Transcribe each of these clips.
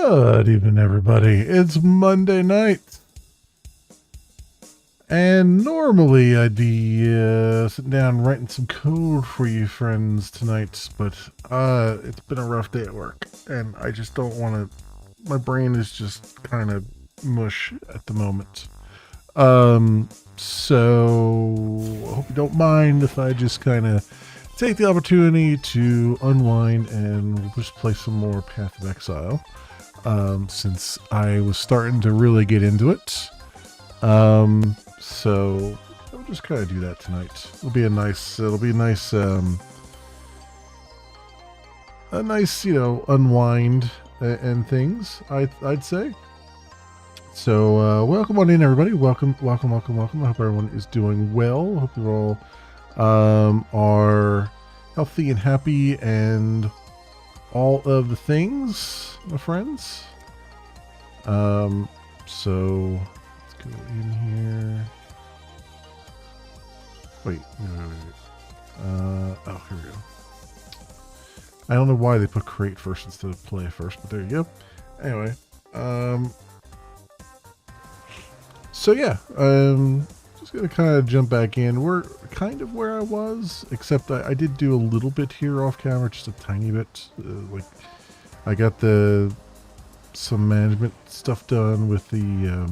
Good evening, everybody. It's Monday night. And normally I'd be sitting down writing some code for you friends tonight, but it's been a rough day at work, and I just don't want to. My brain is just kind of mush at the moment. So I hope you don't mind if I just kind of take the opportunity to unwind and just play some more Path of Exile. Since I was starting to really get into it. So I'll just kind of do that tonight. It'll be a nice, unwind and things, I'd say. So, welcome on in, everybody. Welcome. I hope everyone is doing well. I hope you all, are healthy and happy and all of the things, my friends. So let's go in here. Wait. Oh, here we go. I don't know why they put create first instead of play first, but there you go. Anyway, so yeah, just gonna kind of jump back in. We're kind of where I was, except I did do a little bit here off camera, just a tiny bit. Like I got some management stuff done with the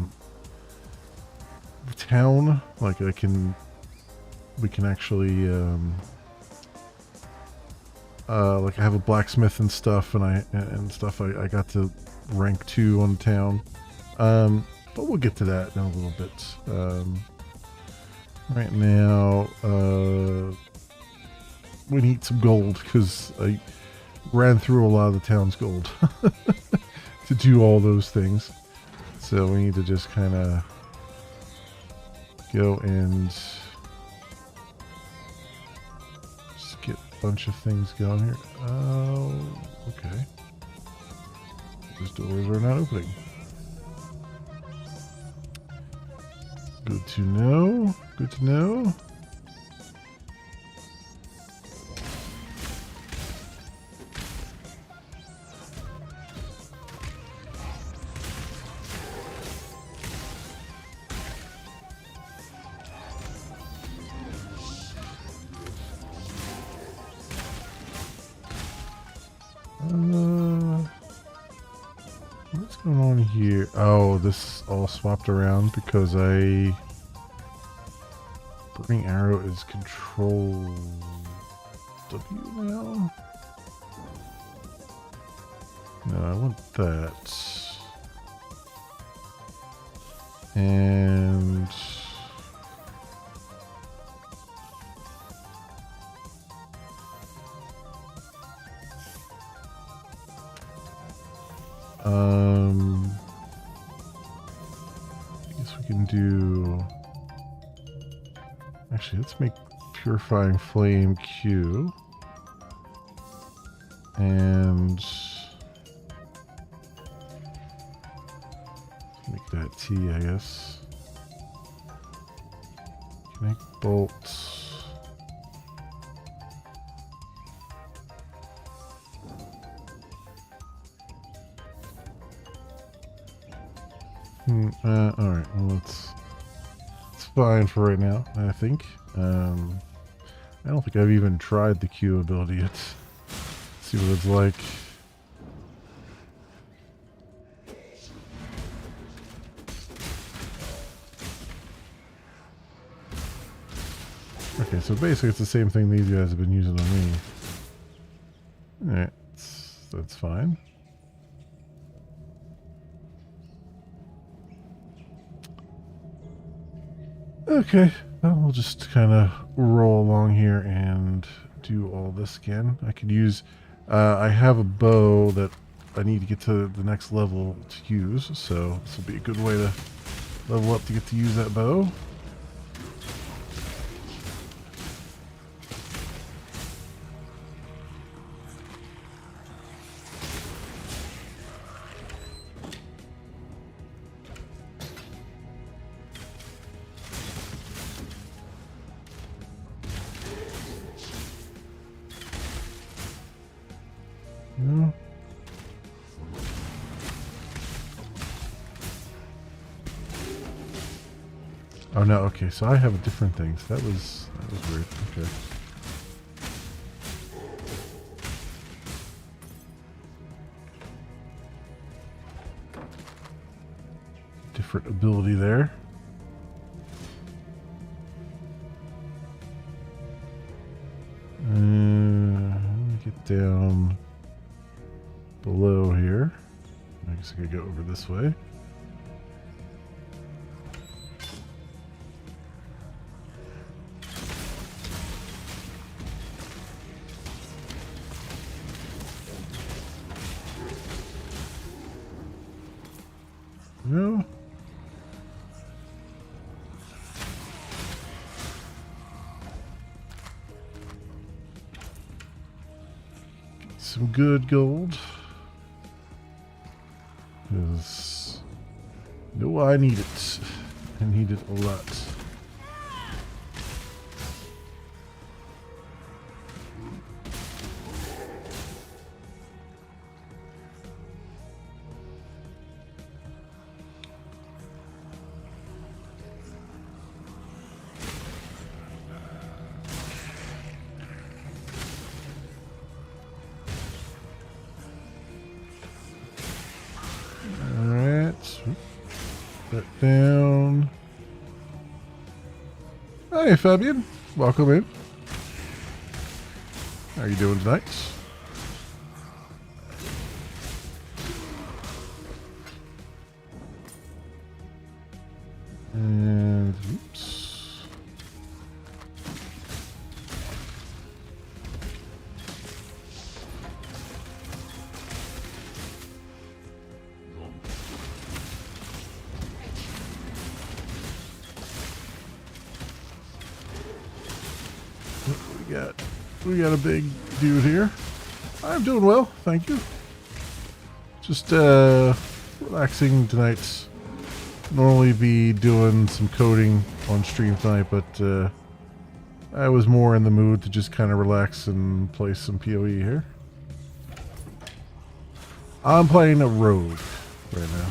town. Like we can actually like I have a blacksmith and stuff, and I got to rank 2 on the town. But we'll get to that in a little bit. Right now, we need some gold because I ran through a lot of the town's gold to do all those things. So we need to just kind of go and just get a bunch of things going here. Oh, okay. Those doors are not opening. Good to know. Good to know. What's going on here? Oh, this all swapped around because Burning Arrow is Control W now? No, I want that. And I guess we can do. Actually, let's make Purifying Flame Q. And make that T, I guess. Snake bolts. Alright, well it's fine for right now, I think. I don't think I've even tried the Q ability yet. Let's see what it's like. Okay, so basically it's the same thing these guys have been using on me. Alright, that's fine. Okay, well, we'll just kind of roll along here and do all this again. I could use... I have a bow that I need to get to the next level to use, so this will be a good way to level up to get to use that bow. No. Oh no, okay, so I have a different thing. So that was weird. Okay. Different ability there. Let me get down below here. I guess I could go over this way. No. Get some good gold. Because no, I need it. I need it a lot. That down. Hey Fabian, welcome in. How are you doing tonight? And oops. We got a big dude here. I'm doing well, thank you. Just relaxing tonight. Normally be doing some coding on stream tonight, but I was more in the mood to just kind of relax and play some PoE here. I'm playing a rogue right now.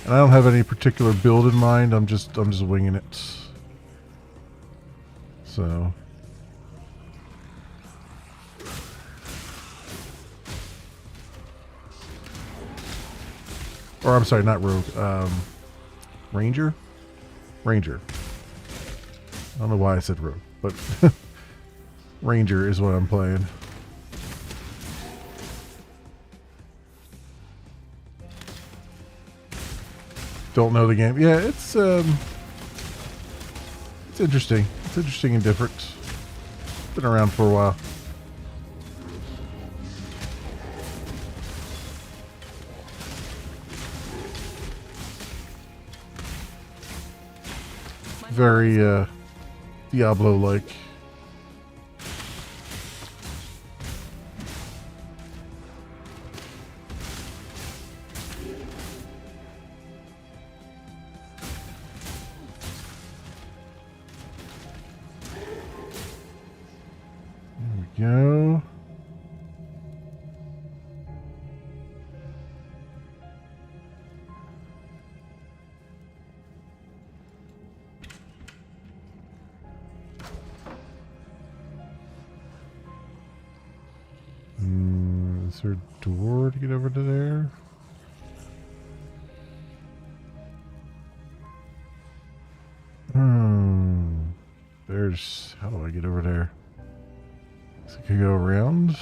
And I don't have any particular build in mind. I'm just winging it. So, or I'm sorry, not rogue. Ranger. Ranger. I don't know why I said rogue, but Ranger is what I'm playing. Don't know the game. Yeah, it's interesting. It's interesting and different. Been around for a while. Very Diablo-like. go. Is there a door to get over to there? There's... How do I get over there? So I can go around.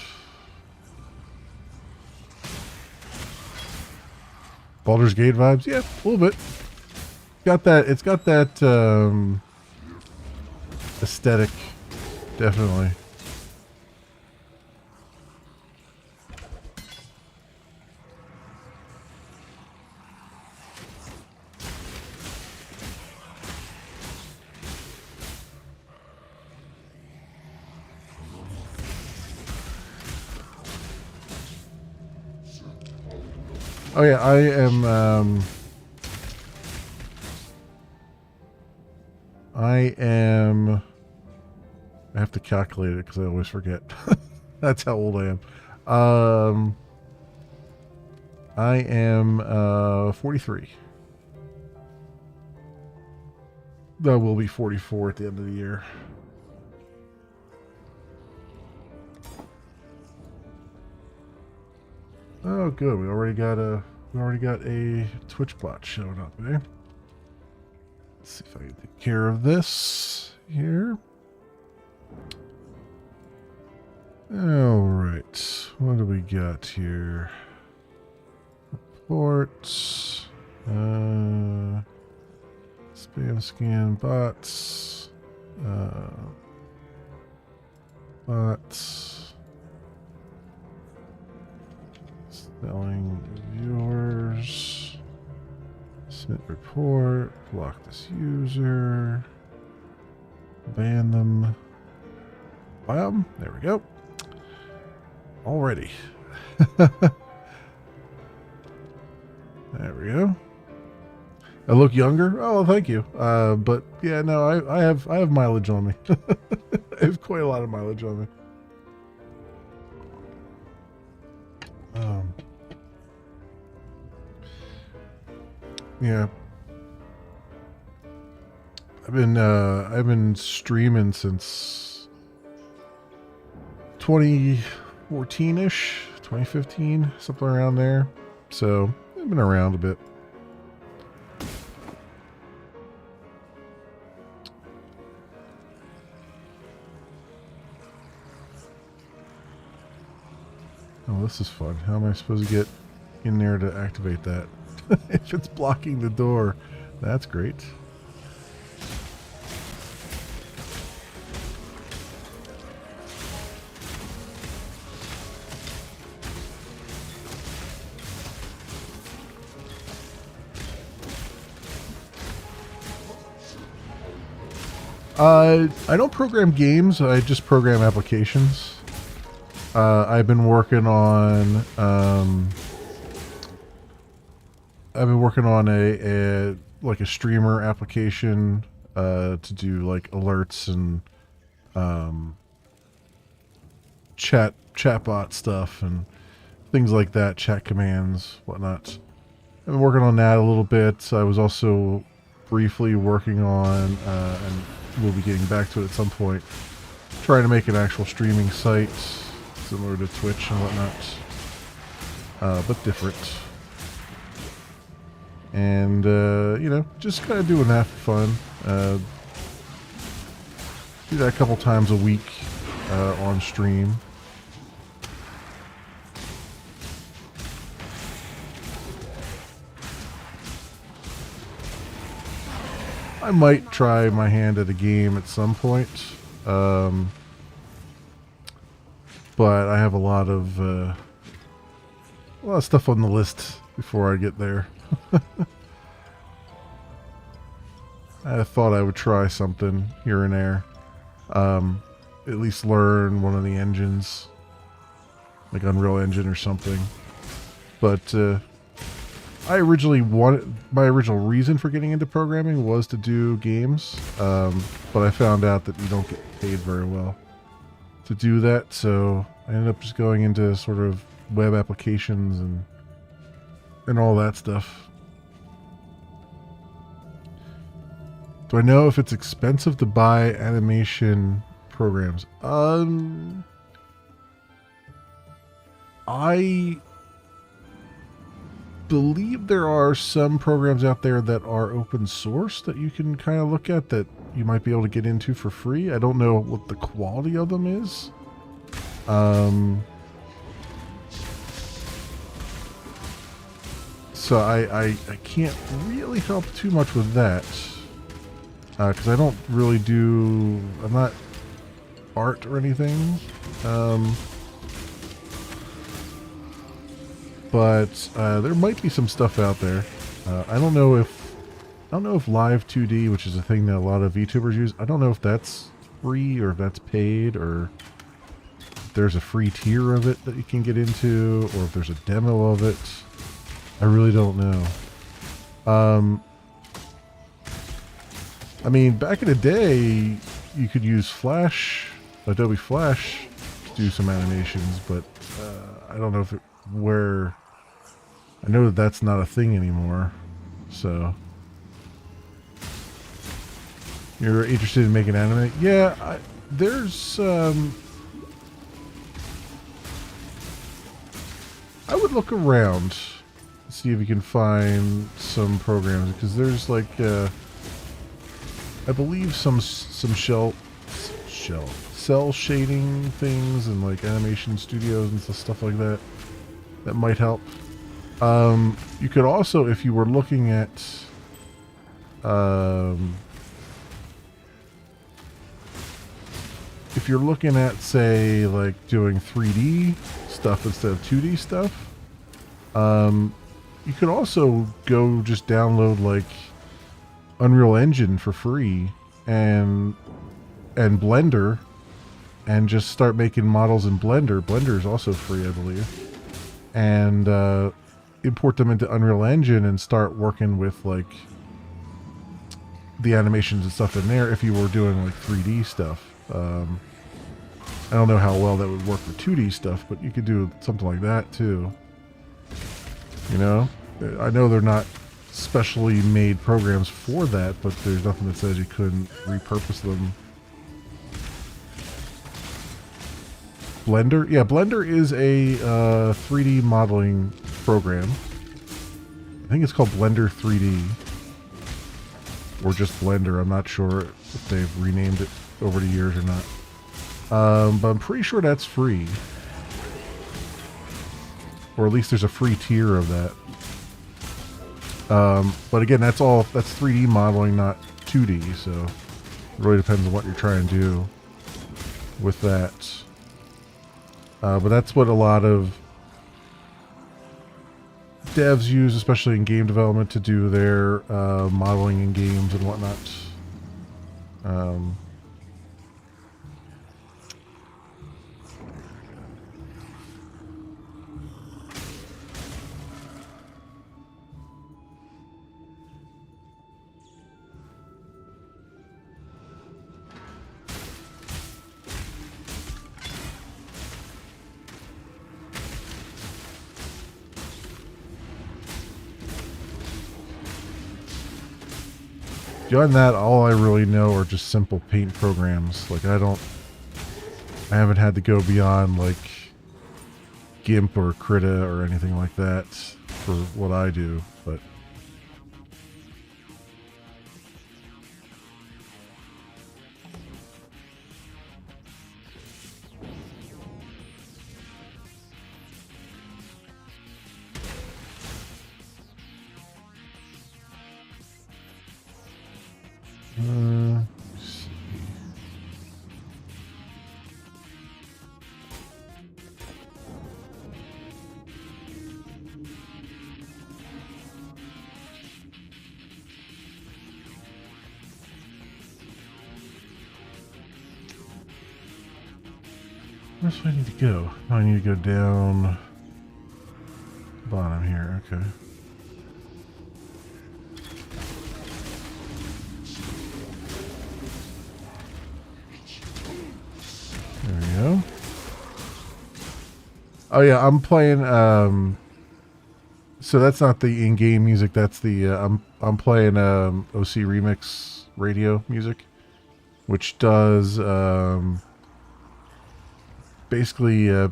Baldur's Gate vibes? Yeah, a little bit. Got that. It's got that aesthetic, definitely. Oh yeah, I have to calculate it because I always forget. That's how old I am. I am 43. I will be 44 at the end of the year. Oh, good. We already got a Twitch bot showing up there. Let's see if I can take care of this here. All right. What do we got here? Reports. Spam scan bots. Bots. Selling viewers. Submit report. Block this user. Ban them. Bam. There we go. Already. There we go. I look younger. Oh, thank you. But yeah, no, I have mileage on me. I have quite a lot of mileage on me. Yeah. I've been streaming since 2014-ish, 2015, something around there. So I've been around a bit. Oh, this is fun. How am I supposed to get in there to activate that? If it's blocking the door, that's great. I don't program games. I just program applications. I've been working on a like a streamer application to do like alerts and chatbot stuff and things like that, chat commands, whatnot. I've been working on that a little bit. I was also briefly working on, and we'll be getting back to it at some point, trying to make an actual streaming site similar to Twitch and whatnot, but different. And, you know, just kind of doing that for fun. Do that a couple times a week on stream. I might try my hand at a game at some point. But I have a lot of stuff on the list before I get there. I thought I would try something here and there. At least learn one of the engines, like Unreal Engine or something. But my original reason for getting into programming was to do games, but I found out that you don't get paid very well. to do that, so I ended up just going into sort of web applications and all that stuff. Do I know if it's expensive to buy animation programs? I believe there are some programs out there that are open source that you can kind of look at that you might be able to get into for free. I don't know what the quality of them is. So I can't really help too much with that. Because I don't really do... I'm not art or anything. But there might be some stuff out there. I don't know if Live 2D, which is a thing that a lot of VTubers use, I don't know if that's free or if that's paid, or if there's a free tier of it that you can get into, or if there's a demo of it. I really don't know. I mean, back in the day, you could use Flash, Adobe Flash, to do some animations, but I don't know if I know that that's not a thing anymore. So, you're interested in making anime? Yeah, there's I would look around, see if you can find some programs, because there's like I believe some cell shading things and like animation studios and stuff like that might help. You could also, if you were looking at if you're looking at, say, like doing 3D stuff instead of 2D stuff, you could also go just download like Unreal Engine for free and Blender and just start making models in Blender. Blender is also free, I believe. And import them into Unreal Engine and start working with like the animations and stuff in there if you were doing like 3D stuff. I don't know how well that would work for 2D stuff, but you could do something like that too. You know? I know they're not specially made programs for that, but there's nothing that says you couldn't repurpose them. Blender? Yeah, Blender is a 3D modeling program. I think it's called Blender 3D. Or just Blender. I'm not sure if they've renamed it over the years or not. But I'm pretty sure that's free. Or at least there's a free tier of that. But again, that's 3D modeling, not 2D, so it really depends on what you're trying to do with that. But that's what a lot of devs use, especially in game development, to do their modeling in games and whatnot. Beyond that, all I really know are just simple paint programs. Like I haven't had to go beyond like GIMP or Krita or anything like that for what I do, but let's see. Where do I need to go? Oh, I need to go down bottom here. Okay. There we go. Oh yeah, I'm playing. So that's not the in-game music. That's the I'm playing OC Remix radio music, which does basically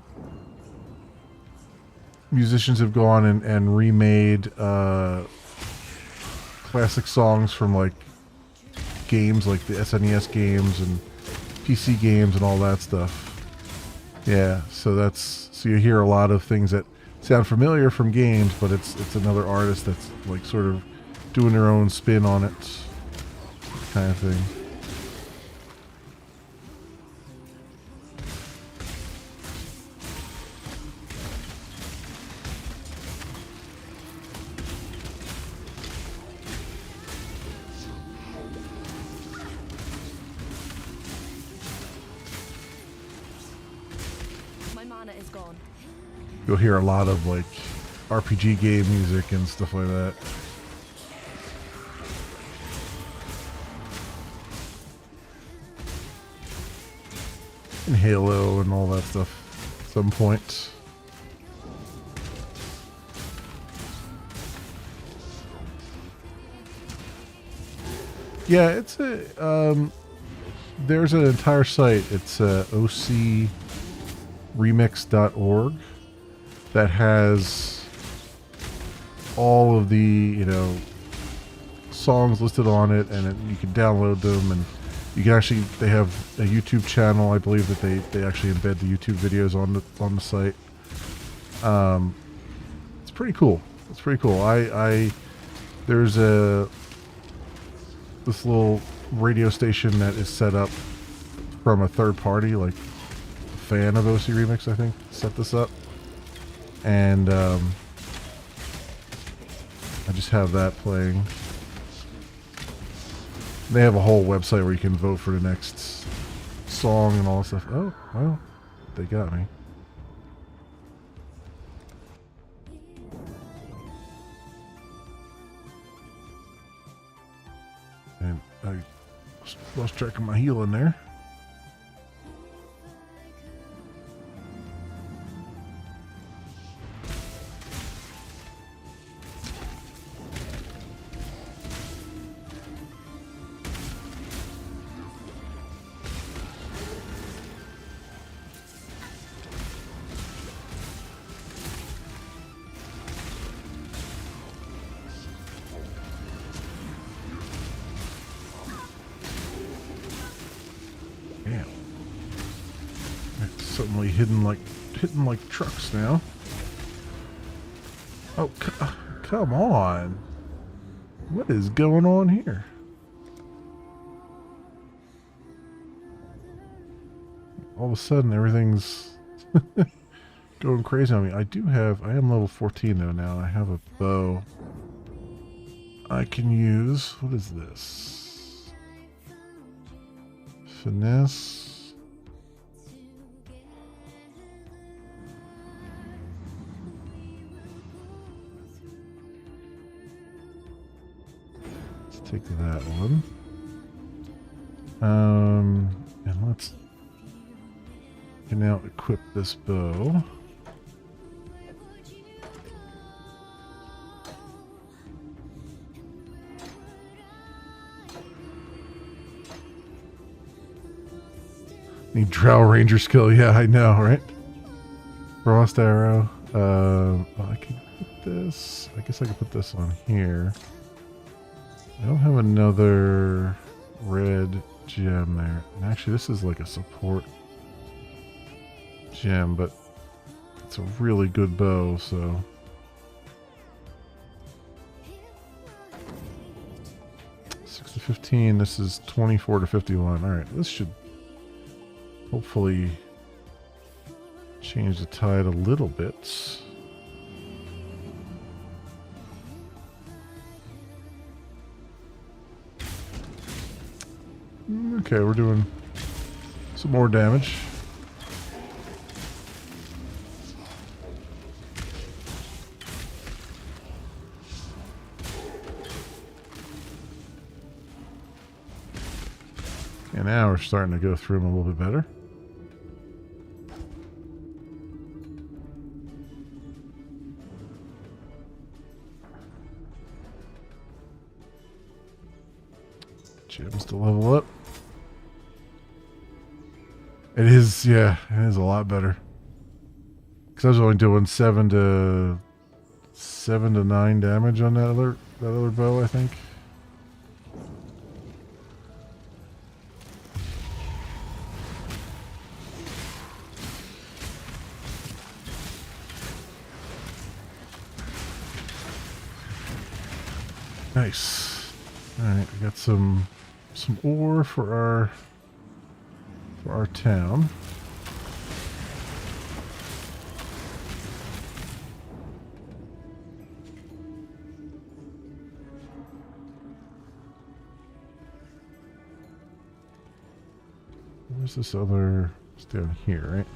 musicians have gone and remade classic songs from like games like the SNES games and PC games and all that stuff. Yeah, so you hear a lot of things that sound familiar from games, but it's another artist that's like sort of doing their own spin on it, kind of thing. You'll hear a lot of like RPG game music and stuff like that. And Halo and all that stuff at some point. Yeah, it's a there's an entire site. It's ocremix.org that has all of the, you know, songs listed on it, and you can download them, and you can actually, they have a YouTube channel. I believe that they actually embed the YouTube videos on the site. It's pretty cool. It's pretty cool. There's this little radio station that is set up from a third party, like a fan of OC Remix, I think, set this up. And I just have that playing. They have a whole website where you can vote for the next song and all that stuff. Oh, well, they got me. And I lost track of my healing there. Damn. It's suddenly hitting like trucks now. Oh, come on. What is going on here? All of a sudden everything's going crazy on me. I am level 14 though now. I have a bow I can use. What is this? Finesse. Let's take that one. And let's can now equip this bow. Need Drow Ranger skill. Yeah, I know, right? Frost arrow. Oh, I can put this. I guess I can put this on here. I don't have another red gem there. And actually, this is like a support gem, but it's a really good bow, so. 6 to 15. This is 24 to 51. All right, this should hopefully change the tide a little bit. Okay, we're doing some more damage. And now we're starting to go through them a little bit better. gems to level up. It is, yeah, it is a lot better. Because I was only doing 7 to 9 damage on that other bow, I think. Nice. All right, we got some ore for our town. Where's this other? It's down here, right?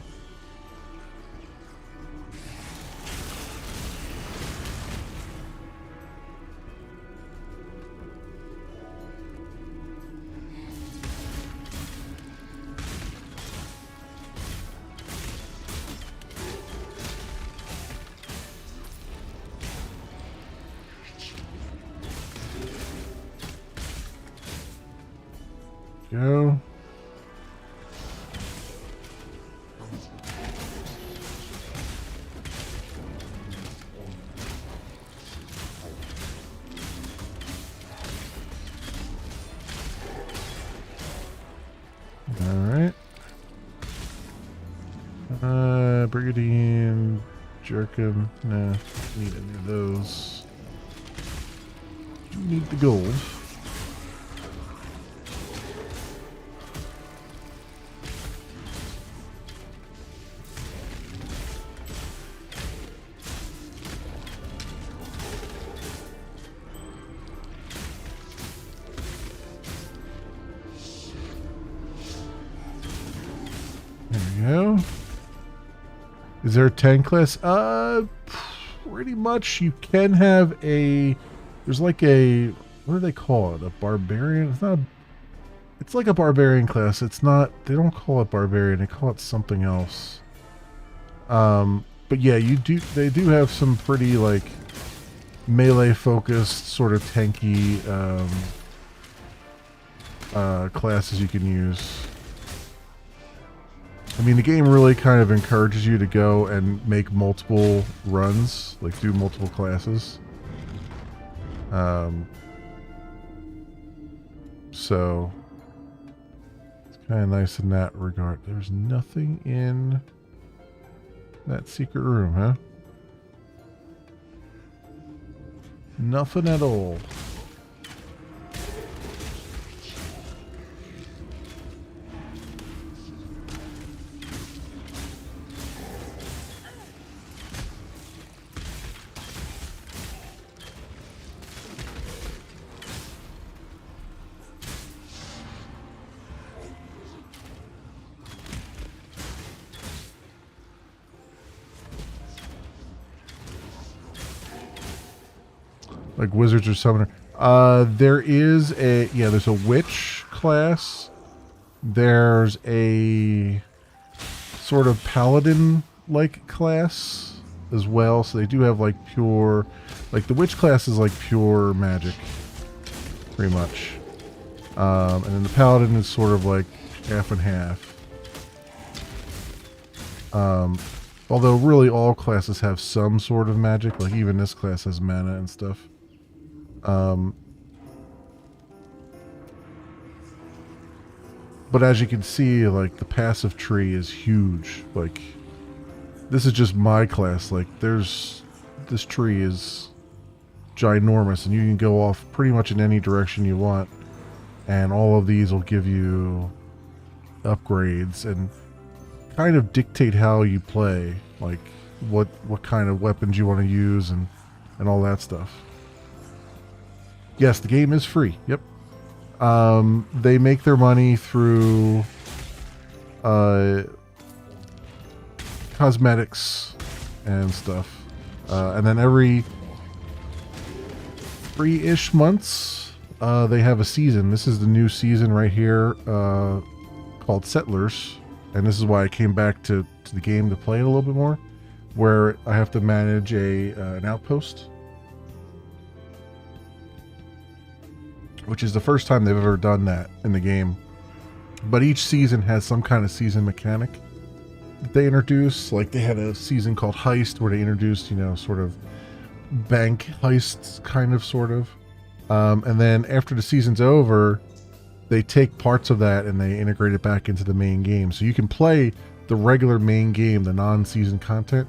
Go. Alright. Brigandine, Jerkin. Nah, don't need any of those. Do need the gold. There we go. Is there a tank class? Pretty much. You can have a... There's like a... What do they call it? A barbarian? It's not... It's like a barbarian class. It's not... They don't call it barbarian. They call it something else. But yeah, you do... They do have some pretty, like, melee-focused, sort of tanky, classes you can use. I mean, the game really kind of encourages you to go and make multiple runs, like do multiple classes. So it's kind of nice in that regard. There's nothing in that secret room, huh? Nothing at all. Like wizards or summoner. There is a... Yeah, there's a witch class. There's a sort of paladin-like class as well. So they do have like pure... Like the witch class is like pure magic. Pretty much. And then the paladin is sort of like half and half. Although really all classes have some sort of magic. Like even this class has mana and stuff. But as you can see, like the passive tree is huge. Like this is just my class. Like this tree is ginormous and you can go off pretty much in any direction you want. And all of these will give you upgrades and kind of dictate how you play. Like what kind of weapons you want to use and all that stuff. Yes, the game is free. Yep. They make their money through cosmetics and stuff. And then every 3-ish months, they have a season. This is the new season right here called Settlers. And this is why I came back to the game to play it a little bit more. Where I have to manage an outpost. which is the first time they've ever done that in the game. But each season has some kind of season mechanic that they introduce. Like they had a season called Heist where they introduced, sort of bank heists, kind of, sort of. And then after the season's over, they take parts of that and they integrate it back into the main game. So you can play the regular main game, the non-season content,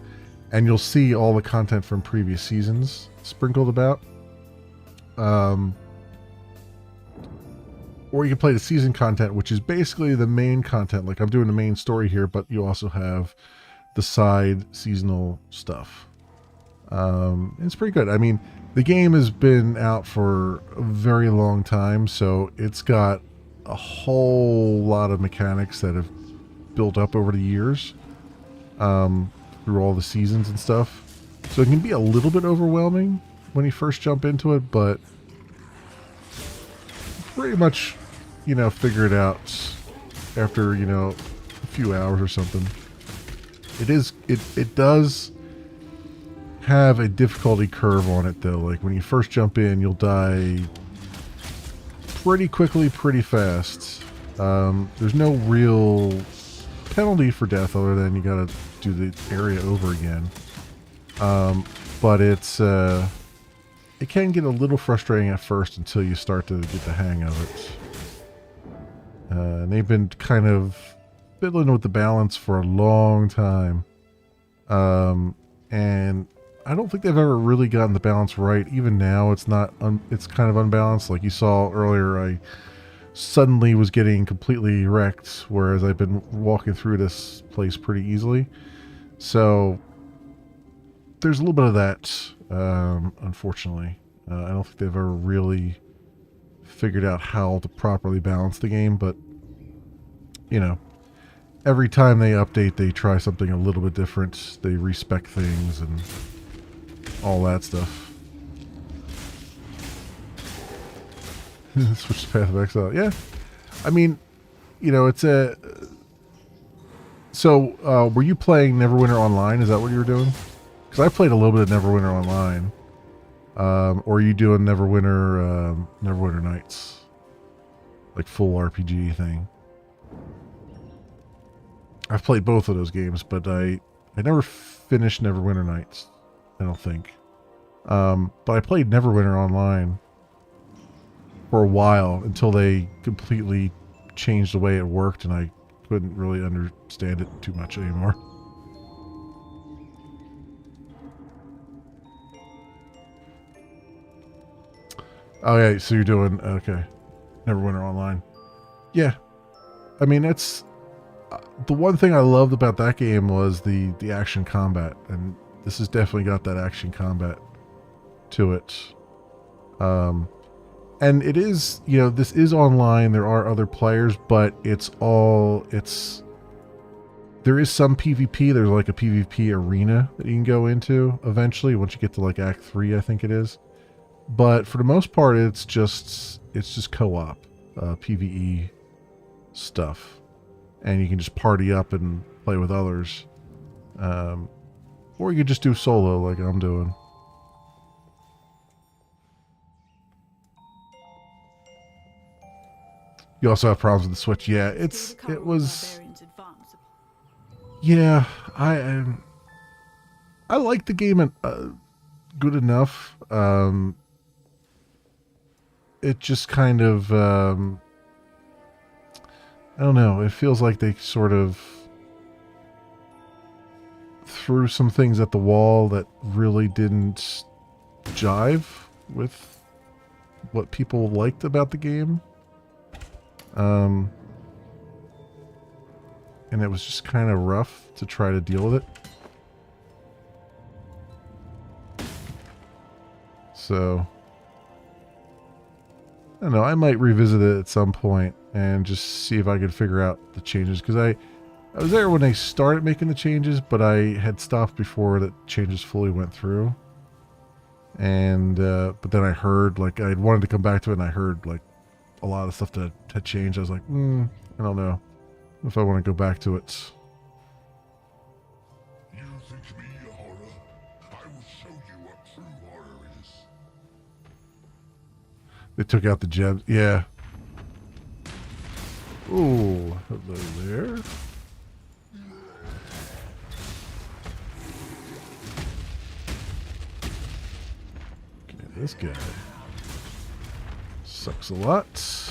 and you'll see all the content from previous seasons sprinkled about. Or you can play the season content, which is basically the main content. Like I'm doing the main story here, but you also have the side seasonal stuff. It's pretty good. I mean, the game has been out for a very long time, so it's got a whole lot of mechanics that have built up over the years, through all the seasons and stuff. So it can be a little bit overwhelming when you first jump into it, but pretty much, figure it out after, a few hours or something. It does have a difficulty curve on it though. Like when you first jump in, you'll die pretty quickly, pretty fast. There's no real penalty for death other than you gotta do the area over again. But it can get a little frustrating at first until you start to get the hang of it. And they've been kind of fiddling with the balance for a long time. And I don't think they've ever really gotten the balance right. Even now, it's not. It's kind of unbalanced. Like you saw earlier, I suddenly was getting completely wrecked, whereas I've been walking through this place pretty easily. So there's a little bit of that, unfortunately. I don't think they've ever really figured out how to properly balance the game, but every time they update, they try something a little bit different. They respec things and all that stuff. Switch to Path of Exile. Yeah. I mean, it's a... So, were you playing Neverwinter Online? Is that what you were doing? Because I played a little bit of Neverwinter Online. Or are you doing Neverwinter Nights? Like full RPG thing. I've played both of those games, but I never finished Neverwinter Nights, I don't think. But I played Neverwinter Online for a while until they completely changed the way it worked, and I couldn't really understand it too much anymore. Oh yeah, so you're doing, okay, Neverwinter Online. Yeah, I mean, it's the one thing I loved about that game was the action combat, and this has definitely got that action combat to it. And it is, this is online. There are other players, but there is some PvP. There's like a PvP arena that you can go into eventually once you get to like Act 3, I think it is. But for the most part, it's just co-op, PvE stuff. And you can just party up and play with others. Or you could just do solo like I'm doing. You also have problems with the Switch. Yeah, it was... Yeah, I like the game good enough. It just kind of... I don't know. It feels like they sort of threw some things at the wall that really didn't jive with what people liked about the game. And it was just kind of rough to try to deal with it. So, I don't know, I might revisit it at some point and just see if I could figure out the changes. Because I was there when they started making the changes, but I had stopped before the changes fully went through. And, but then I heard, like, I wanted to come back to it, and I heard, like, a lot of stuff that had changed. I was like, I don't know if I want to go back to it. You think me a horror? I will show you what true horror is. They took out the gems. Yeah. Oh, hello there. Okay, this guy sucks a lot.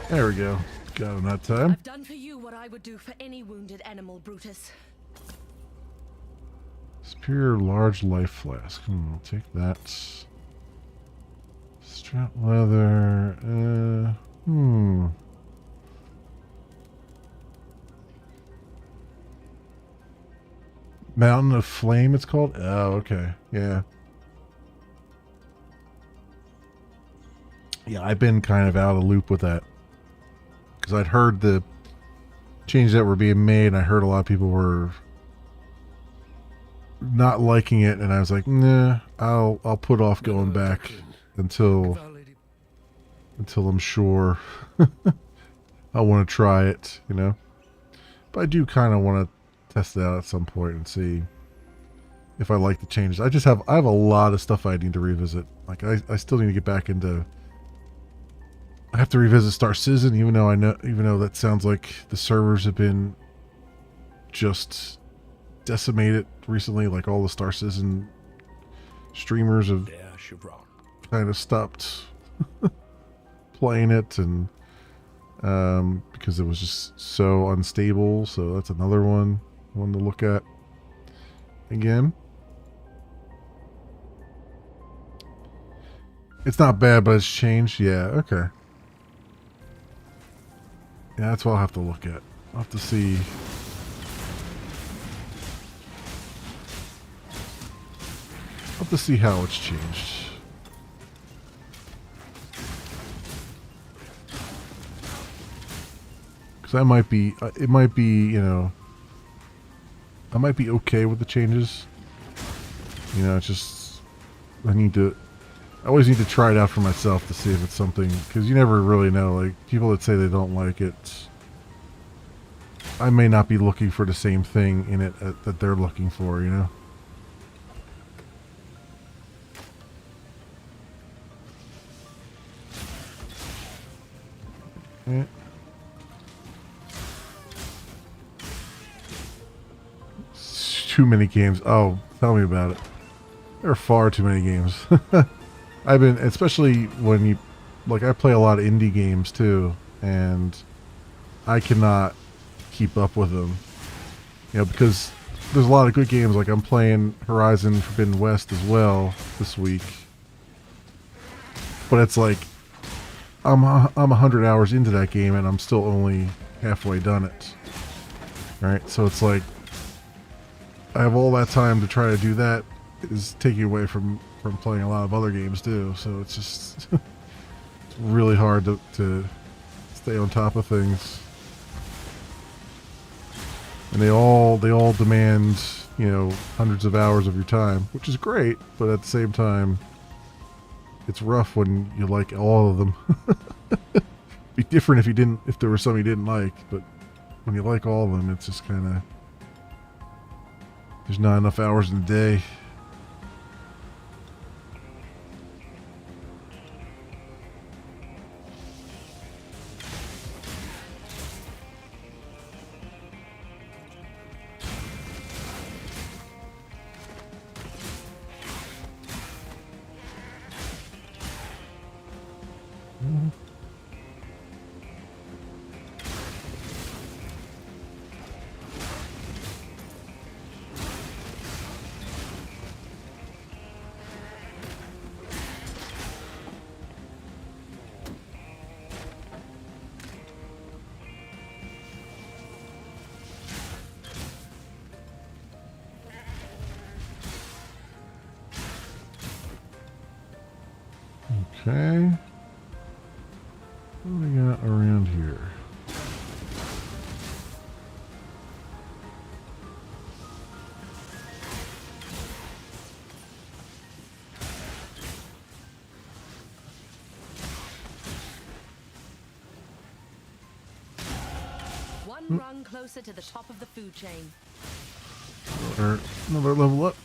There we go. Got him that time. I've done for you what I would do for any wounded animal, Brutus. Superior large life flask. I'll take that. Strap leather. Mountain of Flame, it's called? Oh, okay. Yeah. Yeah, I've been kind of out of loop with that. Because I'd heard the changes that were being made, and I heard a lot of people were not liking it, and I was like, nah, I'll put off going back until I'm sure I want to try it, you know. But I do kind of want to test it out at some point and see if I like the changes. I have a lot of stuff I need to revisit. Like I still need to get back into. I have to revisit Star Citizen, even though that sounds like the servers have been just decimated recently. Like all the Star Citizen streamers have kind of stopped playing it, and because it was just so unstable. So that's another one to look at again. It's not bad, but it's changed. Yeah, okay. Yeah, that's what I'll have to look at. I'll have to see. I'll have to see how it's changed. Because it might be, you know, I might be okay with the changes. You know, it's just, I always need to try it out for myself to see if it's something, because you never really know. Like, people that say they don't like it, I may not be looking for the same thing in it that they're looking for, you know? Yeah. Too many games. Oh, tell me about it. There are far too many games. I've been, especially when you, like, I play a lot of indie games too, and I cannot keep up with them. You know, because there's a lot of good games. Like, I'm playing Horizon Forbidden West as well this week, but it's like I'm 100 hours into that game and I'm still only halfway done it. All right, so it's like I have all that time to try to do that is taking away from playing a lot of other games too. So it's just it's really hard to stay on top of things. And they all demand, you know, hundreds of hours of your time, which is great, but at the same time, it's rough when you like all of them. Be different if there was some you didn't like, but when you like all of them, it's just kind of, there's not enough hours in the day. Okay. What do we got around here? One rung closer to the top of the food chain. Another level up.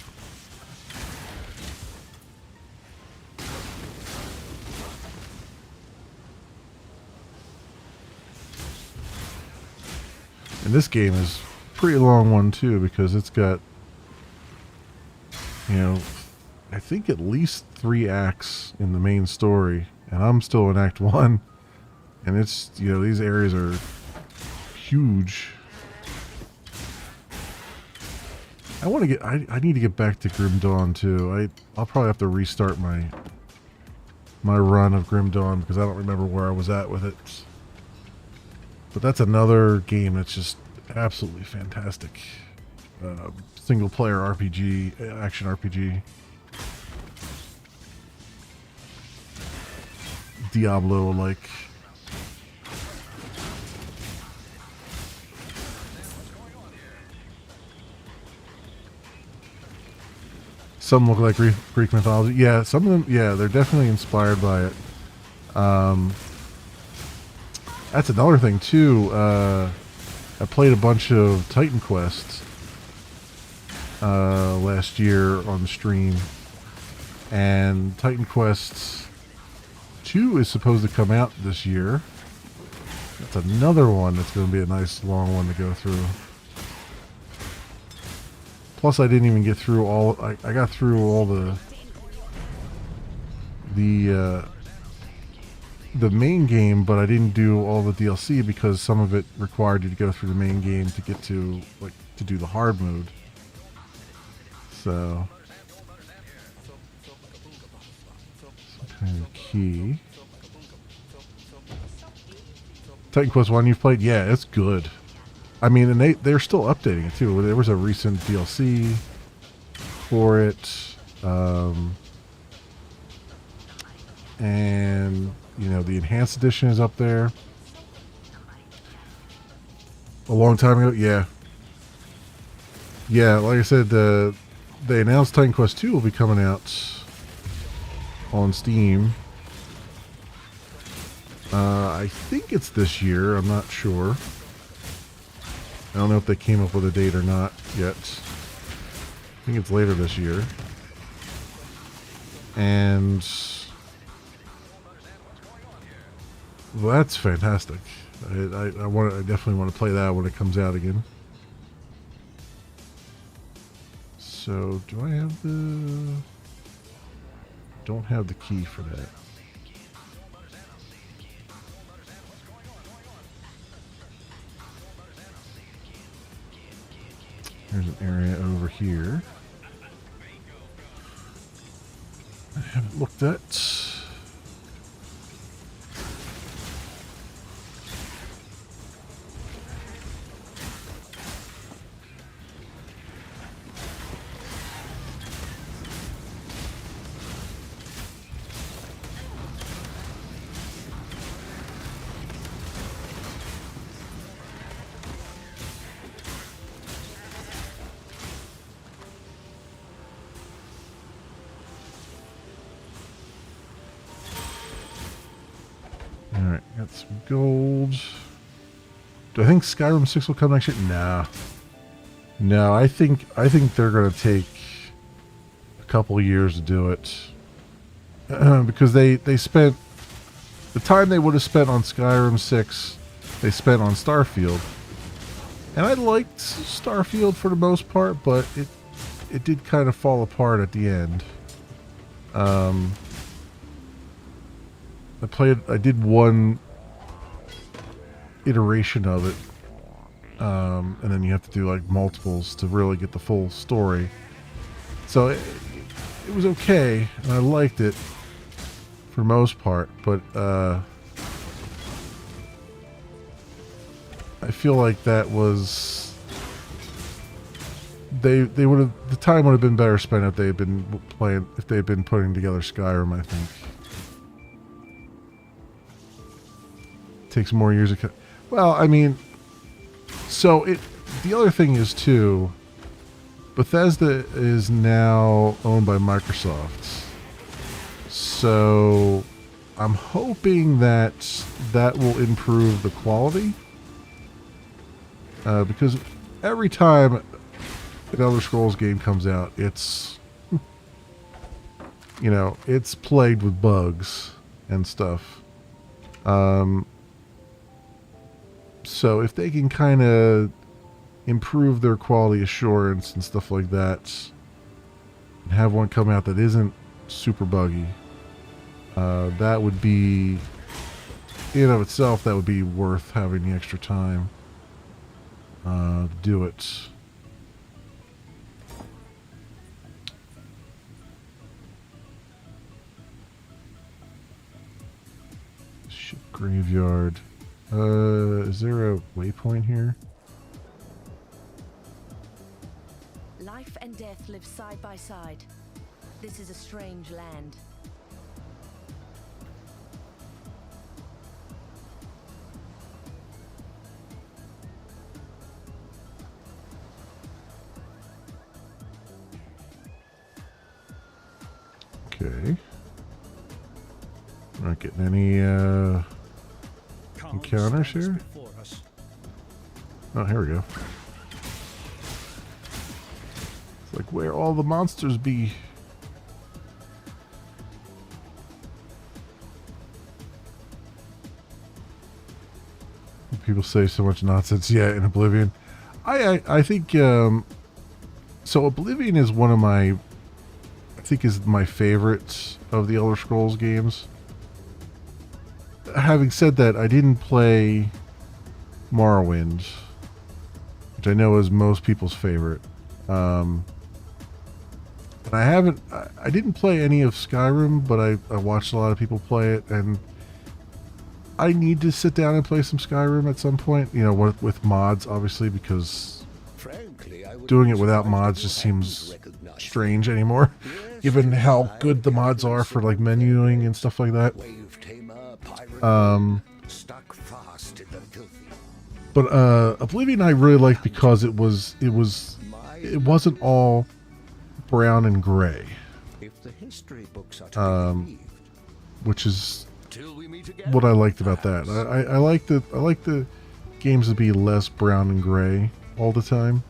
And this game is a pretty long one too, because it's got, you know, I think at least 3 acts in the main story, and I'm still in Act 1, and it's, you know, these areas are huge. I want to get, I need to get back to Grim Dawn too. I'll probably have to restart my run of Grim Dawn, because I don't remember where I was at with it. But that's another game that's just absolutely fantastic. Single player RPG, action RPG. Diablo-like. Some look like Greek mythology. Yeah, some of them, yeah, they're definitely inspired by it. That's another thing, too. I played a bunch of Titan Quests last year on the stream. And Titan Quests 2 is supposed to come out this year. That's another one that's going to be a nice long one to go through. Plus, I didn't even get through all. I got through all the main game, but I didn't do all the DLC because some of it required you to go through the main game to get to to do the hard mode. So, some kind of key. Titan Quest 1 you've played? Yeah, it's good. I mean, and they're still updating it too. There was a recent DLC for it, and you know, the enhanced edition is up there. A long time ago, yeah. Like I said, they announced Titan Quest 2 will be coming out on Steam. I think it's this year. I'm not sure. I don't know if they came up with a date or not yet. I think it's later this year. And well, that's fantastic. I definitely want to play that when it comes out again. So, do I have the... Don't have the key for that. There's an area over here I haven't looked at. Alright, got some gold. Do I think Skyrim 6 will come next year? Nah. No, I think they're going to take a couple of years to do it. Because they spent... The time they would have spent on Skyrim 6, they spent on Starfield. And I liked Starfield for the most part, but it did kind of fall apart at the end. I did one iteration of it, and then you have to do like multiples to really get the full story. So it was okay, and I liked it for the most part, but I feel like that was they would have, the time would have been better spent if they had been putting together Skyrim, I think. Takes more years to... Well, I mean... So, the other thing is, too... Bethesda is now owned by Microsoft. So... I'm hoping that will improve the quality. because every time an Elder Scrolls game comes out, it's, you know, it's plagued with bugs and stuff. So if they can kind of improve their quality assurance and stuff like that, and have one come out that isn't super buggy, that would be, in and of itself, that would be worth having the extra time to do it. Ship graveyard. Is there a waypoint here? Life and death live side by side. This is a strange land. Okay. Not getting any encounters here? Oh, here we go. It's like where all the monsters be. People say so much nonsense. Yeah, in Oblivion. I think so Oblivion is one of my, I think is my favorite of the Elder Scrolls games. Having said that, I didn't play Morrowind, which I know is most people's favorite. And I didn't play any of Skyrim, but I watched a lot of people play it, and I need to sit down and play some Skyrim at some point, you know, with mods, obviously, because doing it without mods just seems strange anymore, given how good the mods are for, like, menuing and stuff like that. But Oblivion I really liked because it wasn't all brown and gray, which is what I liked about that. I like the games to be less brown and gray all the time,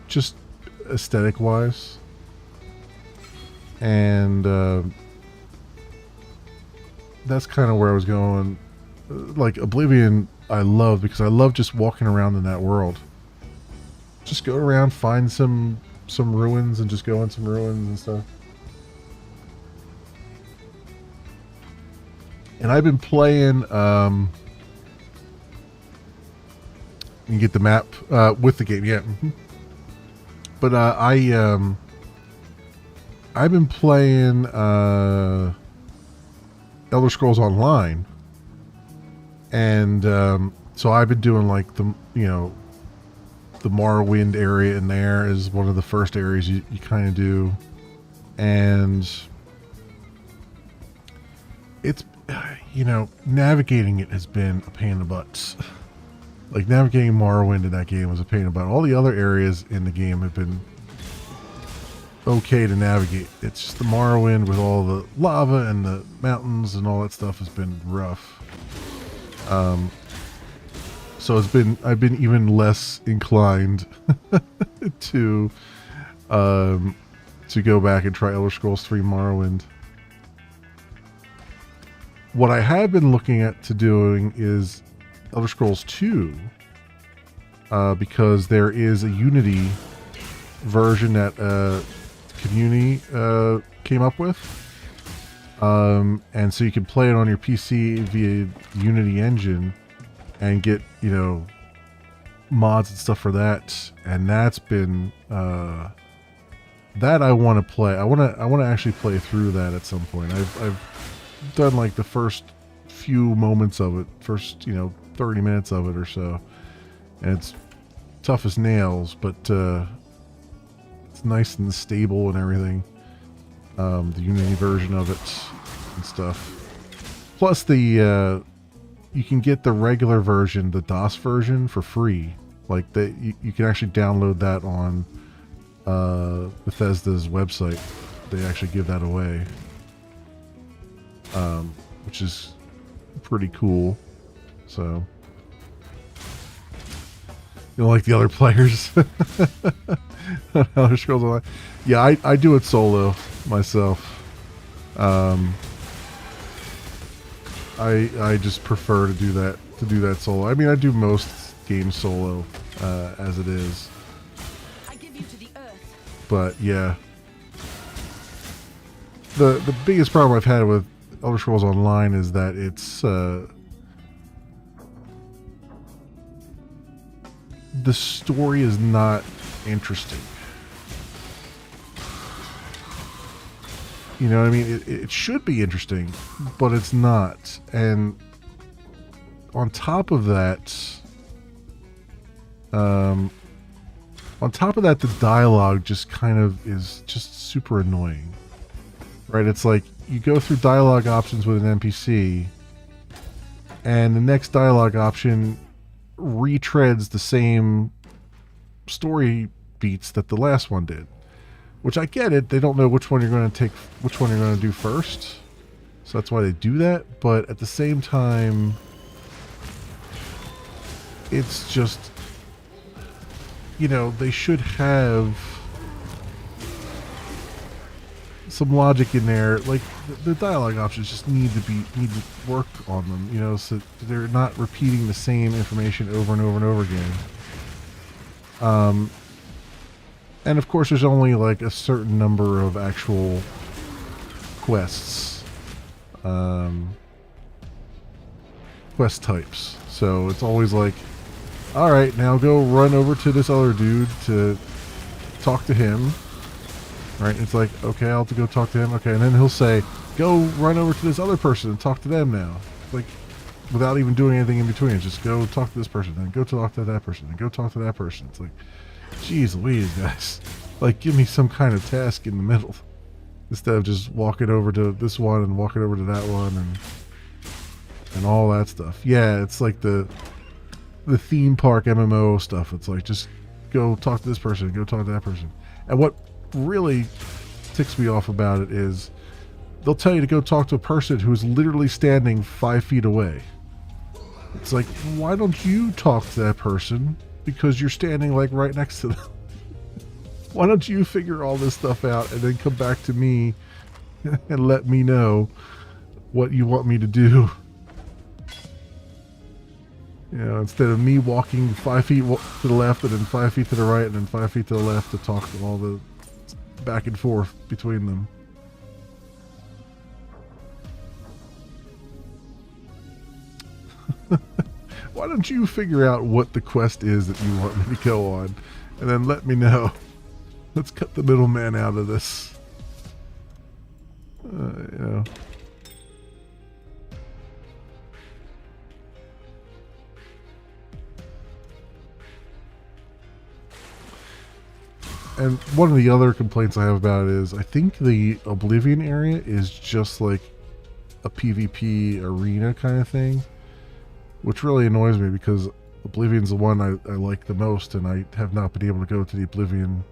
just aesthetic wise, and that's kind of where I was going. Like Oblivion I love because I love just walking around in that world. Just go around, find some ruins, and just go in some ruins and stuff. And I've been playing, you can get the map with the game, yeah. But I've been playing Elder Scrolls Online, and so I've been doing like the Morrowind area in there is one of the first areas you kind of do, and it's, you know, navigating it has been a pain in the butt. Like navigating Morrowind in that game was a pain in the butt. All the other areas in the game have been okay to navigate. It's just the Morrowind with all the lava and the mountains and all that stuff has been rough. So I've been even less inclined to go back and try Elder Scrolls 3 Morrowind. What I have been looking at to doing is Elder Scrolls 2, because there is a Unity version that community came up with, and so you can play it on your PC via Unity engine and get, you know, mods and stuff for that. And that's been that I want to play. I want to actually play through that at some point. I've done like the first few moments of it, first, you know, 30 minutes of it or so, and it's tough as nails, but it's nice and stable and everything. The Unity version of it and stuff. Plus the you can get the regular version, the DOS version, for free. Like you can actually download that on Bethesda's website. They actually give that away, which is pretty cool. So You know, like the other players. Elder Scrolls Online. Yeah, I do it solo myself. I just prefer to do that solo. I mean, I do most games solo as it is. I give you to the earth. But yeah, the biggest problem I've had with Elder Scrolls Online is that it's the story is not interesting. You know what I mean? It should be interesting, but it's not. And on top of that, the dialogue just kind of is just super annoying. Right? It's like you go through dialogue options with an NPC, and the next dialogue option retreads the same story beats that the last one did. Which I get it. They don't know which one you're going to do first. So that's why they do that. But at the same time, it's just, you know, they should have some logic in there. Like the dialogue options just need to work on them, you know, so they're not repeating the same information over and over and over again. And of course, there's only like a certain number of actual quests, quest types. So it's always like, all right, now go run over to this other dude to talk to him. Right? It's like, okay, I'll have to go talk to him. Okay, and then he'll say, go run over to this other person and talk to them now. Like, without even doing anything in between. It's just go talk to this person, then go talk to that person, then go talk to that person. It's like, jeez Louise, guys. Like, give me some kind of task in the middle. Instead of just walking over to this one and walking over to that one and all that stuff. Yeah, it's like the theme park MMO stuff. It's like, just go talk to this person, go talk to that person. And what really ticks me off about it is they'll tell you to go talk to a person who's literally standing 5 feet away. It's like, why don't you talk to that person? Because you're standing like right next to them. Why don't you figure all this stuff out and then come back to me and let me know what you want me to do? You know, instead of me walking 5 feet to the left and then 5 feet to the right and then 5 feet to the left to talk to all the back and forth between them. Why don't you figure out what the quest is that you want me to go on and then let me know? Let's cut the middleman out of this. You know. And one of the other complaints I have about it is I think the Oblivion area is just like a PvP arena kind of thing, which really annoys me because Oblivion's the one I like the most, and I have not been able to go to the Oblivion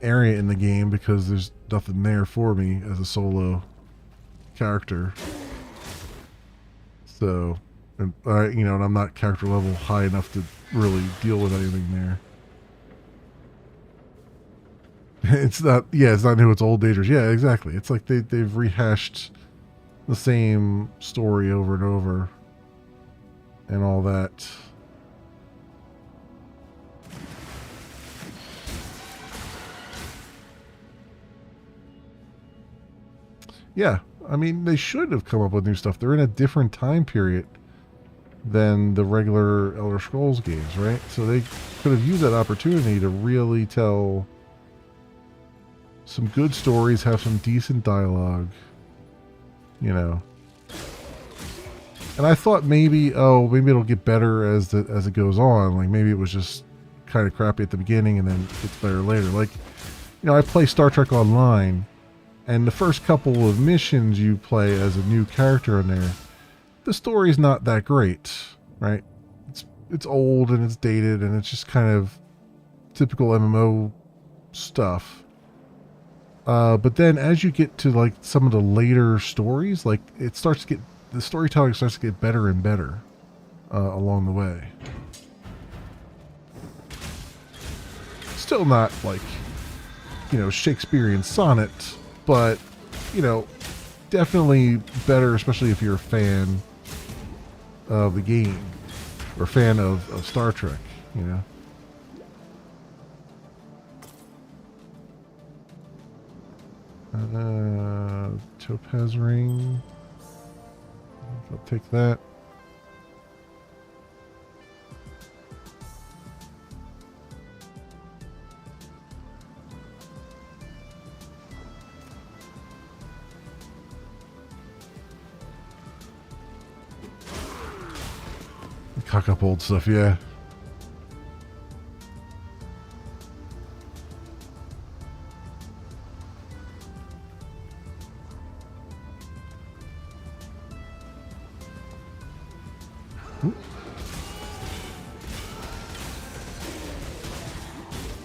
area in the game because there's nothing there for me as a solo character. So, and you know, and I'm not character level high enough to really deal with anything there. It's not new, it's old dangers. Yeah, exactly. It's like they've rehashed the same story over and over and all that. Yeah, I mean, they should have come up with new stuff. They're in a different time period than the regular Elder Scrolls games, right? So they could have used that opportunity to really tell some good stories, have some decent dialogue, you know. And I thought maybe it'll get better as it goes on. Like maybe it was just kind of crappy at the beginning and then gets better later. Like, you know, I play Star Trek Online, and the first couple of missions you play as a new character in there, the story's not that great, right? It's old and it's dated and it's just kind of typical MMO stuff. But then as you get to like some of the later stories, like the storytelling starts to get better and better along the way. Still not like, Shakespearean sonnet, but, definitely better, especially if you're a fan of the game or a fan of Star Trek, Topaz ring. I'll take that. Cock up old stuff, yeah.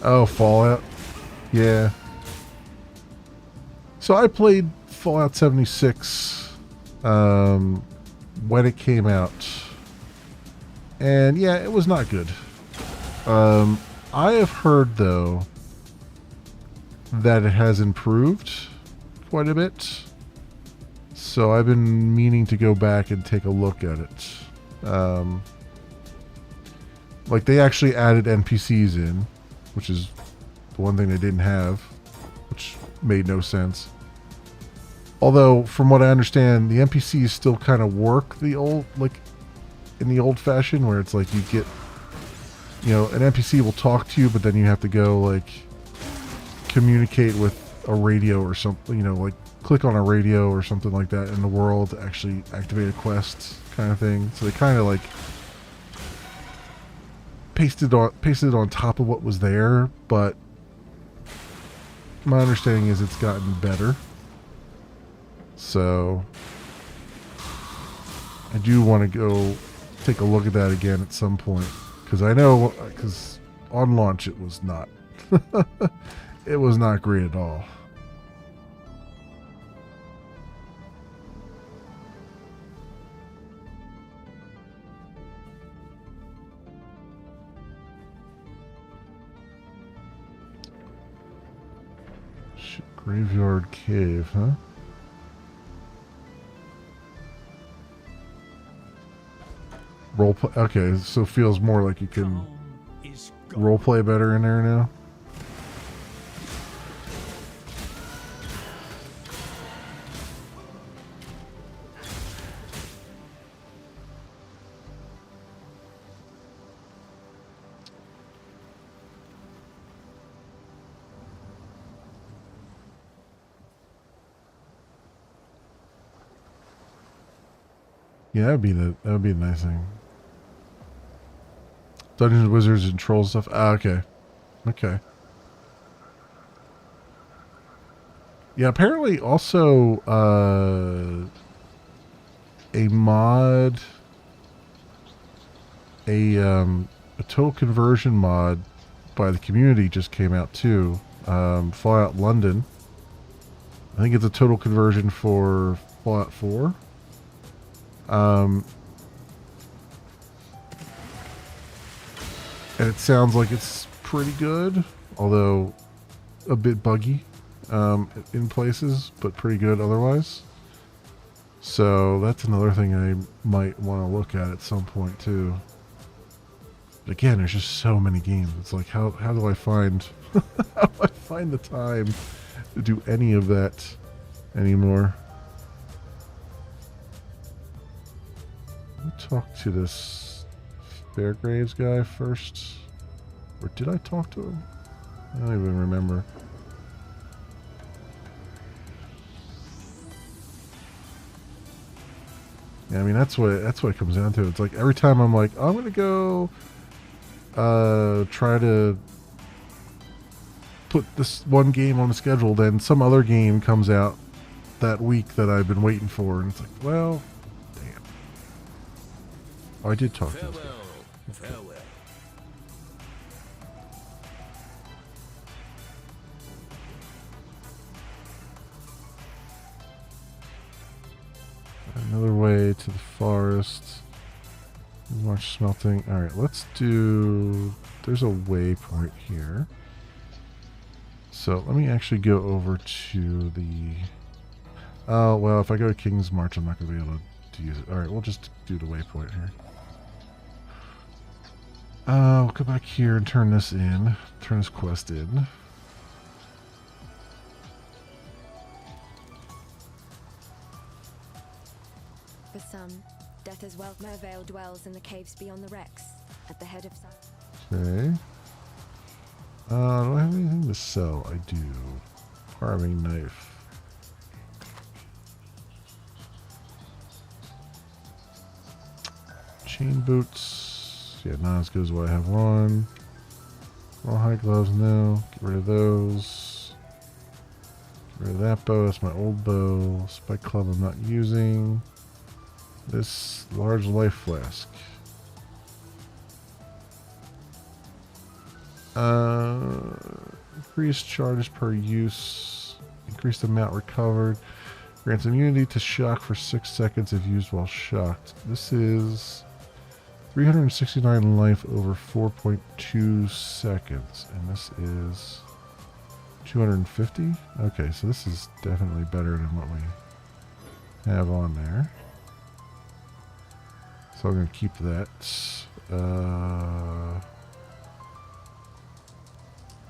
Oh, Fallout. Yeah. So I played Fallout 76 when it came out. And yeah, it was not good. I have heard, though, that it has improved quite a bit. So I've been meaning to go back and take a look at it. Like, they actually added NPCs in, which is the one thing they didn't have, which made no sense. Although, from what I understand, the NPCs still kind of work the old, like, in the old fashion, where it's like you get, an NPC will talk to you, but then you have to go, like, communicate with a radio or something, like, click on a radio or something like that in the world to actually activate a quest kind of thing. So they kind of, like, pasted on top of what was there, but my understanding is it's gotten better. So I do want to go take a look at that again at some point, because on launch it was not it was not great at all. Graveyard Cave, huh? Roleplay. Okay, so it feels more like you can roleplay better in there now. Yeah, that would be a nice thing. Dungeons, Wizards, and Trolls stuff. Ah, okay. Okay. Yeah, apparently also a mod, a total conversion mod by the community just came out too. Fallout London. I think it's a total conversion for Fallout 4. And it sounds like it's pretty good, although a bit buggy in places, but pretty good otherwise. So that's another thing I might want to look at some point too. But again, there's just so many games. It's like, how do I find how do I find the time to do any of that anymore? Let me talk to this Fairgraves guy first. Or did I talk to him? I don't even remember. Yeah, I mean, that's what it comes down to. It's like every time I'm like, oh, I'm gonna go try to put this one game on the schedule, then some other game comes out that week that I've been waiting for, and it's like, well, damn. Oh, I did talk to him. Farewell. Another way to the forest. Watch smelting. Alright, let's do... There's a waypoint here. So let me actually go over to the... Oh, well, if I go to King's March, I'm not going to be able to use it. Alright, we'll just do the waypoint here. We'll go back here and turn this in. Turn this quest in. For some, death as well. Mervale dwells in the caves beyond the wrecks, at the head of some. Okay. Do I have anything to sell? I do. Carving knife. Chain boots. Yeah, not as good as what I have on. Rawhide gloves, no. Get rid of those. Get rid of that bow. That's my old bow. Spike club I'm not using. This large life flask. Increased charges per use. Increased amount recovered. Grants immunity to shock for 6 seconds if used while shocked. This is 369 life over 4.2 seconds. And this is 250? Okay, so this is definitely better than what we have on there. So I'm going to keep that.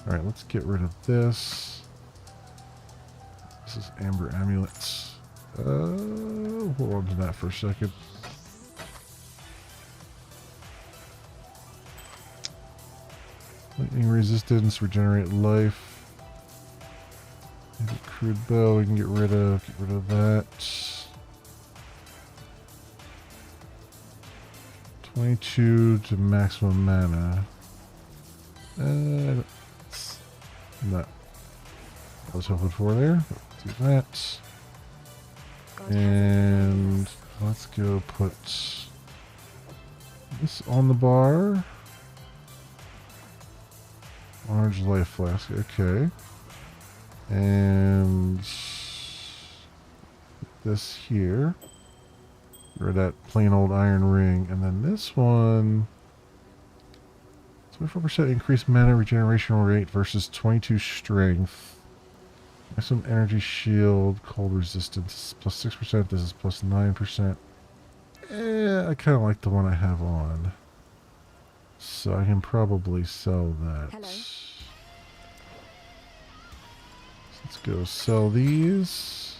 Alright, let's get rid of this. This is Amber Amulets. Hold on to that for a second. Lightning resistance, regenerate life. Maybe crude bow we can get rid of that. 22 to maximum mana. Not I was hoping for there. Let's do that. And let's go put this on the bar. Large life flask, okay. And this here. Or that plain old iron ring. And then this one. 24% increased mana regeneration rate versus 22 strength. Maximum energy shield, cold resistance, plus 6%. This is plus 9%. I kind of like the one I have on. So I can probably sell that. Hello. Let's go sell these.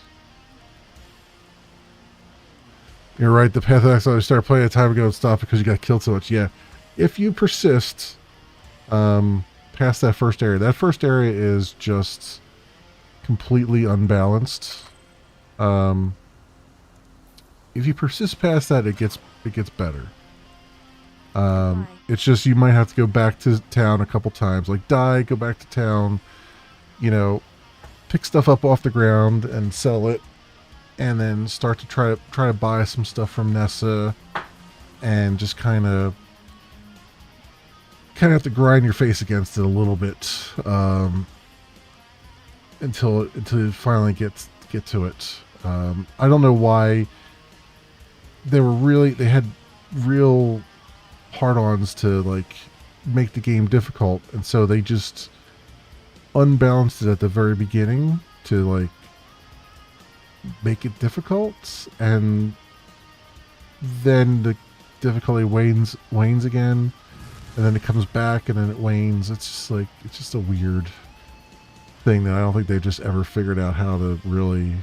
You're right, the Path of Exile I started playing a time ago and stopped because you got killed so much. Yeah. If you persist past that first area is just completely unbalanced. If you persist past that, it gets better. It's just you might have to go back to town a couple times, like die, go back to town, you know, pick stuff up off the ground and sell it, and then start to try to buy some stuff from Nessa, and just kind of have to grind your face against it a little bit until you finally get to it. I don't know why they had real hard-ons to like make the game difficult, and so they just unbalanced it at the very beginning to like make it difficult, and then the difficulty wanes again, and then it comes back, and then it wanes. It's just a weird thing that I don't think they've just ever figured out how to really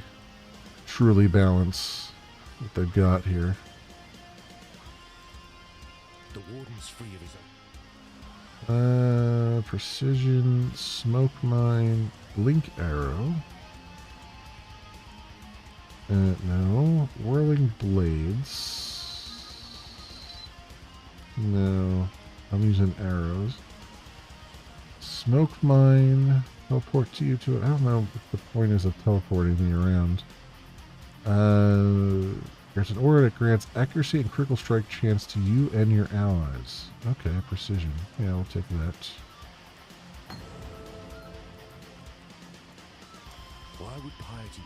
truly balance what they've got here. The warden's free of his own. Precision, smoke mine, blink arrow. No. Whirling blades. No. I'm using arrows. Smoke mine. Teleport to you to it. I don't know what the point is of teleporting me around. There's an aura that grants accuracy and critical strike chance to you and your allies. Okay, precision. Yeah, we'll take that. Why would piety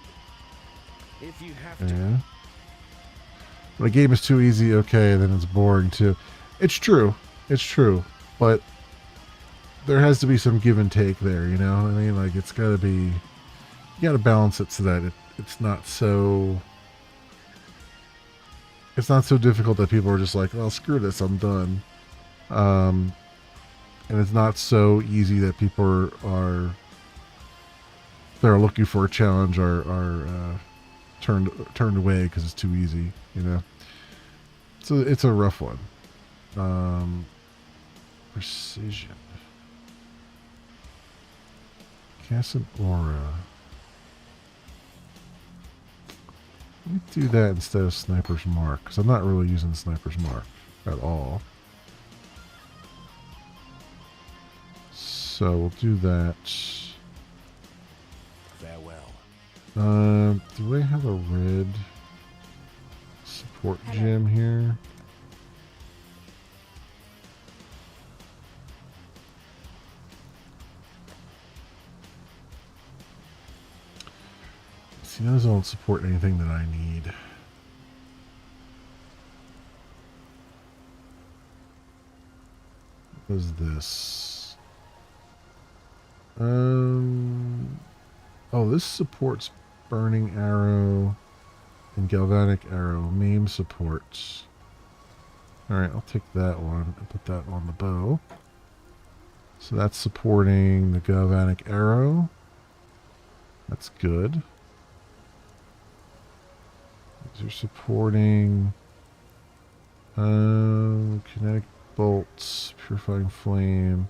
be? If you have to. Yeah. When a game is too easy, okay, then it's boring too. It's true. But there has to be some give and take there, you know what I mean? Like, it's got to be, you got to balance it so that it's not so, it's not so difficult that people are just like, well, screw this, I'm done. And it's not so easy that people are that are looking for a challenge are turned away because it's too easy, you know. So it's a rough one. Precision. Cast an aura. Let me do that instead of Sniper's Mark, because I'm not really using Sniper's Mark at all. So we'll do that. Farewell. Do I have a red support gem here? See, those don't support anything that I need. What is this? Oh, this supports Burning Arrow and Galvanic Arrow. MAME supports. Alright, I'll take that one and put that on the bow. So that's supporting the Galvanic Arrow. That's good. These are supporting Kinetic Bolts, Purifying Flame.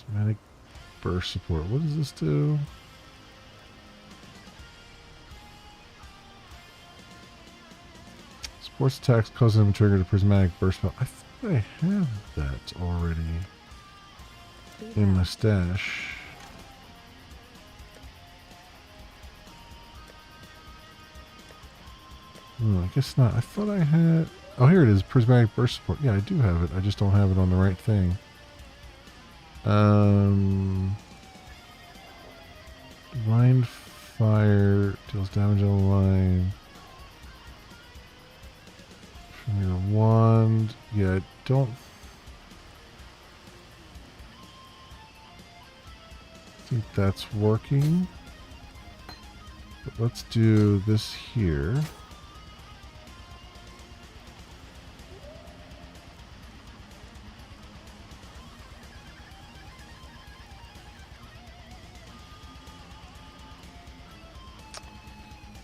Somatic Burst support. What does this do? Sports attacks cause them to trigger the prismatic burst spell. I thought I have that already in my stash. I guess not. I thought I had... Oh, here it is. Prismatic burst support. Yeah, I do have it. I just don't have it on the right thing. Divine Fire deals damage on the line. From your wand. Yeah, I don't think that's working. But let's do this here.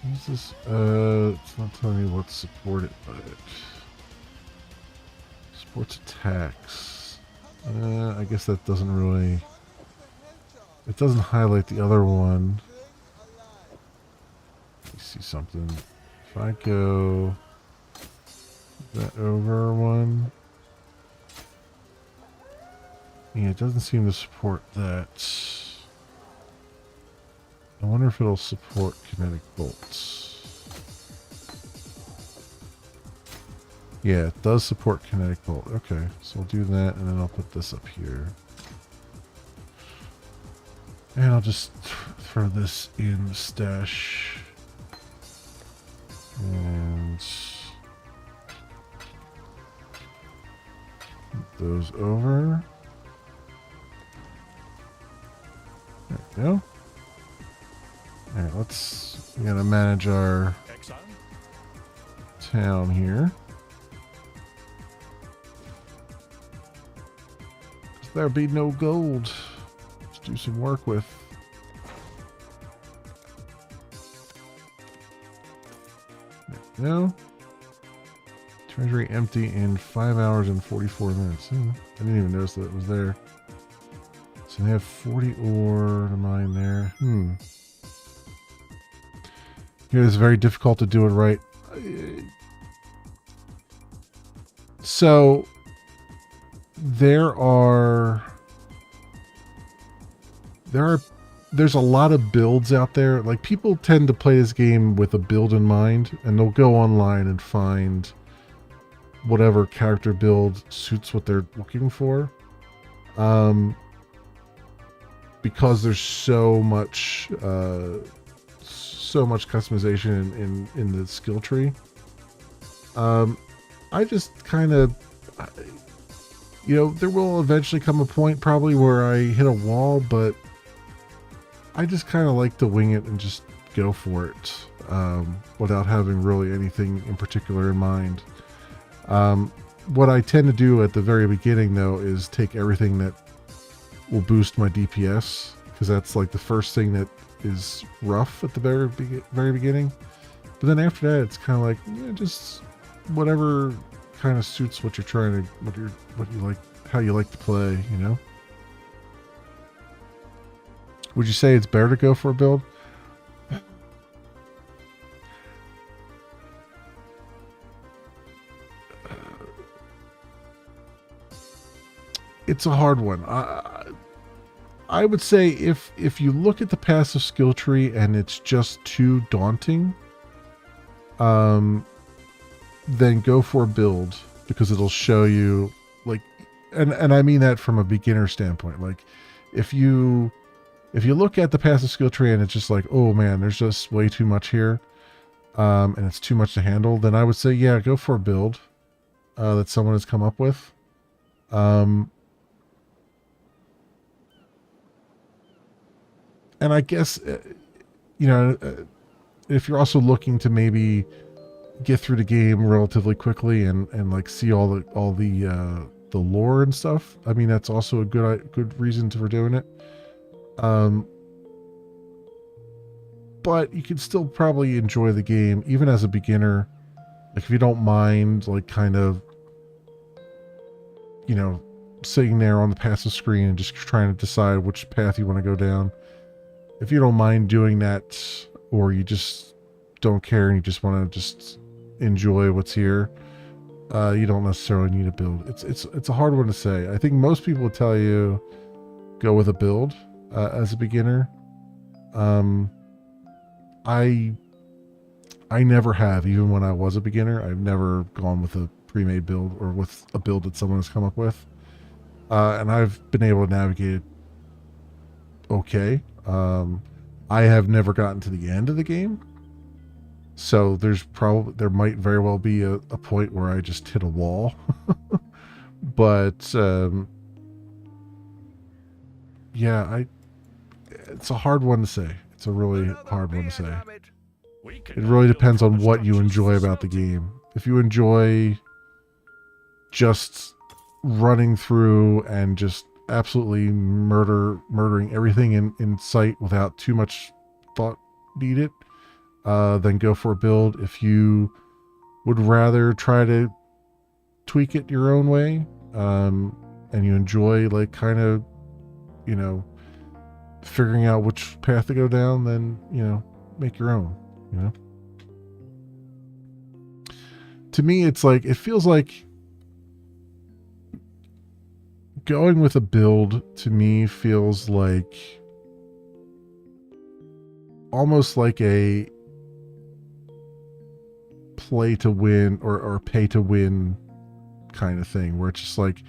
What's this? It's not telling me what's supported by it. Sports attacks. I guess that doesn't really... It doesn't highlight the other one. Let me see something. If I go... that over one... Yeah, it doesn't seem to support that. I wonder if it'll support kinetic bolts. Yeah, it does support kinetic bolt. Okay, so we'll do that, and then I'll put this up here. And I'll just throw this in the stash. And put those over. There we go. Alright, we gotta manage our Exile. town here. There be no gold. Let's do some work with. There we go. Treasury empty in 5 hours and 44 minutes. I didn't even notice that it was there. So they have 40 ore to mine there. It is very difficult to do it right. So there's a lot of builds out there. Like, people tend to play this game with a build in mind, and they'll go online and find whatever character build suits what they're looking for. because there's so much customization in the skill tree. I just kind of, there will eventually come a point probably where I hit a wall, but I just kind of like to wing it and just go for it without having really anything in particular in mind. What I tend to do at the very beginning, though, is take everything that will boost my DPS, because that's like the first thing that is rough at the very beginning. But then after that, it's kind of like, just whatever kind of suits what you're trying to, what you like, how you like to play, Would you say it's better to go for a build? It's a hard one. I would say if you look at the passive skill tree and it's just too daunting, then go for a build, because it'll show you, like, and I mean that from a beginner standpoint. Like, if you look at the passive skill tree and it's just like, oh man, there's just way too much here, and it's too much to handle, then I would say, yeah, go for a build that someone has come up with. And I guess, if you're also looking to maybe get through the game relatively quickly and like see all the lore and stuff, I mean, that's also a good reason for doing it. But you can still probably enjoy the game even as a beginner. Like, if you don't mind, like, kind of, sitting there on the passive screen and just trying to decide which path you want to go down. If you don't mind doing that, or you just don't care and you just want to just enjoy what's here, you don't necessarily need a build. It's a hard one to say. I think most people would tell you go with a build as a beginner. I never have, even when I was a beginner. I've never gone with a pre-made build or with a build that someone has come up with, and I've been able to navigate it okay. I have never gotten to the end of the game, so there might very well be a point where I just hit a wall. But yeah, it's a hard one to say. It's a really hard one to say. It really depends on what you enjoy about the game. If you enjoy just running through and just absolutely murdering everything in sight without too much thought needed, then go for a build. If you would rather try to tweak it your own way, and you enjoy, like, kind of, figuring out which path to go down, then, make your own, To me, it's like, it feels like going with a build, to me, feels like almost like a play to win or pay to win kind of thing, where it's just like,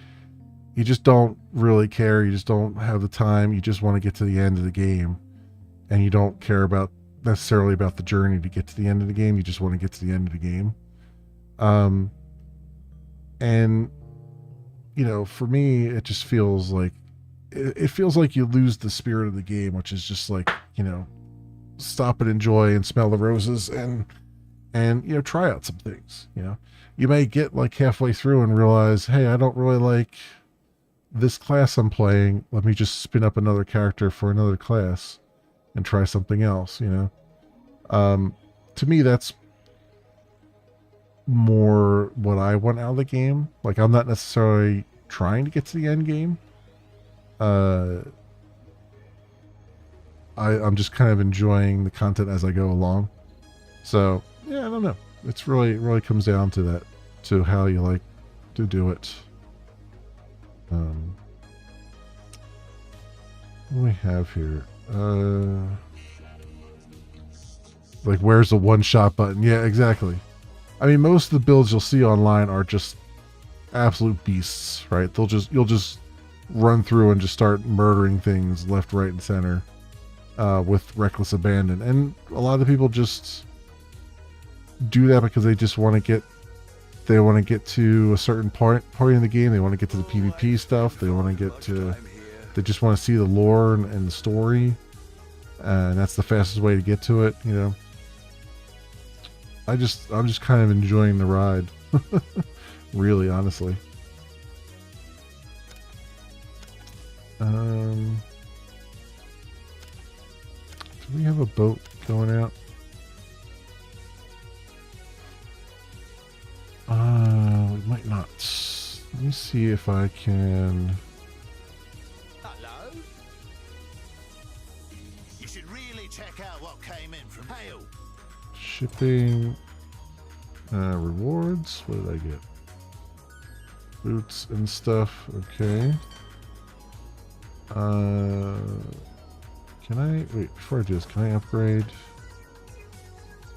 you just don't really care, you just don't have the time, you just want to get to the end of the game, and you don't care necessarily about the journey to get to the end of the game, you just want to get to the end of the game. And for me, it just feels like it feels like you lose the spirit of the game, which is just like, stop and enjoy and smell the roses and try out some things. You may get like halfway through and realize, hey, I don't really like this class I'm playing. Let me just spin up another character for another class and try something else. To me, that's more what I want out of the game. Like, I'm not necessarily trying to get to the end game. I'm just kind of enjoying the content as I go along. So yeah, I don't know. It really comes down to that, to how you like to do it. What do we have here? Like, where's the one-shot button? Yeah, exactly. I mean, most of the builds you'll see online are just absolute beasts, right? You'll just run through and just start murdering things left, right, and center with reckless abandon. And a lot of the people just do that because they just want to get to a certain point in the game. They want to get to the PvP stuff. They want to get to, they just want to see the lore and the story, and that's the fastest way to get to it. You know, I'm just kind of enjoying the ride, really, honestly. Do we have a boat going out? We might not. Let me see if I can. Hello? You should really check out what came in from Hale. Shipping rewards. What did I get? Boots and stuff. Okay. Can I wait before I do this? Can I upgrade?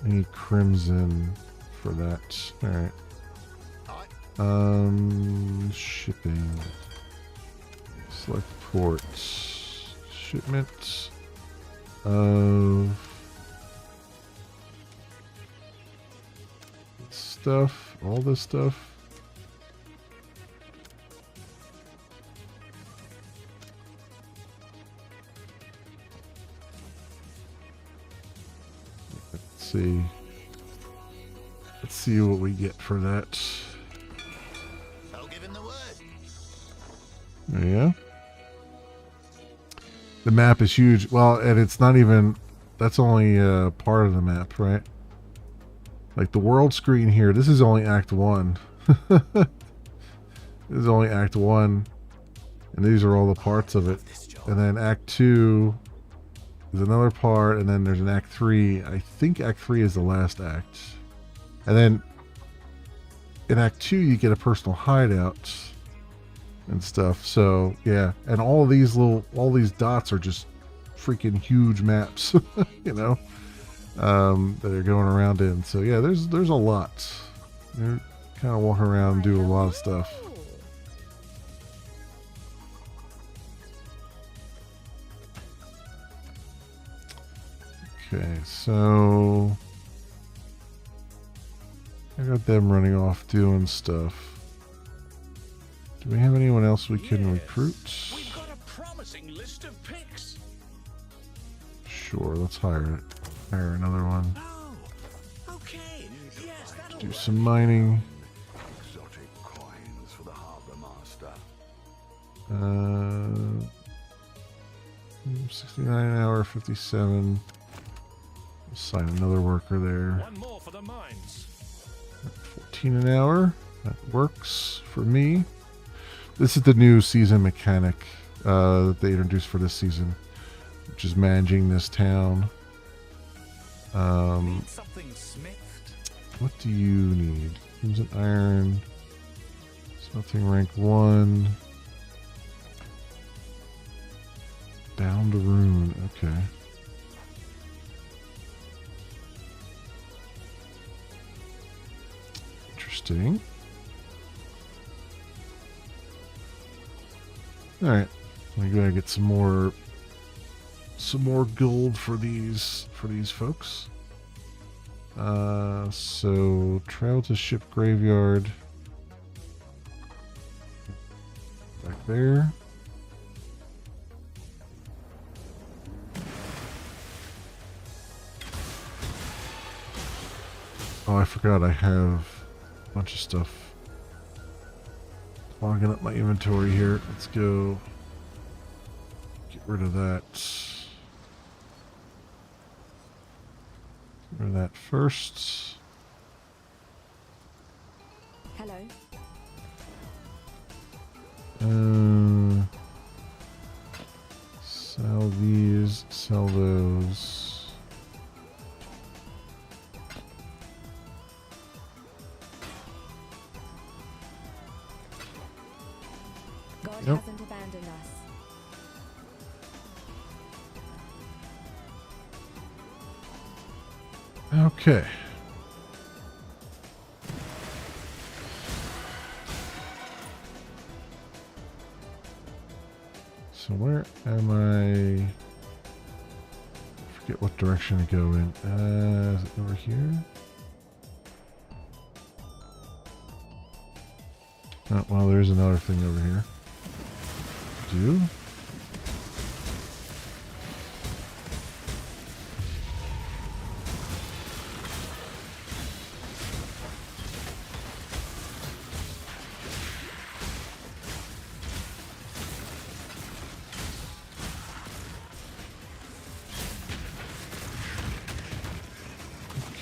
I need crimson for that. All right. Shipping. Select port. Shipment of stuff. All this stuff. Let's see what we get for that. I'll give him the word. Yeah. The map is huge. Well, and it's not even, that's only part of the map, right? Like the world screen here, this is only Act 1. This is only Act 1. And these are all the parts of it. And then Act 2 is another part, and then there's an Act 3. I think Act 3 is the last act. And then in Act 2 you get a personal hideout and stuff. So yeah, and all these dots are just freaking huge maps, you know, that are going around in. So yeah, there's a lot. You're kind of walking around and do a lot of stuff. Okay, so I got them running off doing stuff. Do we have anyone else we can recruit? We've got a promising list of picks. Sure, let's hire another one. Oh, okay. Yes, that'll Do work. some mining. Exotic coins for the harbor master. 69 an hour, 57. Assign another worker there. One more for the mines. 14 an hour. That works for me. This is the new season mechanic that they introduced for this season, which is managing this town. Need something smithed. What do you need? Crimson iron. Smelting rank 1. Bound to rune. Okay. Interesting. All right, let me go ahead and get some more gold for these folks. So travel to ship graveyard. Back there. Oh, I forgot I have a bunch of stuff clogging up my inventory here. Let's go get rid of that. Get rid of that first. Hello. Sell these, sell those. God Yep. hasn't abandoned us. Okay. Where am I? Forget what direction to go in. Is it over here? Oh, well, there's another thing over here. Do?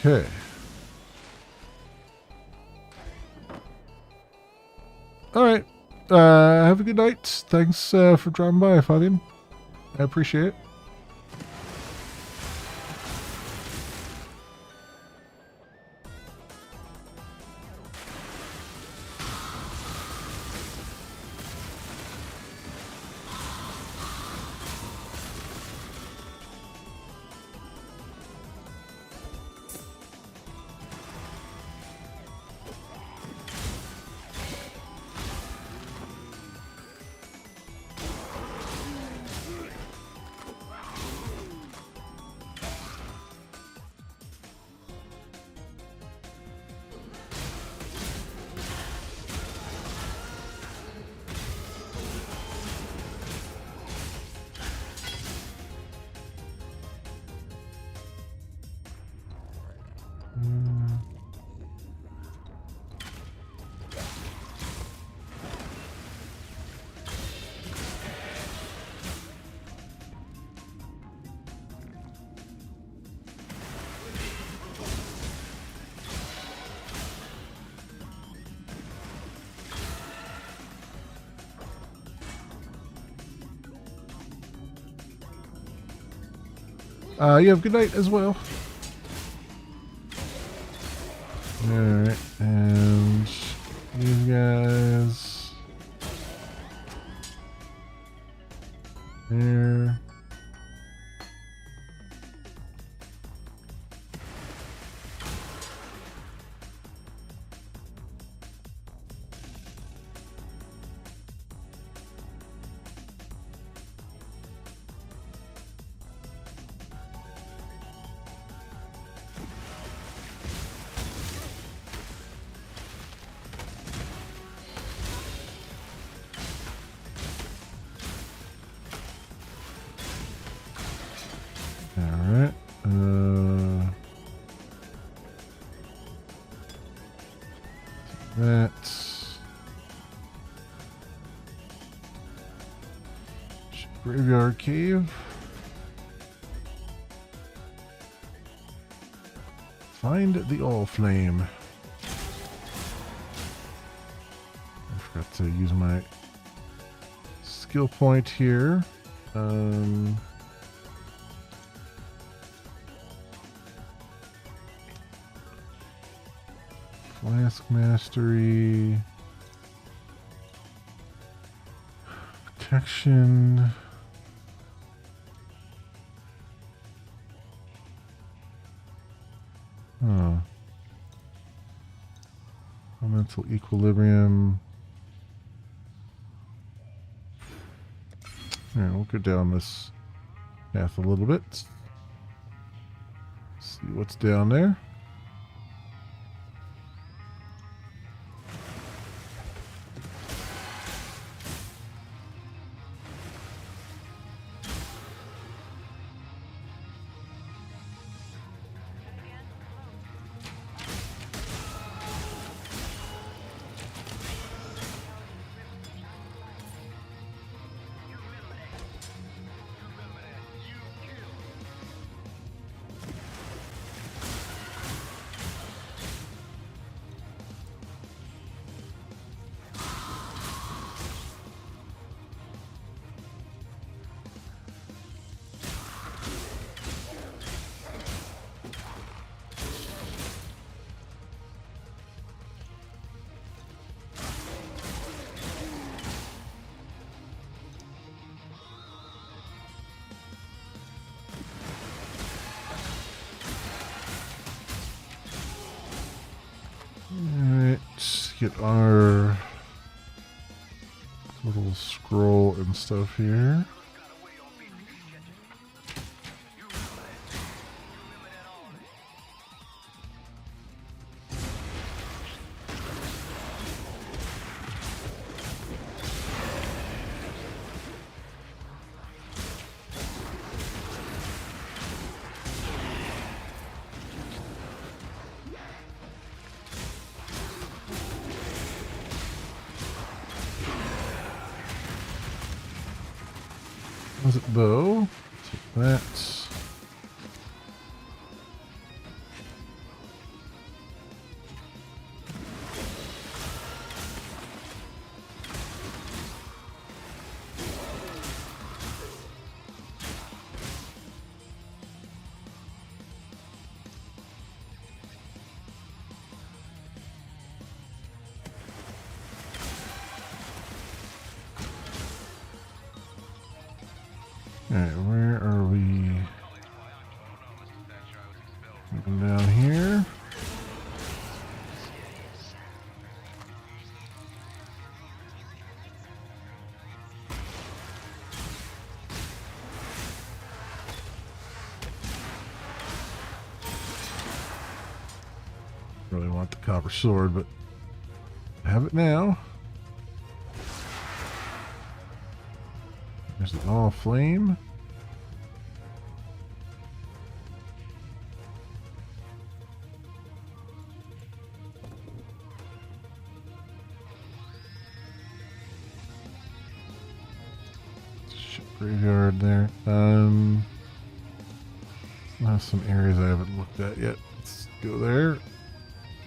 Okay. All right. Have a good night. Thanks for dropping by, Fabian. I appreciate it. You have a good night as well. Alright, and you guys there. Alright. That's Graveyard Cave. Find the All Flame. I forgot to use my skill point here. Flask Mastery. Protection. Huh. Elemental Equilibrium. Alright, we'll go down this path a little bit. See what's down there. Alright, get our little scroll and stuff here. composite bow. Take that. Alright, where are we? Looking down here. Really want the copper sword, but I have it now. There's an all flame. Ship graveyard there. There's some areas I haven't looked at yet. Let's go there. Get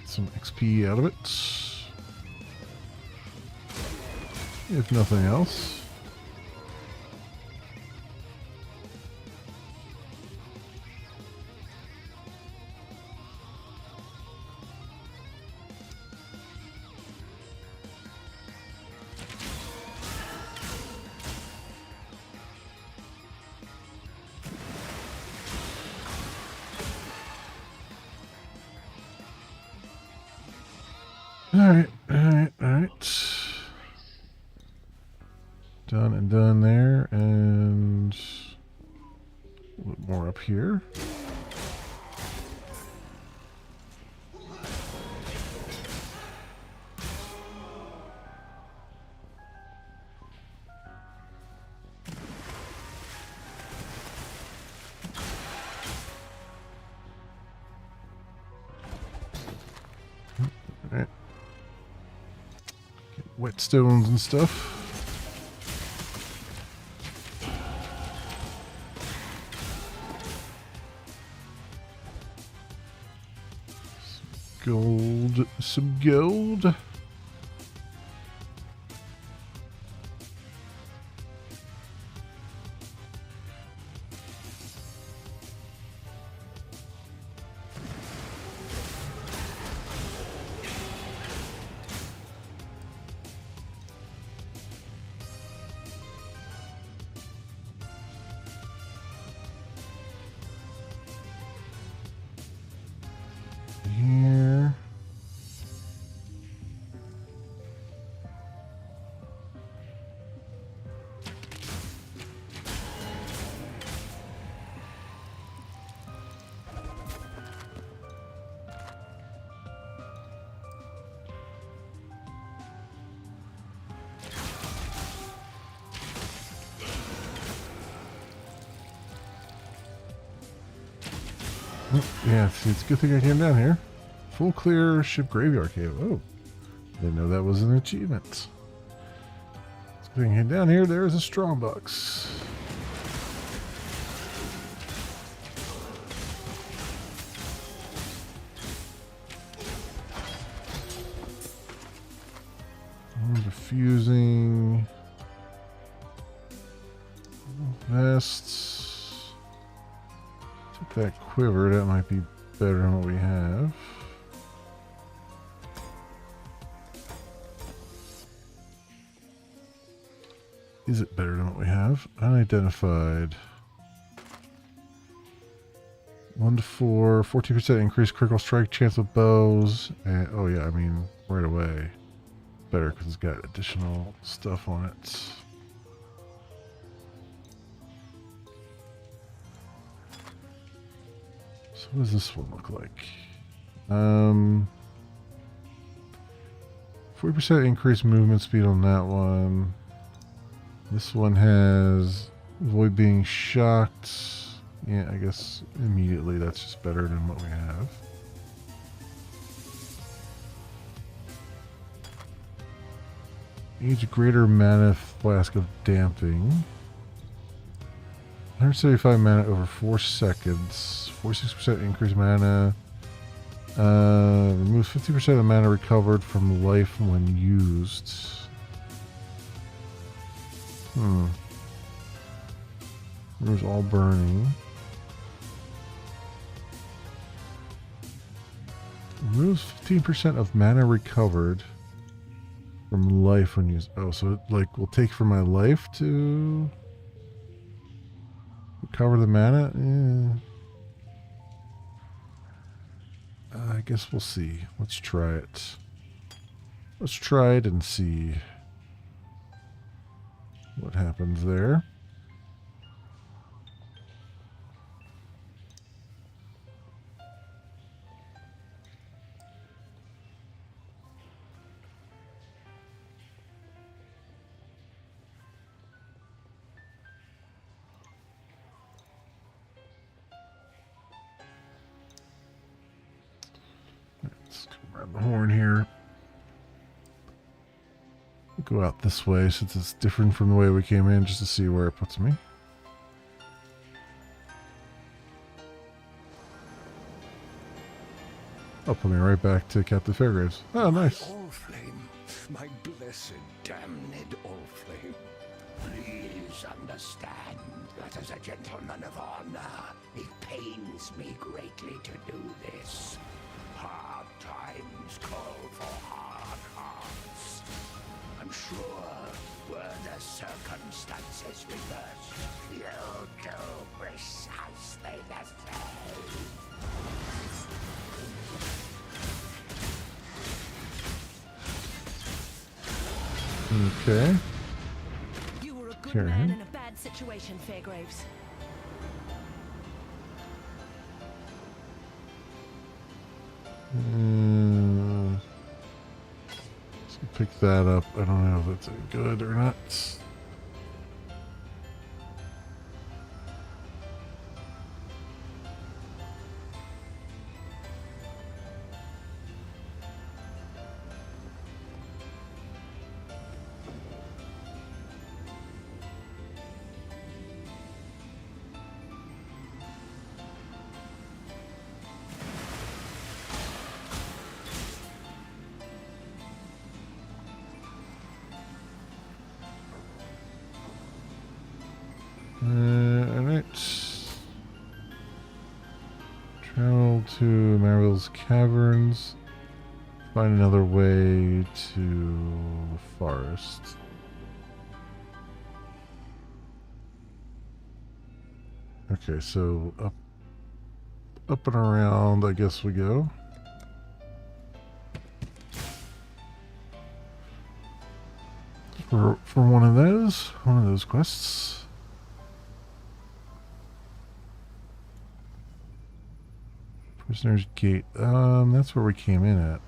some XP out of it. If nothing else. Alright. Done and done there, and a little more up here. Alright. Whetstones and stuff. Some gold. Here. Oh, yeah, see, it's a good thing I came down here. Full clear ship graveyard cave. Oh, didn't know that was an achievement. It's a good thing I came down here. There's a strong box. Diffusing vests. Took that quiver. That might be better than what we have. Is it better than what we have? Unidentified. 1 to 4, 14% increased critical strike chance with bows. And, oh yeah, I mean right away. Better because it's got additional stuff on it. So what does this one look like? 40% increased movement speed on that one. This one has avoid being shocked. Yeah, I guess immediately that's just better than what we have. Needs greater mana flask of damping. 175 mana over 4 seconds. 46% increase mana. Removes 50% of the mana recovered from life when used. Removes all burning. Removes 15% of mana recovered from life when used. Oh, so it like will take from my life to recover the mana? I guess we'll see. Let's try it. Let's try it and see what happens there. Let's come around the horn here. Go out this way since it's different from the way we came in, just to see where it puts me. I'll put me right back to Captain Fairgraves. Oh, nice. Allflame, my blessed damned Allflame. Please understand that as a gentleman of honor, it pains me greatly to do this. Hard times call for hard hearts. I'm sure were the circumstances reversed, you'll do precisely the same. Okay. You were a good Carry man him. in a bad situation, Fairgraves. Let's pick that up. I don't know if that's good or not. Alright. Travel to Marvel's Caverns. Find another way to the forest. Okay, so up and around, I guess we go. For one of those quests. Prisoner's Gate. That's where we came in at.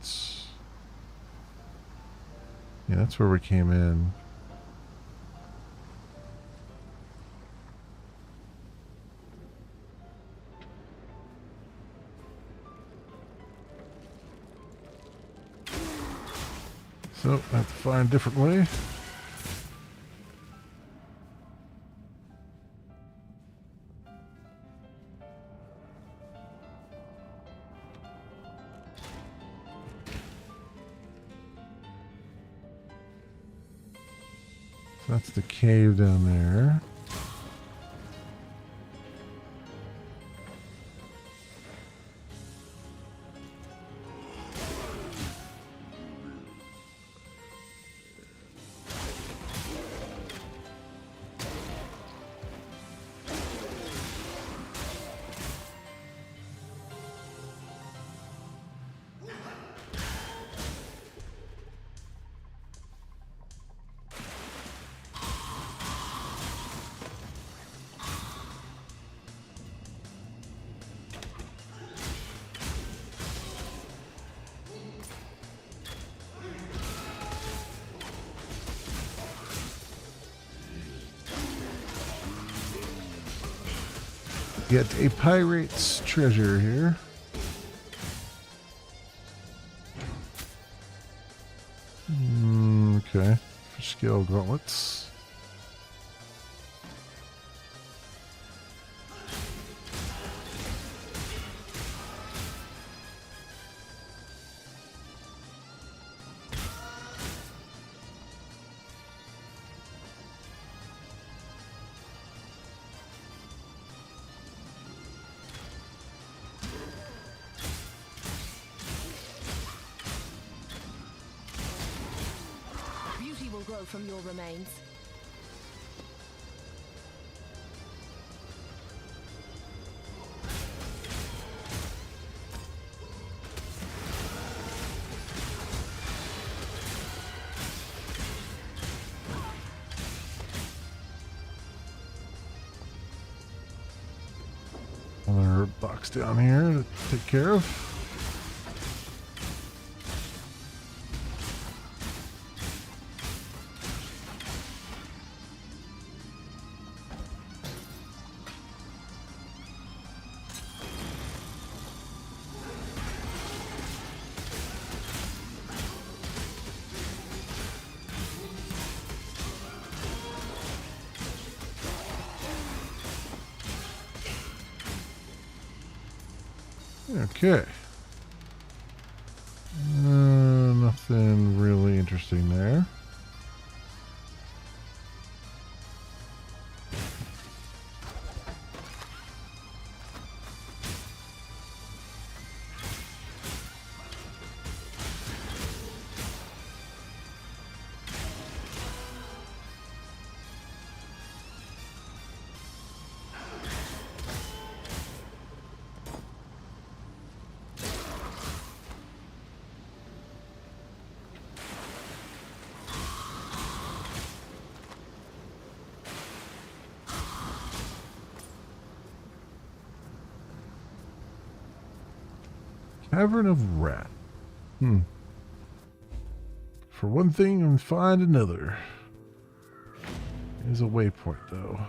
Yeah, that's where we came in. So, I have to find a different way. That's the cave down there. Get a pirate's treasure here. Okay. For scale gauntlets. grow from your remains. Another box down here to take care of. Okay. Nothing really interesting there. Cavern of Rat. For one thing and find another. There's a waypoint though.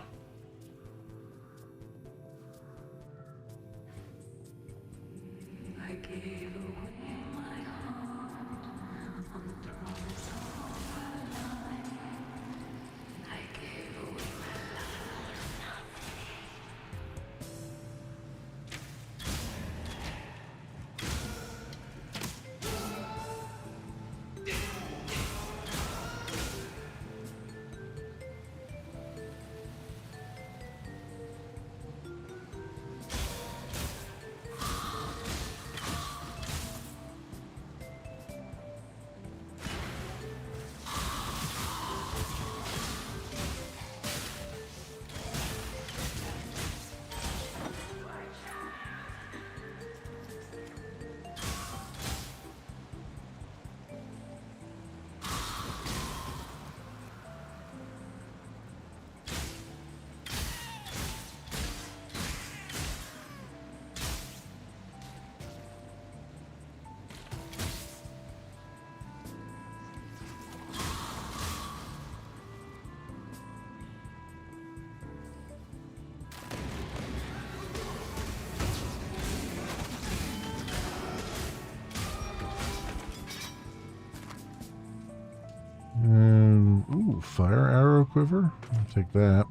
Ooh, fire arrow quiver. I'll take that.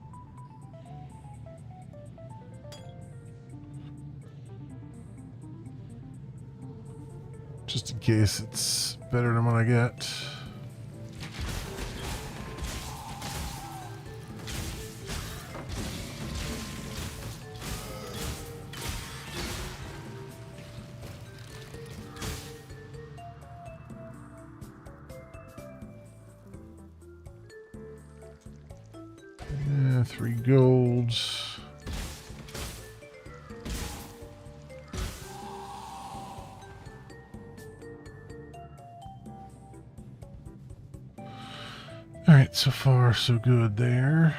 Just in case it's better than what I got. Yeah, 3 golds. All right, so far so good there.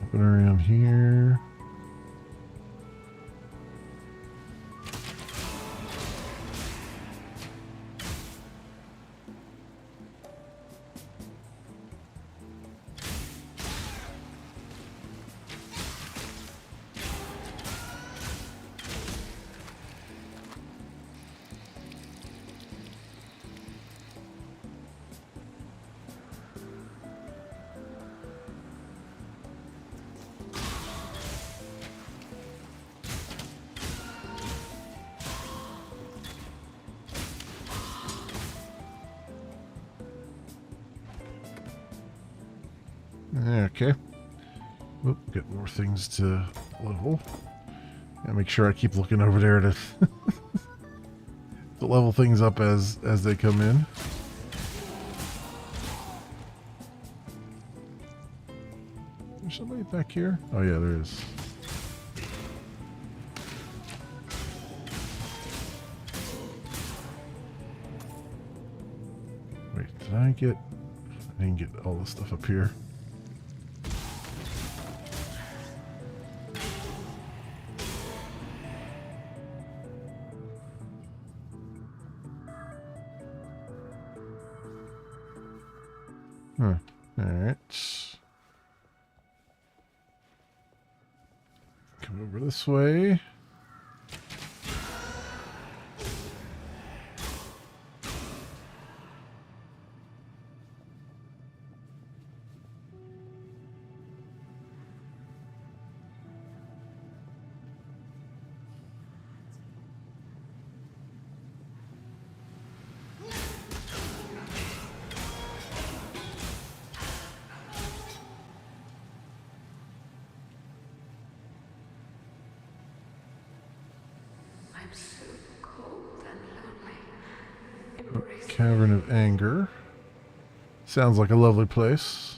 Open around here. Okay. Oop, get more things to level. And make sure I keep looking over there to, to level things up as they come in. There's somebody back here? Oh yeah, there is. Wait, did I get... I didn't get all this stuff up here. Huh. Alright. Come over this way. I'm so cold and lonely. Embrace Cavern of Anger. Sounds like a lovely place.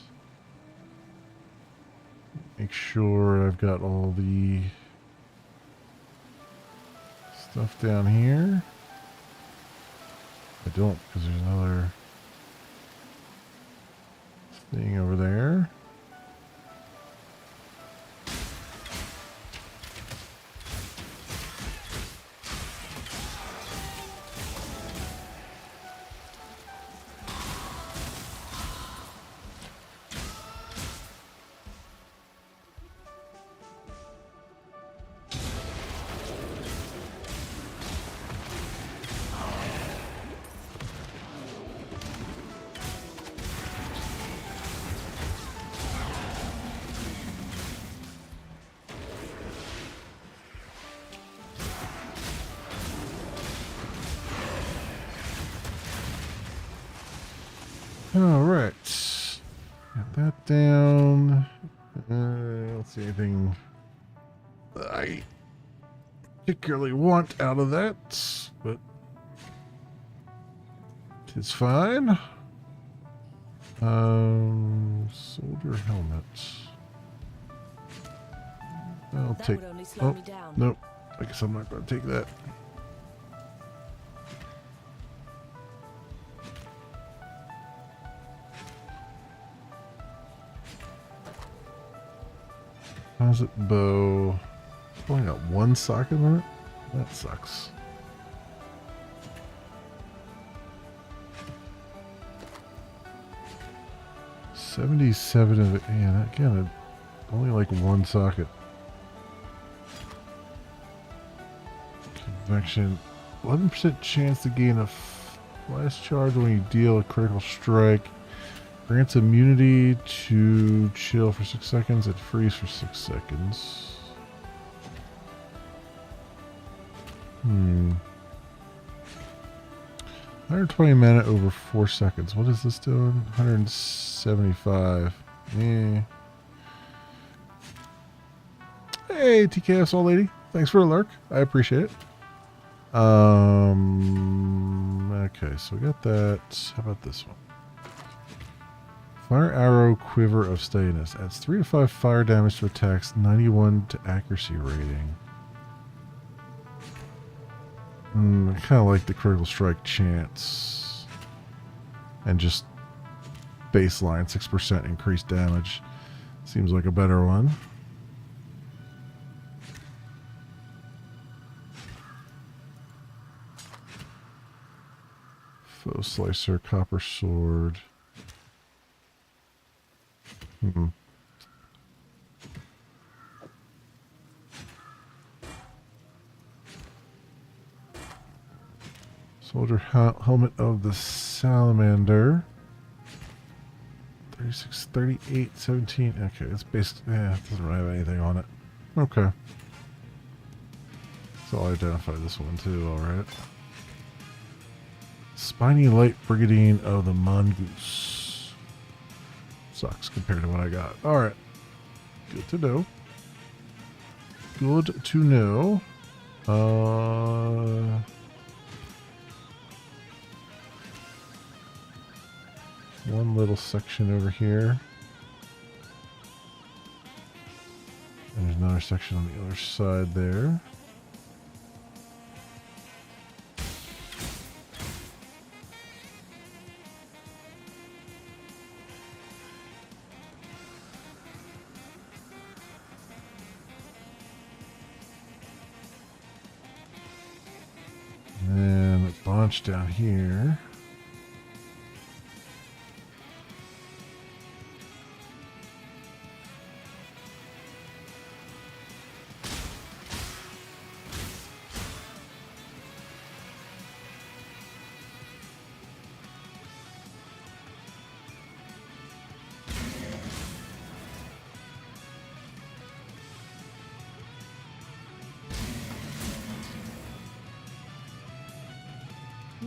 Make sure I've got all the stuff down here. I don't, because there's another thing over there. Alright. Got that down. I don't see anything that I particularly want out of that, but it's fine. Soldier helmet. I'll That take. would only slow Oh, me down. nope. I guess I'm not going to take that. Composite bow. Only got one socket in it? That sucks. $77 of it. Yeah, again, only like one socket. Convection. 11% chance to gain a flash charge when you deal a critical strike. Grants immunity to chill for 6 seconds and freeze for 6 seconds. 120 mana over 4 seconds. What is this doing? 175. Eh. Hey, TKS old lady. Thanks for the lurk. I appreciate it. Okay, so we got that. How about this one? Fire arrow, quiver of steadiness. Adds 3 to 5 fire damage to attacks, 91 to accuracy rating. I kind of like the critical strike chance. And just baseline 6% increased damage. Seems like a better one. Foe slicer, copper sword. Soldier helmet of the salamander. 36, 38, 17. Okay, it's basically, yeah, it doesn't really have anything on it. Okay. So I'll identify this one too, alright. Spiny light brigadine of the mongoose. sucks compared to what I got. Alright. Good to know. Good to know. One little section over here. And there's another section on the other side there. And a bunch down here.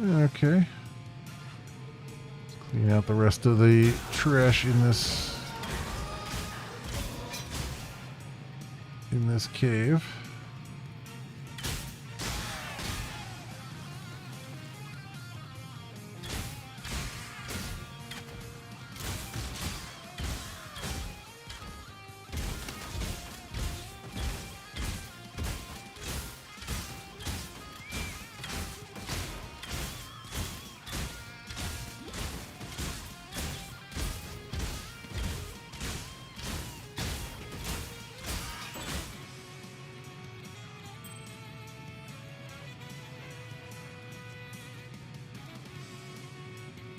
Okay. Let's clean out the rest of the trash in this cave.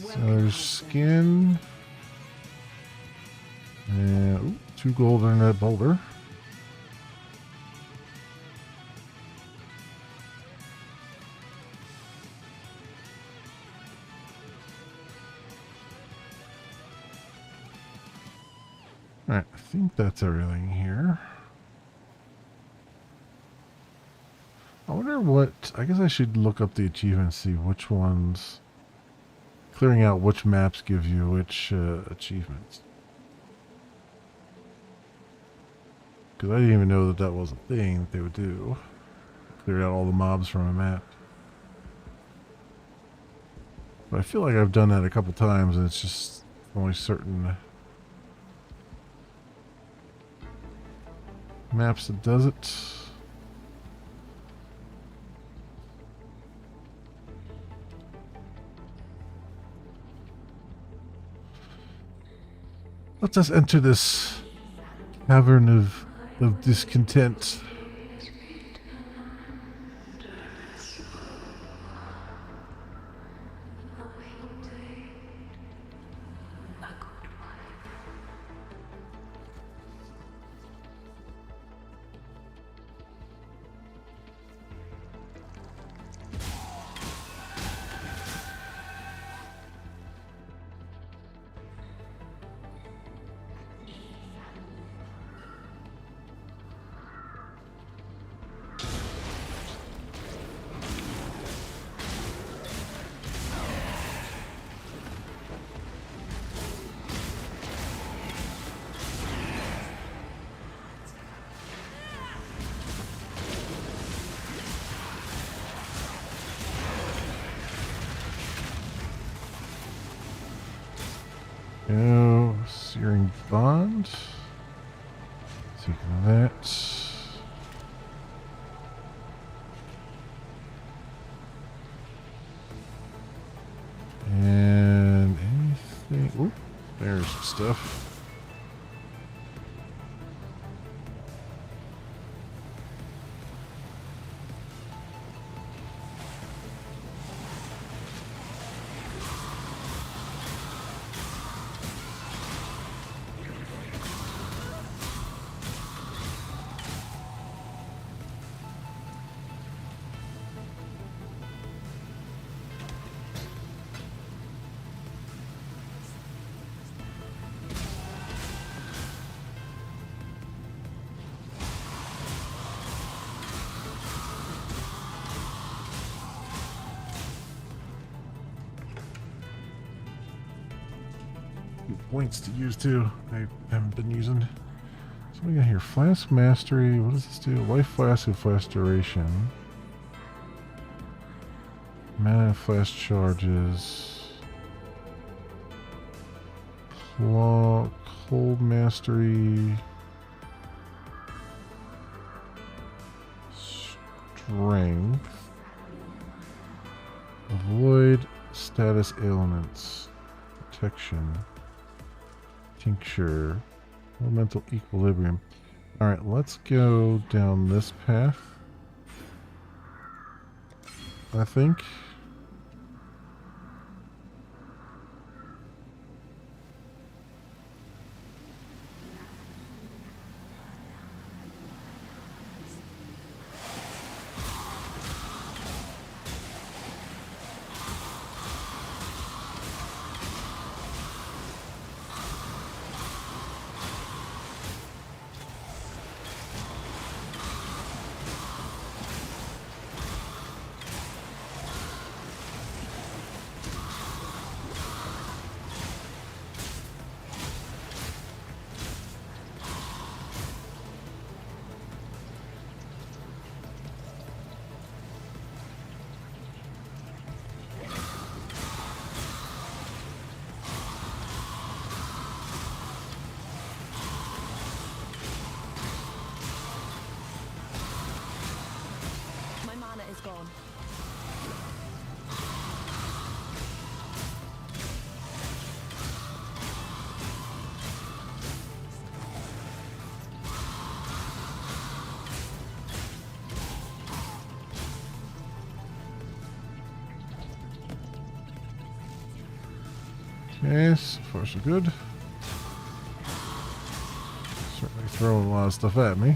So there's skin. And ooh, 2 gold in that boulder. Alright, I think that's everything here. I wonder what... I guess I should look up the achievements, see which ones... Clearing out which maps give you which achievements. Because I didn't even know that that was a thing that they would do. Clear out all the mobs from a map. But I feel like I've done that a couple times and it's just only certain maps that does it. Let us enter this cavern of discontent. Go, Searing Bond. Taking that. And anything. Oop, there's some stuff. points to use too. I haven't been using. So we got here Flask Mastery. What does this do? Life Flask and Flask Duration. Mana and Flask Charges. Claw, Cold Mastery. Strength. Avoid status ailments. Protection. Tincture. Elemental equilibrium. Alright, let's go down this path. I think. My mana is gone. Okay, so far so good. Certainly throwing a lot of stuff at me.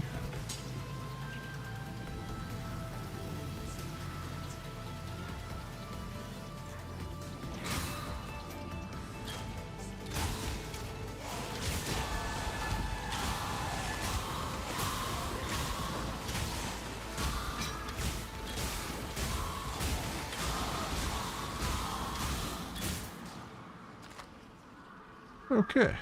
Okay.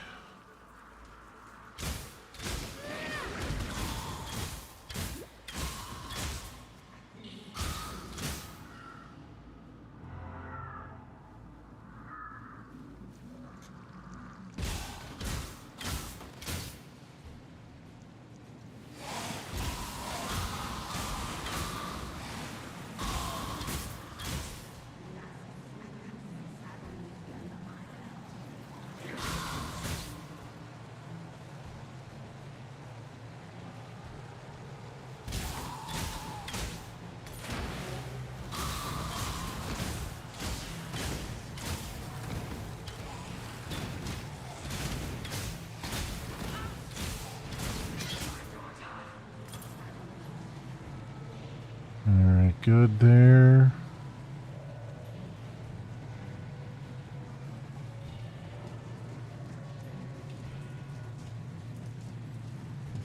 Alright, good there.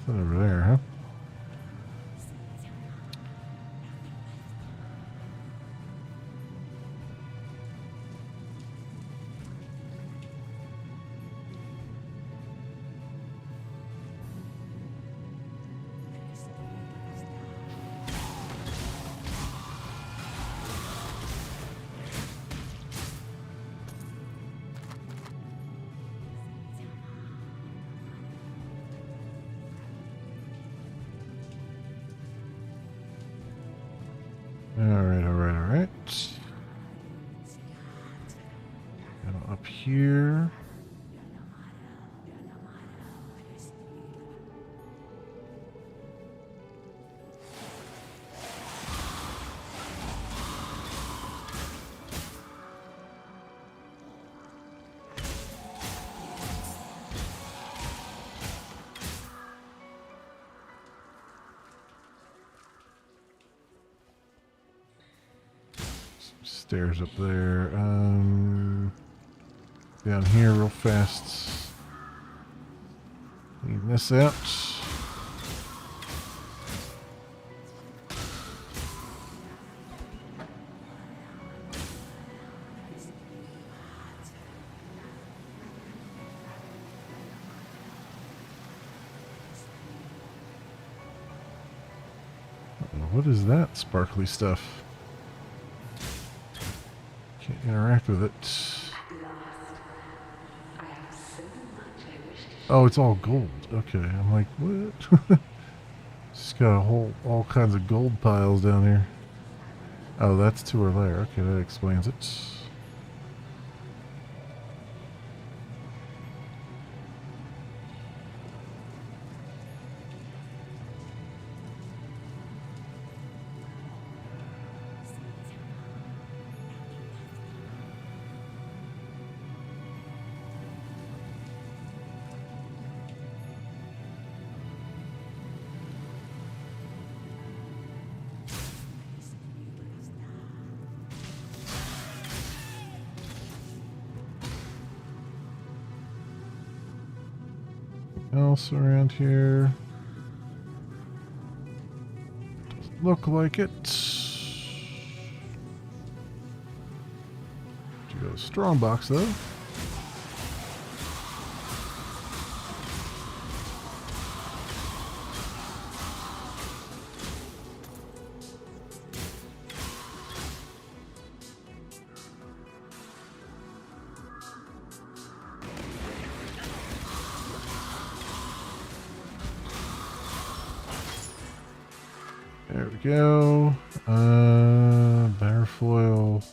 Nothing over there, huh? Alright, alright, alright. Now up here. Stairs up there. Down here real fast. Clean this out. what is that sparkly stuff? Can't interact with it. Oh, it's all gold. Okay, I'm like, what? Just got all kinds of gold piles down here. Oh, that's to her lair. Okay, that explains it. Else around here? Doesn't look like it. You got a strong box though. There we go. Barfoil.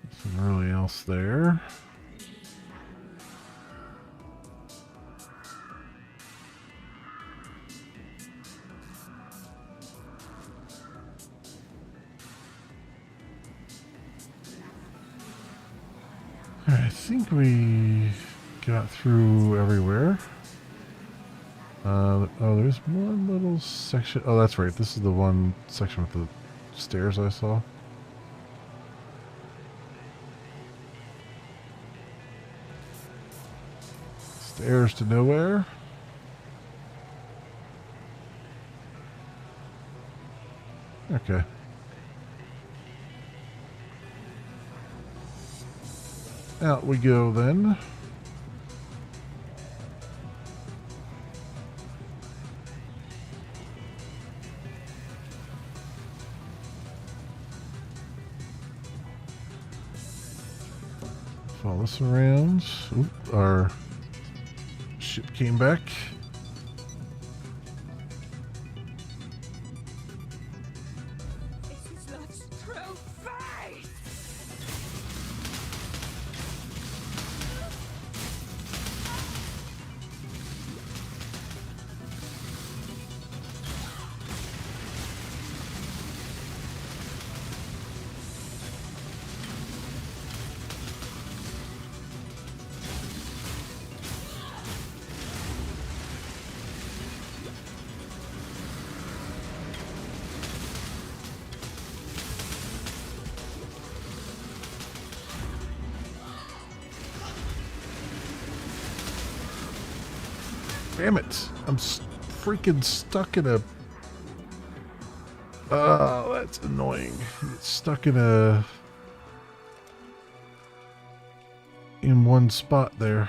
Nothing really else there. I think we got through everywhere. Oh, there's one little section. Oh, that's right. This is the one section with the stairs I saw. Stairs to nowhere. Okay. Out we go then. Follow this around. Oop, our ship came back. This is love's true face! Damn it! I'm freaking stuck in a... Oh, that's annoying. It's stuck in a... in one spot there.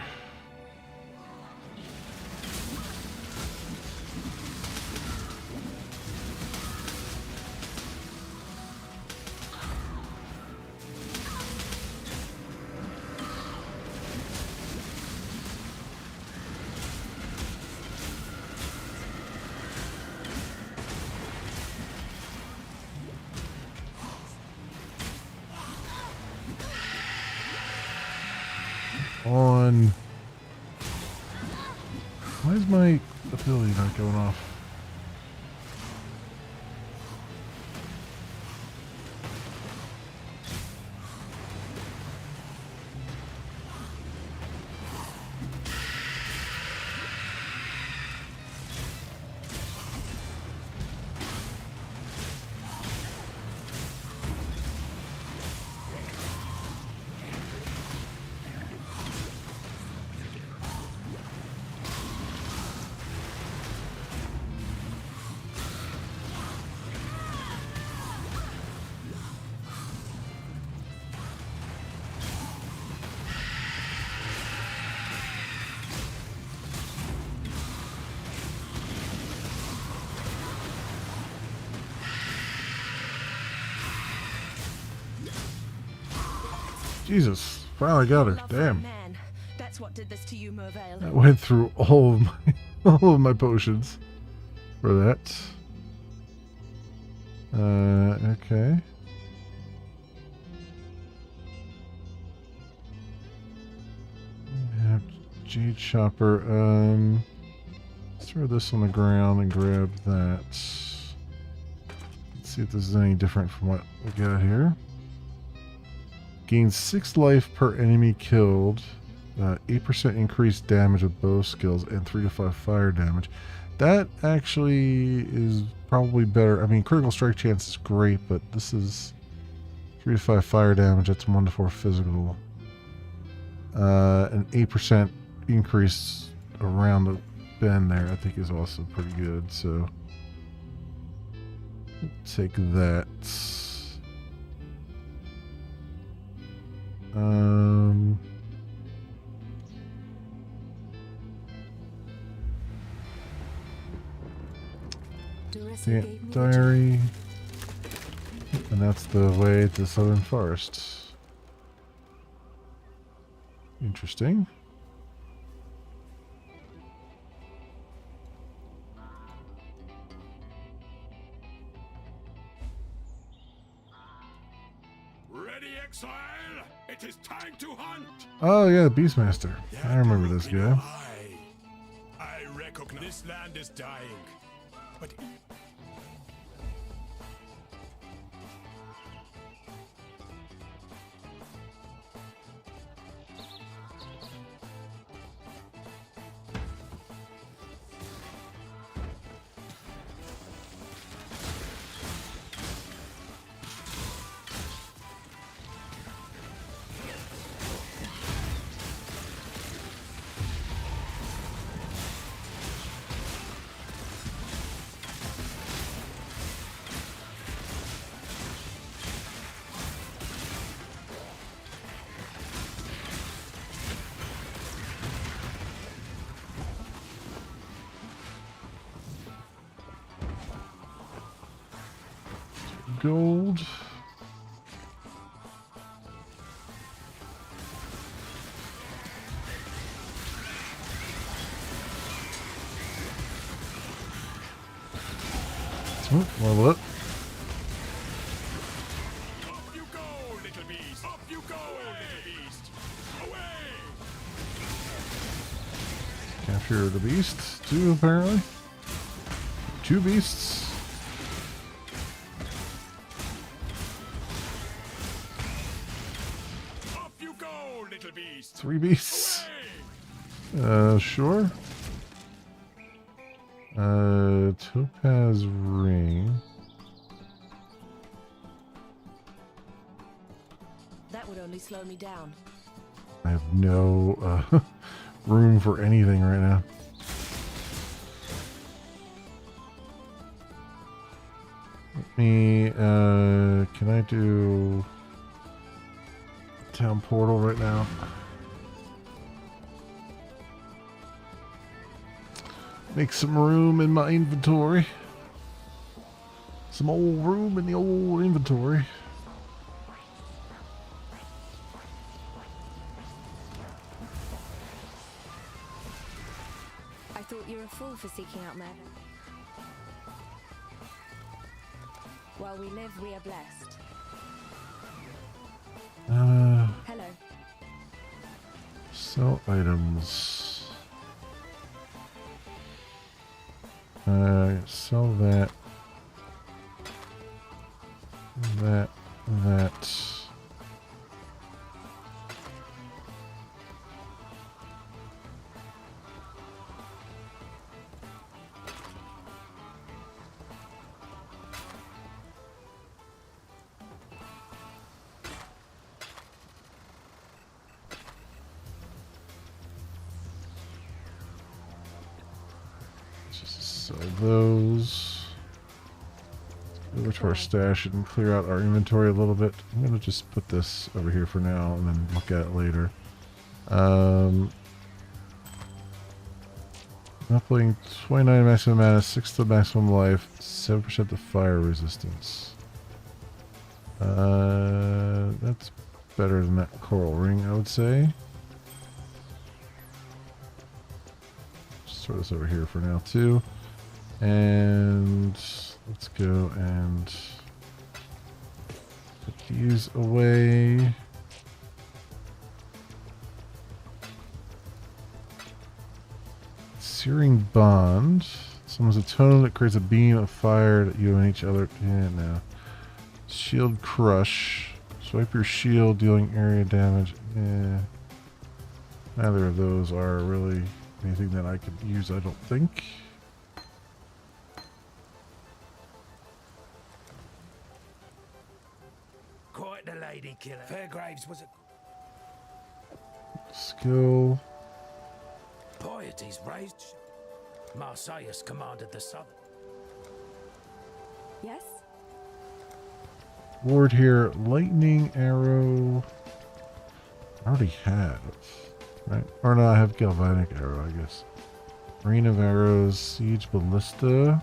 On. Why is my ability not going off? Jesus, finally got her. Love for a Damn. man. That's what did this to you, Mervale. I went through all of my potions for that. Okay. Yeah, Jade Chopper. Let's throw this on the ground and grab that. Let's see if this is any different from what we got here. Gains 6 life per enemy killed. 8% increased damage with bow skills and 3 to 5 fire damage. That actually is probably better. I mean, critical strike chance is great, but this is 3 to 5 fire damage. That's 1 to 4 physical. An 8% increase around the bend there, I think, is also pretty good. So, take that. Yeah, diary. And that's the way to Southern Forest. Interesting. Ready, Exile? It is time to hunt. Oh yeah, Beastmaster. I remember this guy. I recognize this land is dying. But Gold. Level up. up you go, little beast. Up you go, little beast. Away. Capture the beast, too, apparently. 2 beasts. Up you go, little beast. 3 beasts. Away. Sure. Topaz ring. That would only slow me down. I have no room for anything right now. Let me, can I do town portal right now? Make some room in my inventory. Some old room in the old inventory. I thought you were a fool for seeking out murder. While we live, we are blessed. Hello. Sell items. Sell that. That. Just sell those. Over to our stash and clear out our inventory a little bit. I'm going to just put this over here for now and then look at it later. Uploading 29 maximum mana, 6 to maximum life, 7% to fire resistance. That's better than that coral ring, I would say. Just throw this over here for now too. And let's go and put these away. Searing Bond. Summons a totem that creates a beam of fire that you and each other. Yeah, no. Shield Crush. Swipe your shield, dealing area damage. Yeah. Neither of those are really anything that I could use, I don't think. Quite the lady killer. Fairgraves was a Skill. piety's raised. Marseilles commanded the southern. Yes? Ward here. Lightning Arrow. I already have. Right? Or no, I have Galvanic Arrow, I guess. Rain of Arrows. Siege Ballista.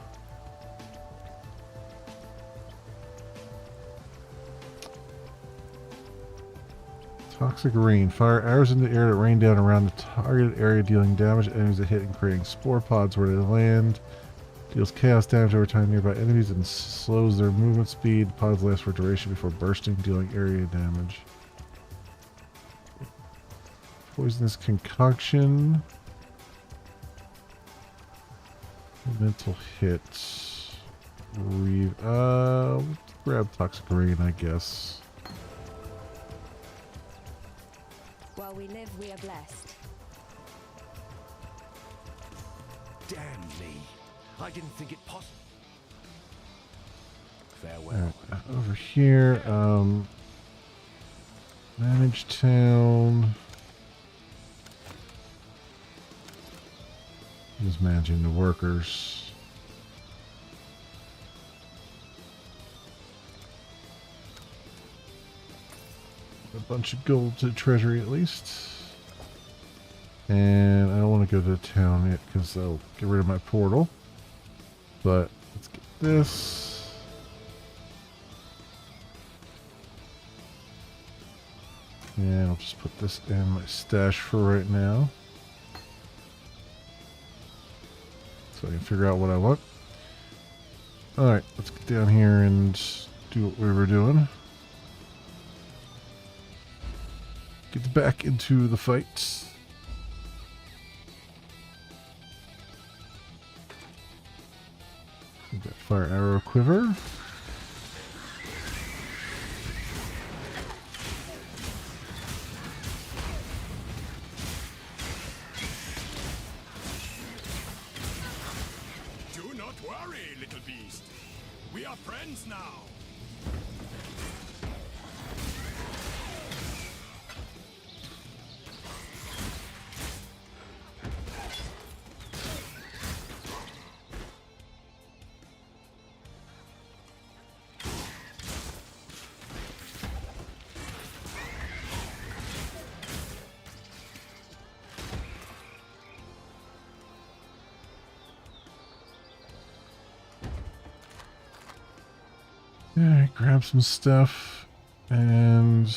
Toxic Rain. Fire arrows in the air that rain down around the targeted area, dealing damage to enemies that hit and creating spore pods where they land. Deals chaos damage over time nearby enemies and slows their movement speed. Pods last for duration before bursting, dealing area damage. Poisonous Concoction. Mental hits. Let's grab Toxic Rain, I guess. While we live, we are blessed. Damn me. I didn't think it possible. Farewell. Over here, Manage Town. Just managing the workers. A bunch of gold to treasury at least. And I don't want to go to the town yet because I'll get rid of my portal. But let's get this. And I'll just put this in my stash for right now. So I can figure out what I want. Alright, let's get down here and do what we were doing. Get back into the fight. We've got Fire Arrow Quiver. Do not worry, little beast. We are friends now. Alright, grab some stuff and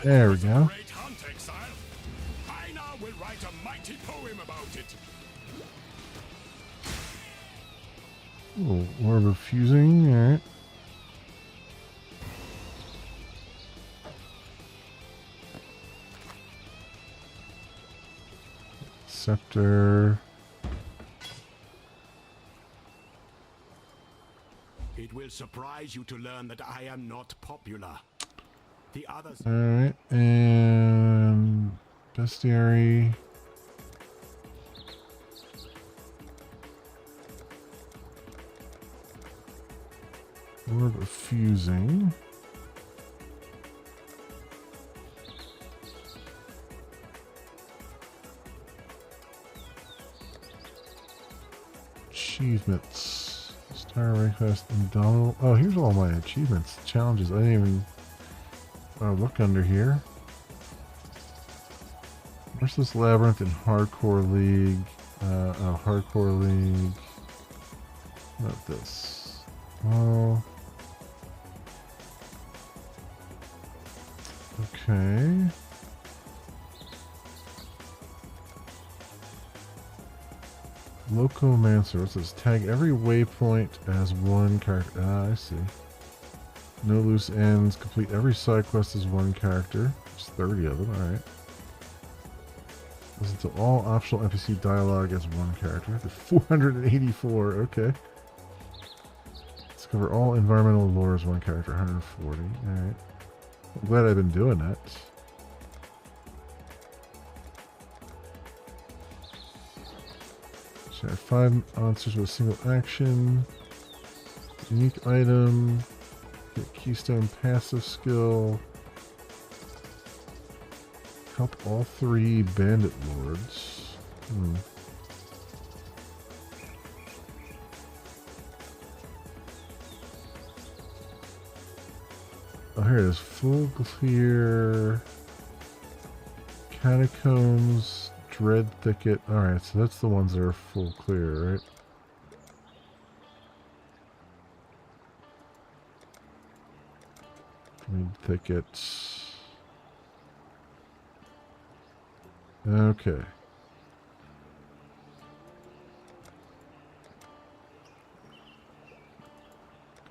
there we go. Great hunt, Exile. I now will write a mighty poem about it. Ooh, Orb of Fusing, alright. Scepter. It will surprise you to learn that I am not popular. The others... Alright, and bestiary. Orb of fusing. Achievements. Star Request Indomitable. Oh, here's all my achievements. Challenges. I didn't even look under here. Merciless Labyrinth in Hardcore League. Hardcore League. Not this. Oh. Okay. Locomancer. It says tag every waypoint as one character. Ah, I see. No loose ends. Complete every side quest as one character. There's 30 of them. Alright. Listen to all optional NPC dialogue as one character. The 484. Okay. Discover all environmental lore as one character. 140. Alright. I'm glad I've been doing that. So I have 5 monsters with a single action. Unique item. Get Keystone passive skill. Help all 3 bandit lords. Oh, here it is. Full clear. Catacombs. Dread Thicket. Alright, so that's the ones that are full clear, right? Dread Thickets. Okay.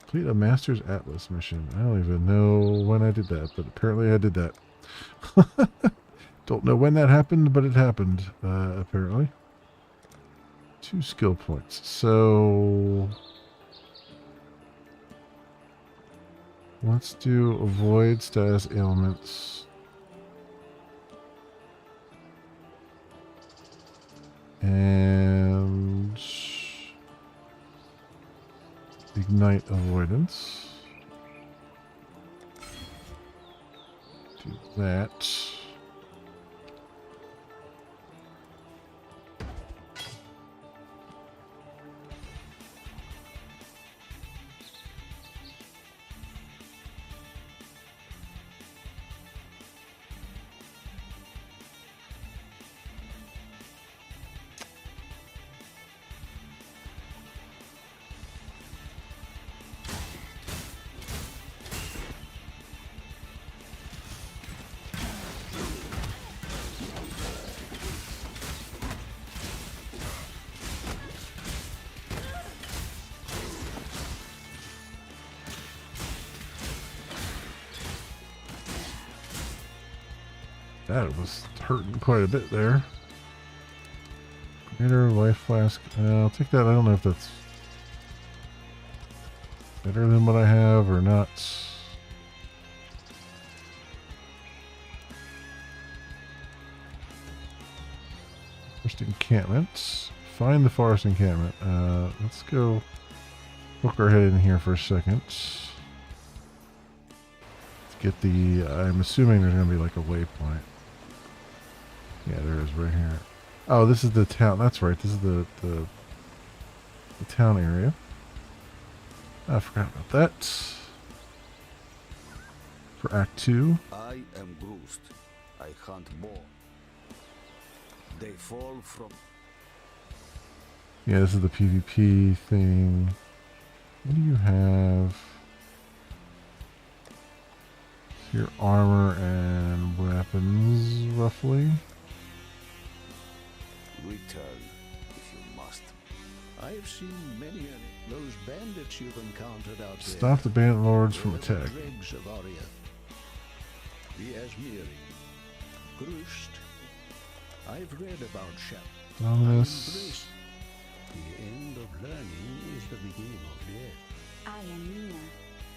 Complete a Master's Atlas mission. I don't even know when I did that, but apparently I did that. Don't know when that happened, but it happened, apparently. 2 skill points. So let's do avoid status ailments. And ignite avoidance. Do that. That was hurting quite a bit there. Greater life flask. I'll take that. I don't know if that's better than what I have or not. Forest encampment. Find the forest encampment. Let's go poke our head in here for a second. Get the, I'm assuming there's going to be like a waypoint. Yeah, there is right here. Oh, this is the town. That's right. This is the town area. I forgot about that. For Act 2. I am bruised. I hunt boar. They fall from... Yeah, this is the PvP thing. What do you have? Your armor and weapons, roughly. Return if you must. I've seen many those bandits you've encountered out there. Stop the bandit lords from They're the attack. dregs of Aria. The Asmiri. Grusht. I've read about Shep. Dominus. The end of learning is the beginning of death. I am Nina,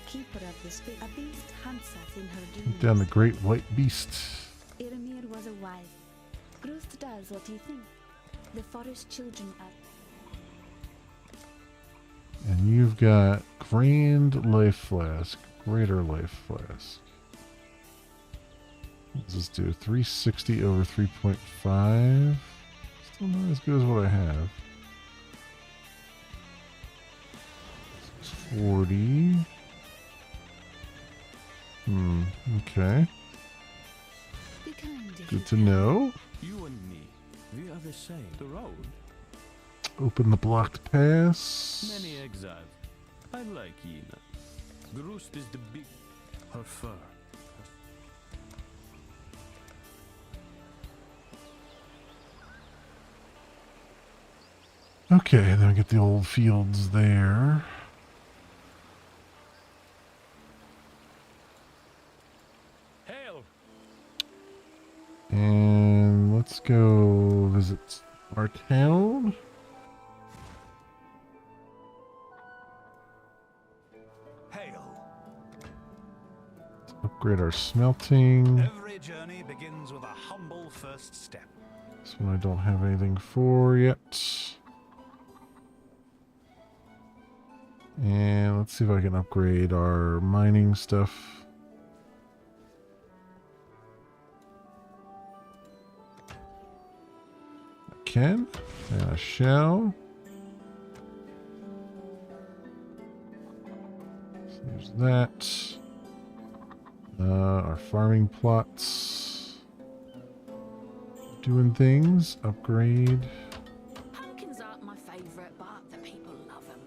keeper of the spirit. A beast hunts us in her dreams. Down the great white beast. Iramir was a wild. Grooth does what he thinks. The forest children are. And you've got Grand Life Flask, Greater Life Flask. What does this do? 360 over 3.5. Still not as good as what I have. 40. Okay. Good to know. You and me, we are the same. The road. Open the blocked pass. Many exiles. I like Yina. Groost is the big. Her fur. Okay, then we get the old fields there. Hail! And let's go visit our town. Hail. Let's upgrade our smelting. Every journey begins with a humble first step. This one I don't have anything for yet. And let's see if I can upgrade our mining stuff. I can, and I shall. So there's that. Our farming plots. Doing things. Upgrade. Pumpkins aren't my favourite, but the people love them.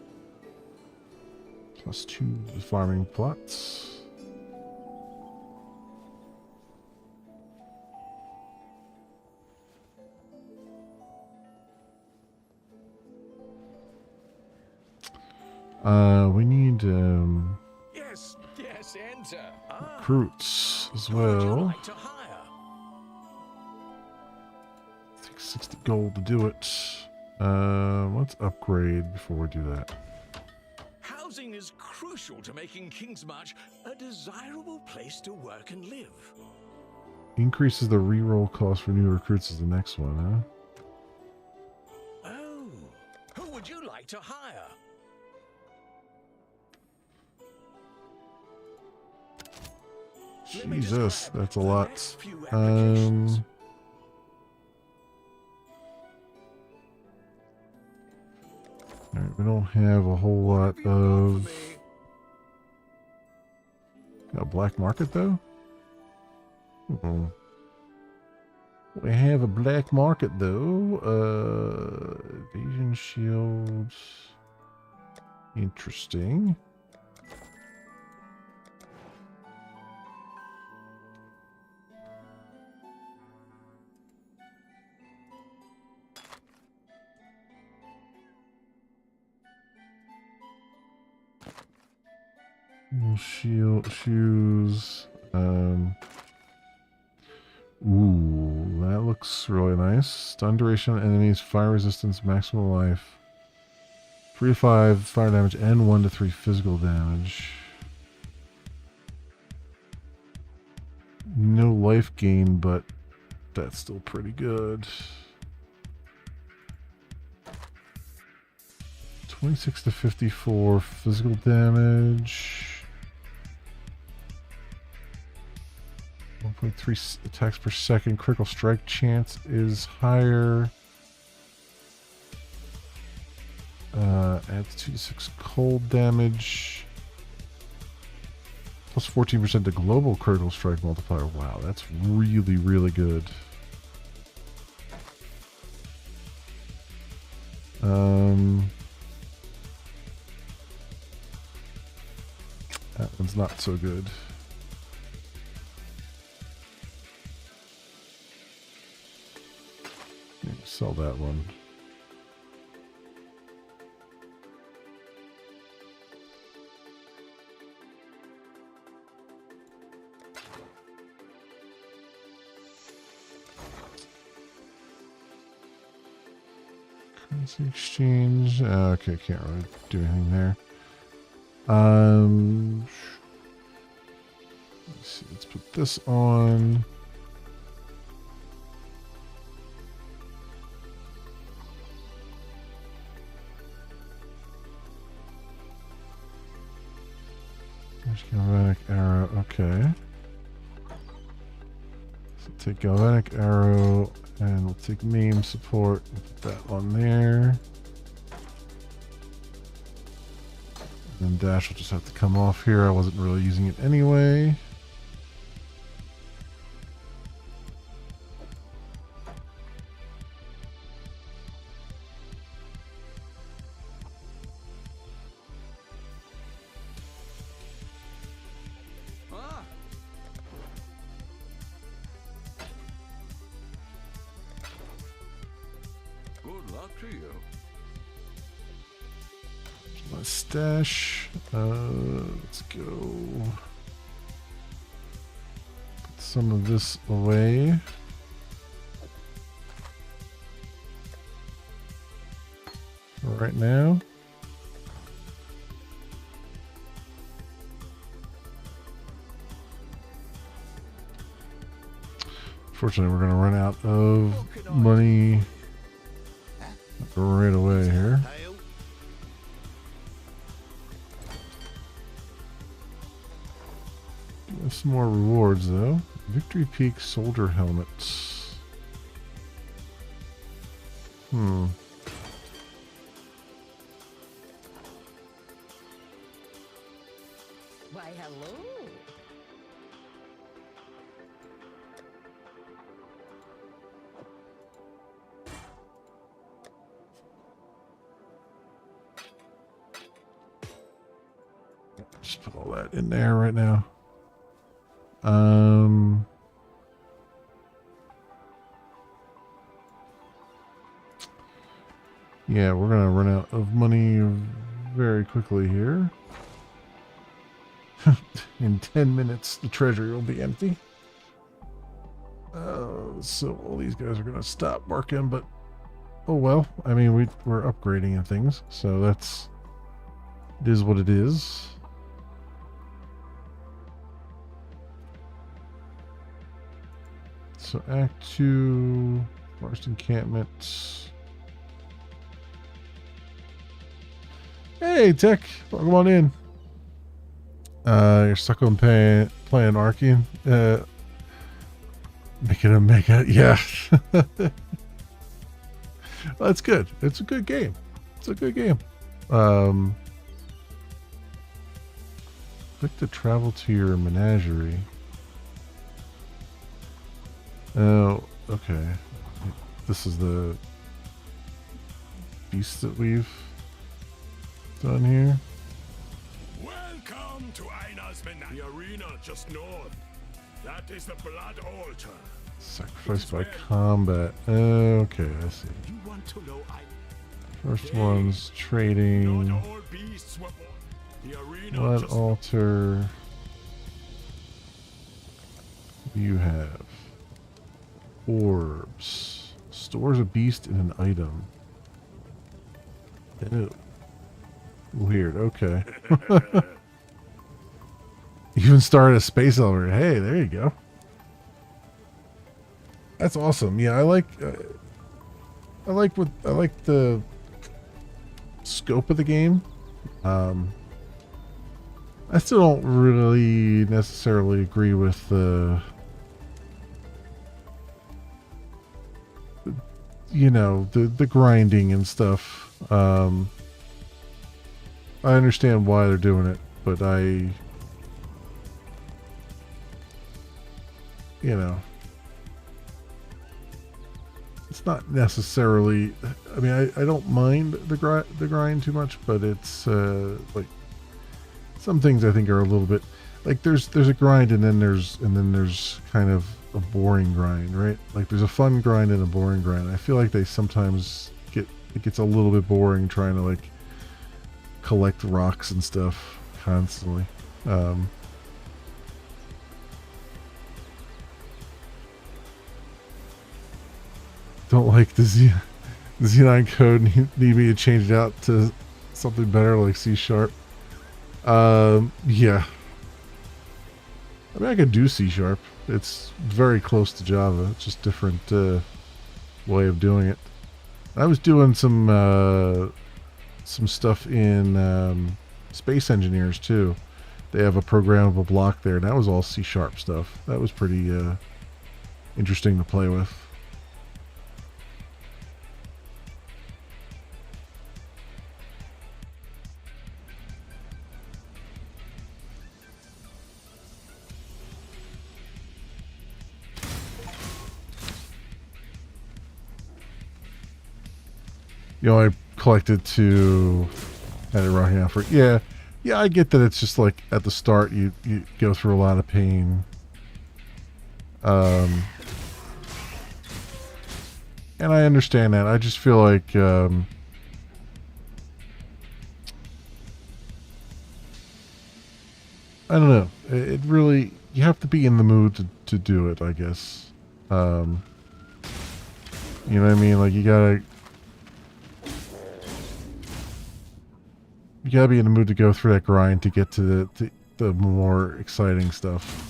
+2 farming plots. We need Yes, enter. recruits as Who would you well. like to hire? I think 60 gold to do it. Let's upgrade before we do that. Housing is crucial to making Kingsmarch a desirable place to work and live. Increases the reroll cost for new recruits is the next one, huh? Oh, who would you like to hire? Let me Jesus, describe that's a the lot. next few applications. Alright, we don't have a whole lot of... Got a black market, though? Oh. We have a black market, though. Evasion shields. Interesting. Shield, shoes. Ooh, that looks really nice. Stun duration on enemies, fire resistance, maximum life. 3 to 5 fire damage and 1 to 3 physical damage. No life gain, but that's still pretty good. 26 to 54 physical damage. 1.3 attacks per second. Critical strike chance is higher. Adds 2 to 6 cold damage. Plus 14% to global critical strike multiplier. Wow, that's really, really good. That one's not so good. Maybe sell that one. Currency exchange. Okay, can't really do anything there. Let's see, let's put this on. Galvanic arrow, okay. So take galvanic arrow, and we'll take maim support, put that on there. And then dash will just have to come off here. I wasn't really using it anyway. Good luck to you. My stash. Let's go. Put some of this away. For right now. Fortunately, we're going to run out of money right away here. Some more rewards though. Victory Peak Soldier Helmets. Why, hello. Just put all that in there right now. Yeah, we're gonna run out of money very quickly here. In 10 minutes, the treasury will be empty. So all these guys are gonna stop working, but oh well. I mean, we're upgrading and things, so it is what it is. So Act 2, Forest Encampment. Hey, Tech, welcome on in. You're stuck on playing Arcean. Making a mega, yeah. That's good. It's a good game. It's a good game. Click to travel to your menagerie. Oh, okay. This is the beast that we've done here. Welcome to Einar's Menagerie. The arena just north. That is the blood altar. Sacrificed by combat. Okay, I see. You want to know First one's trading. not all beasts were born. The arena Blood just altar. You have orbs. Stores a beast in an item. Ew. Weird. Okay. Even started a space elevator. Hey, there you go. That's awesome. Yeah, I like the scope of the game. I still don't really necessarily agree with the grinding and stuff. I understand why they're doing it, but it's not necessarily. I mean, I don't mind the grind too much, but it's like some things I think are a little bit like there's a grind and then there's kind of a boring grind, right? Like there's a fun grind and a boring grind. I feel like they sometimes it gets a little bit boring trying to like collect rocks and stuff constantly. Don't like the Z9 code. Need me to change it out to something better like C#. Yeah. I mean, I could do C#. It's very close to Java. It's just different way of doing it. I was doing some stuff in Space Engineers too. They have a programmable block there, and that was all C# stuff. That was pretty interesting to play with. You know, I collected to had it rocking out for yeah, I get that it's just like at the start you go through a lot of pain. And I understand that. I just feel like I don't know. It really, you have to be in the mood to do it, I guess. You know what I mean? Like you gotta be in the mood to go through that grind to get to the more exciting stuff.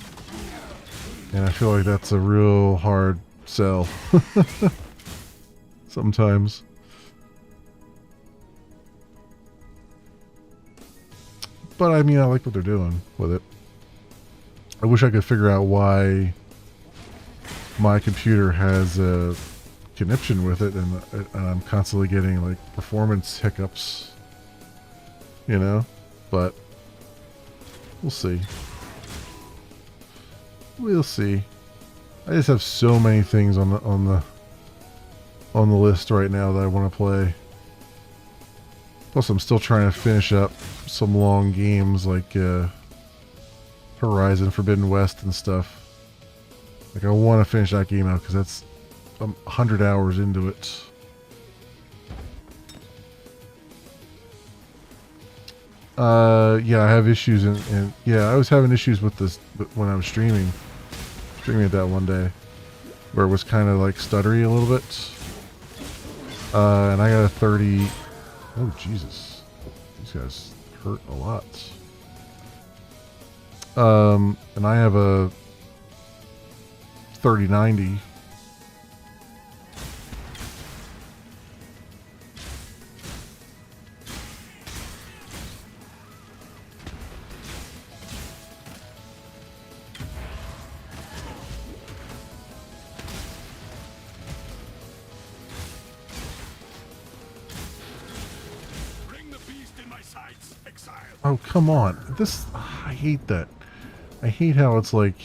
And I feel like that's a real hard sell. Sometimes. But I mean, I like what they're doing with it. I wish I could figure out why my computer has a conniption with it, and I'm constantly getting like performance hiccups. You know, but we'll see. We'll see. I just have so many things on the list right now that I want to play. Plus, I'm still trying to finish up some long games like Horizon Forbidden West and stuff. Like, I want to finish that game out because that's 100 hours into it. Yeah, I have issues, and yeah, I was having issues with this when I was streaming it that one day, where it was kind of like stuttery a little bit. And I got a 30. Oh Jesus, these guys hurt a lot. And I have a 3090. Oh, come on. I hate that. I hate how it's like,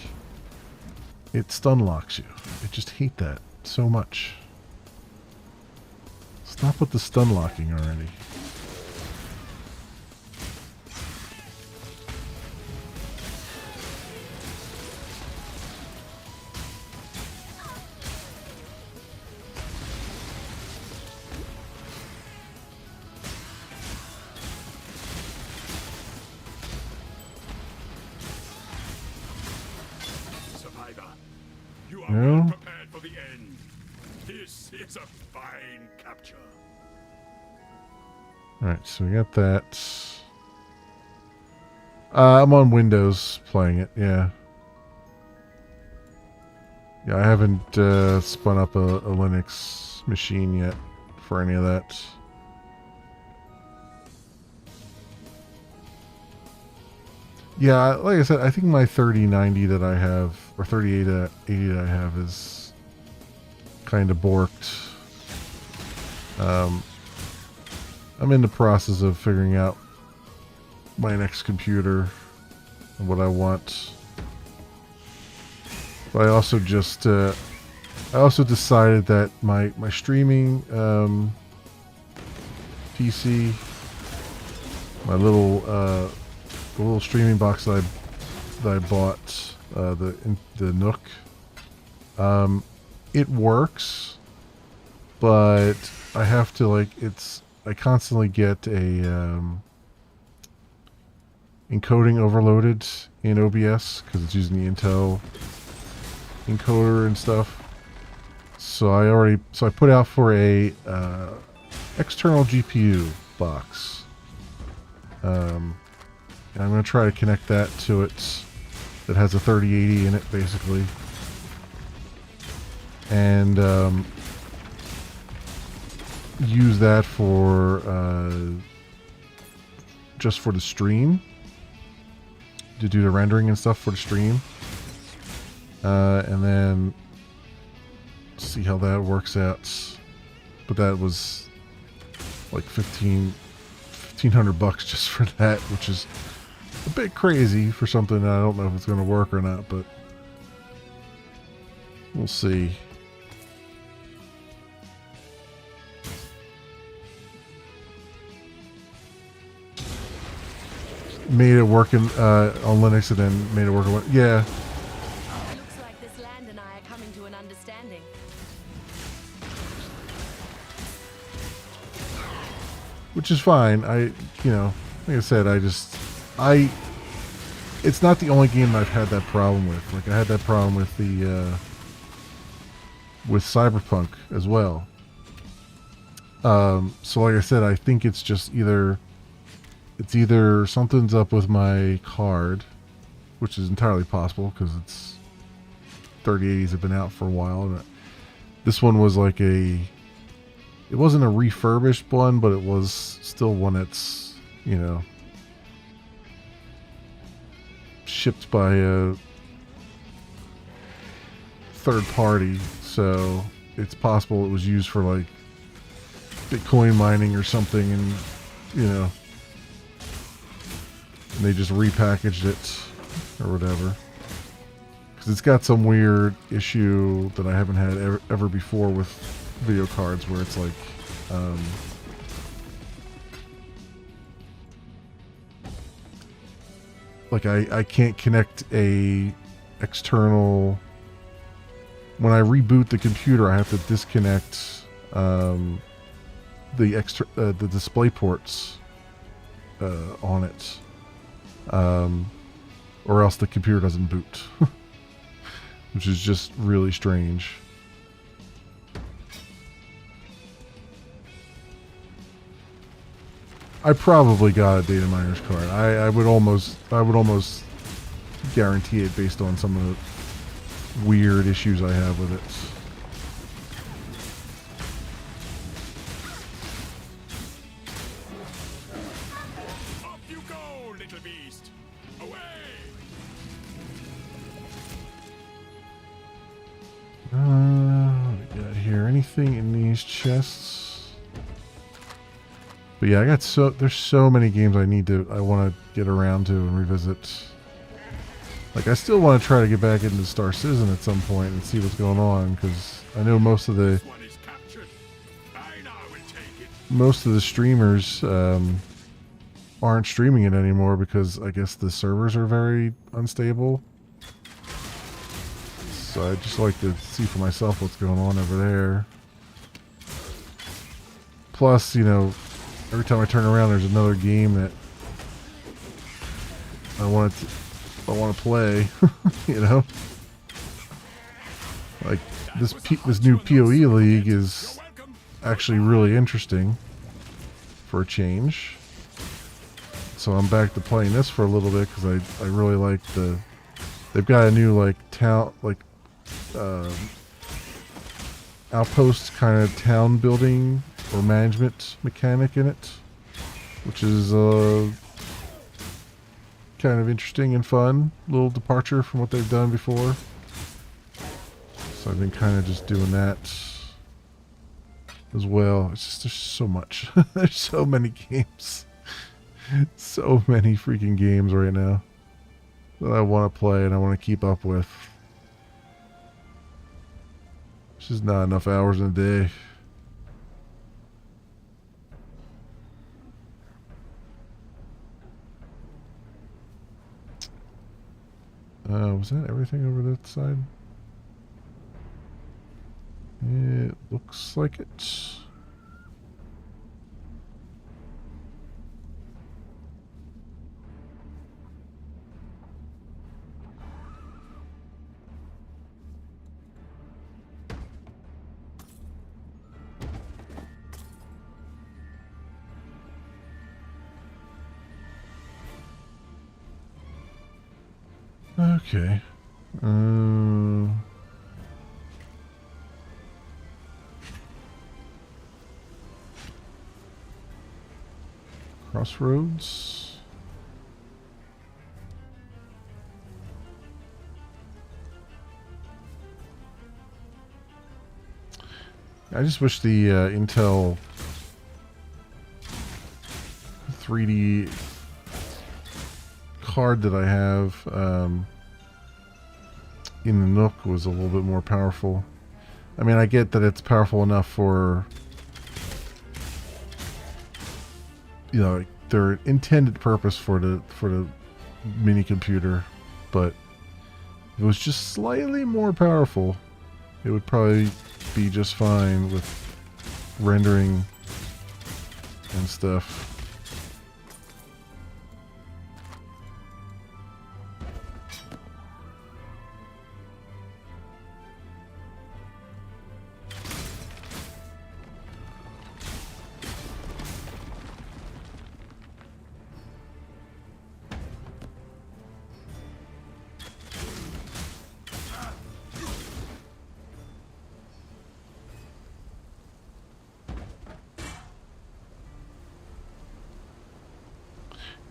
it stun locks you. I just hate that so much. Stop with the stun locking already. No? Prepared for the end. This is a fine capture. Alright, so we got that. I'm on Windows playing it, yeah. Yeah, I haven't spun up a Linux machine yet for any of that. Yeah, like I said, I think my 3090 that I have, or 3080 that I have, is kind of borked. I'm in the process of figuring out my next computer and what I want. But I also just, I also decided that my streaming PC, my little the little streaming box that I bought, the Nook, it works, but I have to I constantly get a encoding overloaded in OBS because it's using the Intel encoder and stuff. So I put out for a external GPU box. And I'm going to try to connect that to it. That has a 3080 in it, basically. And use that for just for the stream. To do the rendering and stuff for the stream. And then see how that works out. But that was like $1,500 just for that, which is a bit crazy for something that I don't know if it's going to work or not, but we'll see. Made it work on Linux and then made it work on... Yeah. Looks like this land and I are coming to an understanding. Which is fine. Like I said, it's not the only game I've had that problem with. Like, I had that problem with with Cyberpunk as well. So like I said, I think it's just either something's up with my card, which is entirely possible because it's 3080s have been out for a while. And this one was like it wasn't a refurbished one, but it was still one that's, shipped by a third party. So it's possible it was used for like Bitcoin mining or something, and and they just repackaged it or whatever. Because it's got some weird issue that I haven't had ever before with video cards, where it's like I can't connect a external. When I reboot the computer, I have to disconnect the display ports on it, or else the computer doesn't boot, which is just really strange. I probably got a data miner's card. I would almost guarantee it based on some of the weird issues I have with it. Up you go, little beast! Away! What do we got here? Anything in these chests? But yeah, there's so many games I want to get around to and revisit. Like, I still want to try to get back into Star Citizen at some point and see what's going on, because I know most of the streamers aren't streaming it anymore because I guess the servers are very unstable. So I just like to see for myself what's going on over there. Plus, every time I turn around, there's another game that I want to play. Like this new PoE league is actually really interesting for a change. So I'm back to playing this for a little bit because I really like they've got a new town outpost kind of town building or management mechanic in it, which is kind of interesting and fun. A little departure from what they've done before. So I've been kind of just doing that as well. It's just, there's so much. There's so many games. So many freaking games right now that I want to play and I want to keep up with. It's just not enough hours in a day. Was that everything over that side? It looks like it. Okay. Crossroads. I just wish the Intel 3D card that I have in the Nook was a little bit more powerful. I mean, I get that it's powerful enough for, you know, their intended purpose for the mini computer, but if it was just slightly more powerful, it would probably be just fine with rendering and stuff.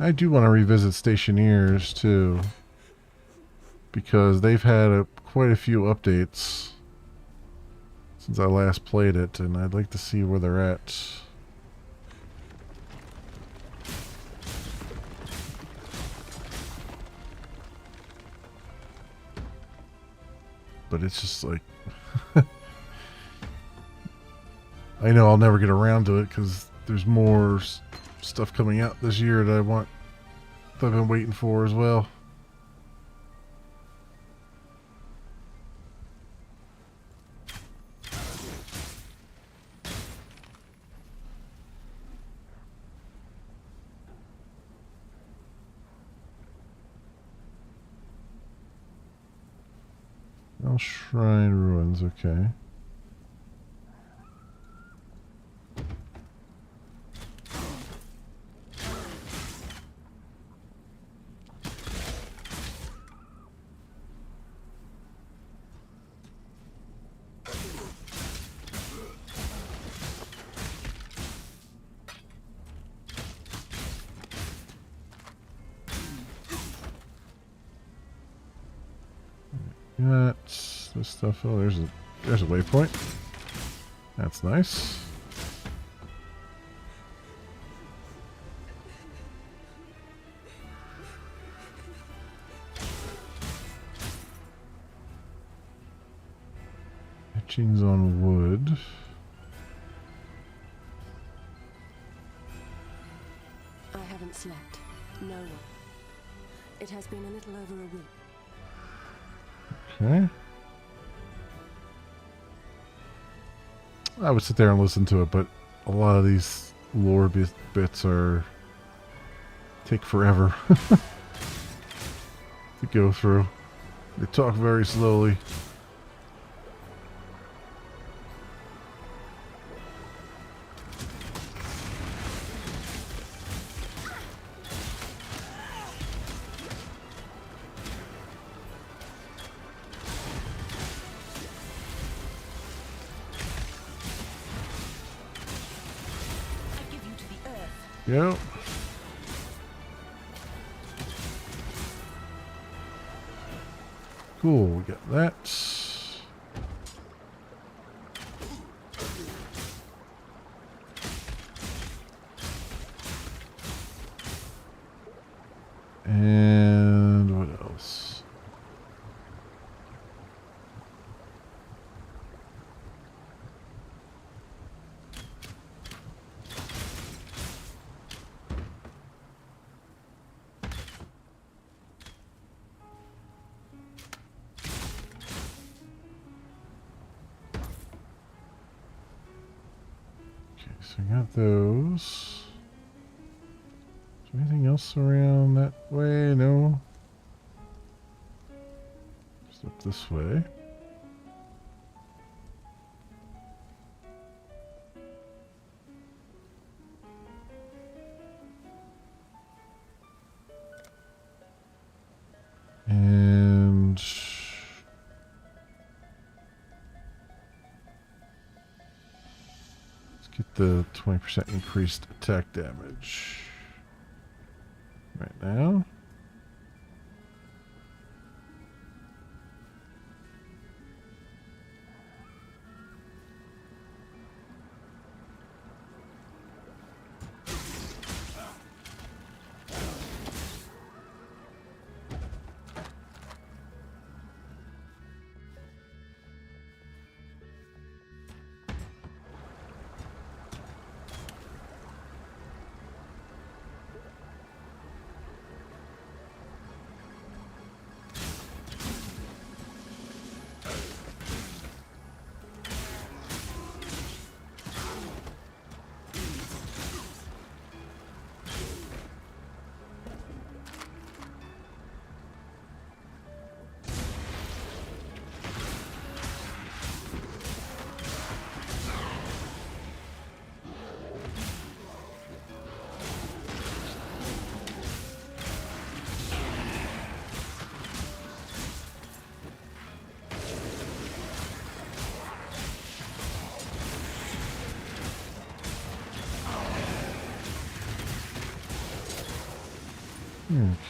I do want to revisit Stationeers too, because they've had quite a few updates since I last played it, and I'd like to see where they're at. But it's just like I know I'll never get around to it because there's more stuff coming out this year that I've been waiting for as well. Well, Shrine Ruins, okay. That's this stuff. Oh, there's a waypoint. That's nice. Etchings on wood. I haven't slept. No one. It has been a little over a week. Okay. I would sit there and listen to it, but a lot of these lore bits take forever to go through. They talk very slowly. Yep. Cool, we got that. And what else? So I got those. Is there anything else around that way? No. Just up this way. And Get the 20% increased attack damage. Right now.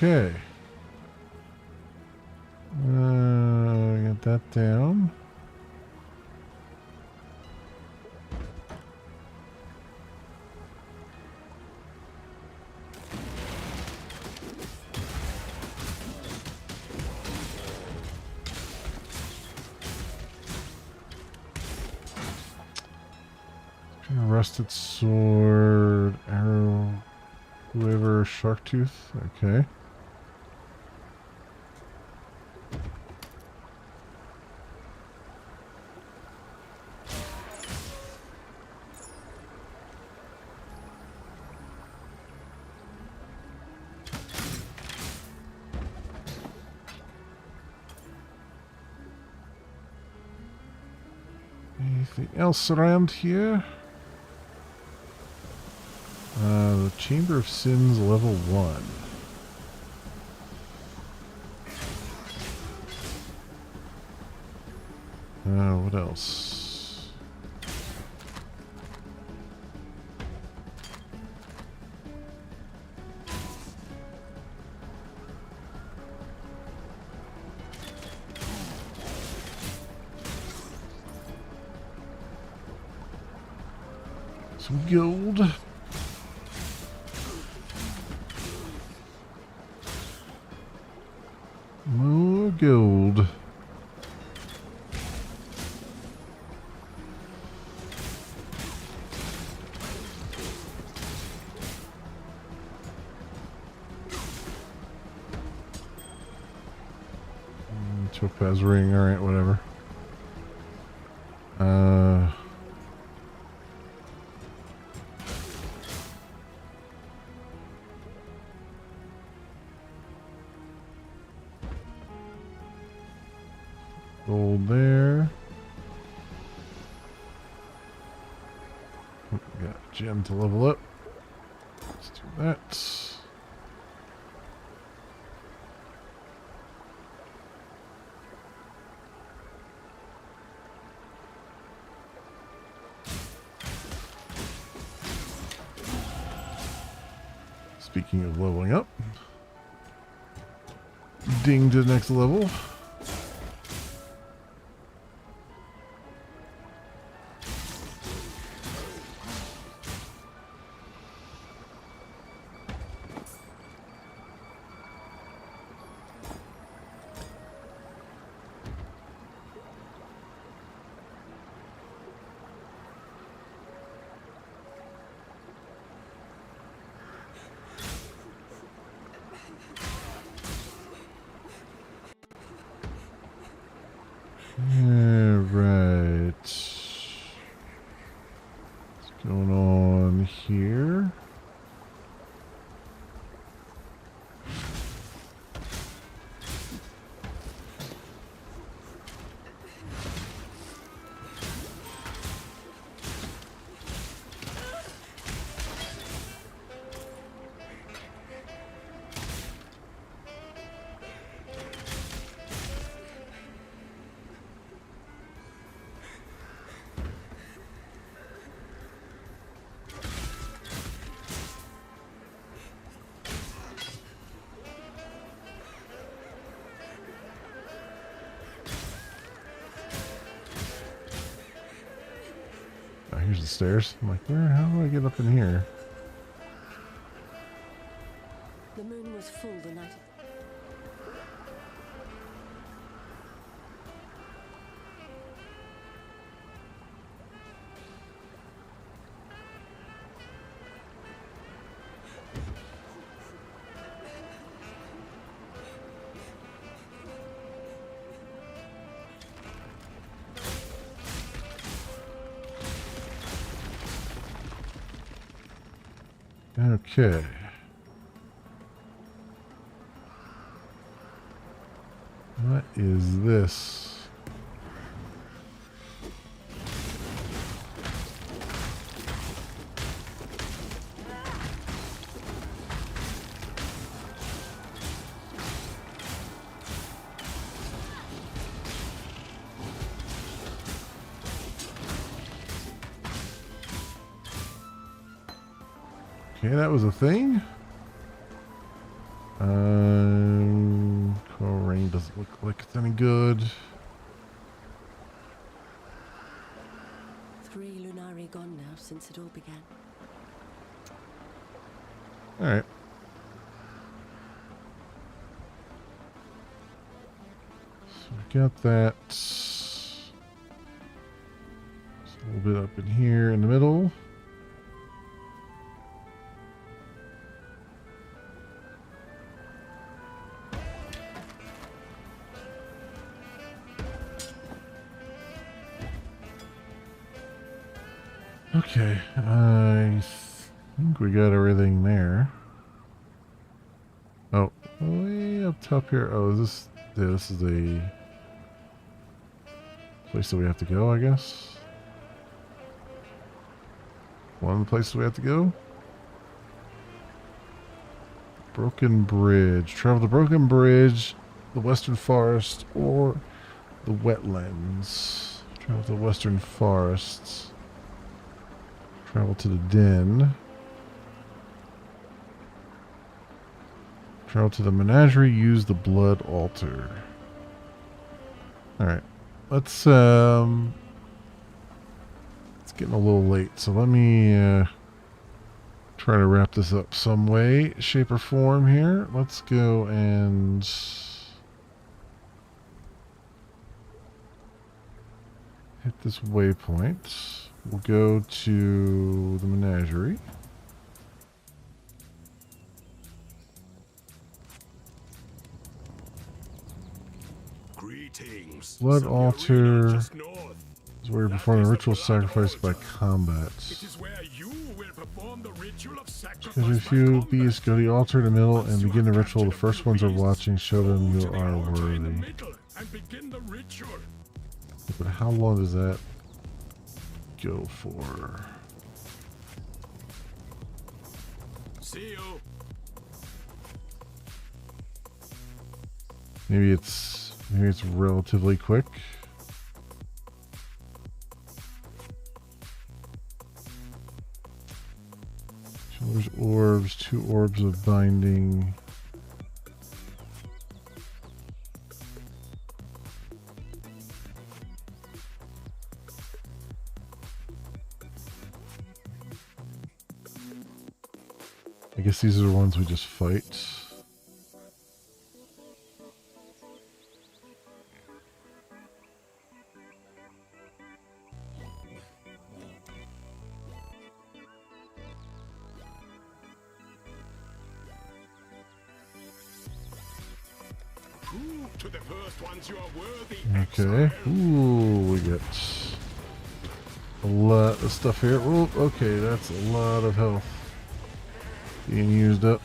Okay. Get that down. Rusted sword, arrow, whoever, shark tooth. Okay. Anything else around here? The Chamber of Sins level 1. What else? Some gold. More gold. Topaz ring, alright, whatever. Gold there. Got a gem to level up. Let's do that. Speaking of leveling up, ding to the next level. Alright. What's going on here? here's the stairs. I'm like, how do I get up in here? The moon was full the night. Okay. What is this? Okay, that was a thing. Coral rain doesn't look like it's any good. 3 Lunari gone now since it all began. Alright. So we got that. Just a little bit up in here in the middle. Okay, I think we got everything there. Oh, way up top here. Oh, is this is the place that we have to go, I guess? One of the places we have to go? Broken Bridge. Travel the Broken Bridge, the Western Forest, or the Wetlands. Travel to the Western Forests. Travel to the Den. Travel to the Menagerie. Use the Blood Altar. Alright. It's getting a little late, so let me try to wrap this up some way, shape, or form here. Let's go and hit this waypoint. We'll go to the Menagerie. Greetings. Blood Some Altar arena just north. is where you perform a ritual sacrifice by combat. It is where you will perform the ritual of sacrifice. Because if you beast, go to the altar in the middle and begin the ritual. The first ones are watching. Show them you are worthy. And begin the ritual. But how long does that go for? See you. Maybe it's relatively quick. There's orbs, 2 orbs of binding. I guess these are the ones we just fight. To the first ones you are worthy. Okay. Ooh, we got a lot of stuff here. Ooh, okay, that's a lot of health being used up.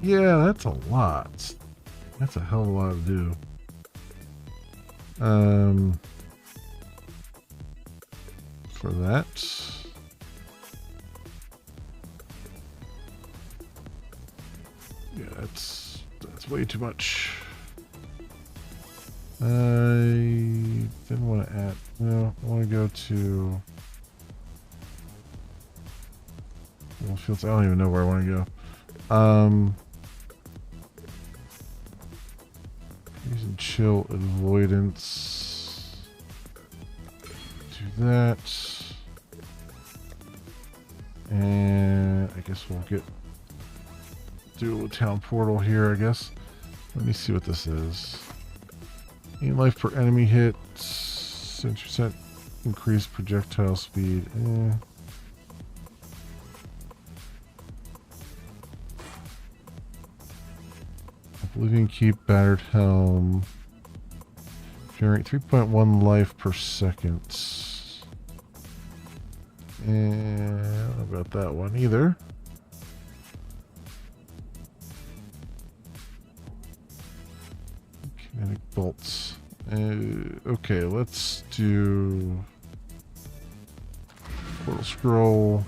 Yeah, that's a lot. That's a hell of a lot to do. For that. Yeah, that's way too much. I didn't want to add. No, I want to go to fields. I don't even know where I want to go. Using chill avoidance. Do that. And I guess we'll do a town portal here, I guess. Let me see what this is. Gain life per enemy hit. 6% increased projectile speed. Oblivion Keep, Battered Helm. Generate 3.1 life per second. And I don't know about that one either. Kinetic bolts. Okay, let's do portal scroll.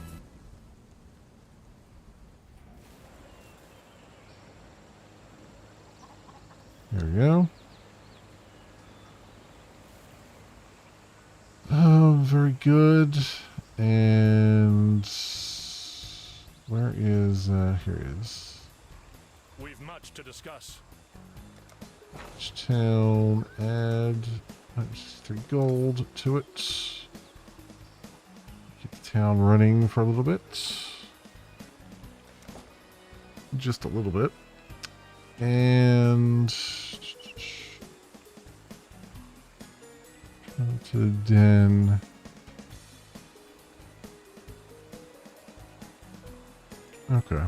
There we go. Oh, very good. And where is here it is. We've much to discuss. Town, add 3 gold to it. Get the town running for a little bit. Just a little bit. And to the den. Okay.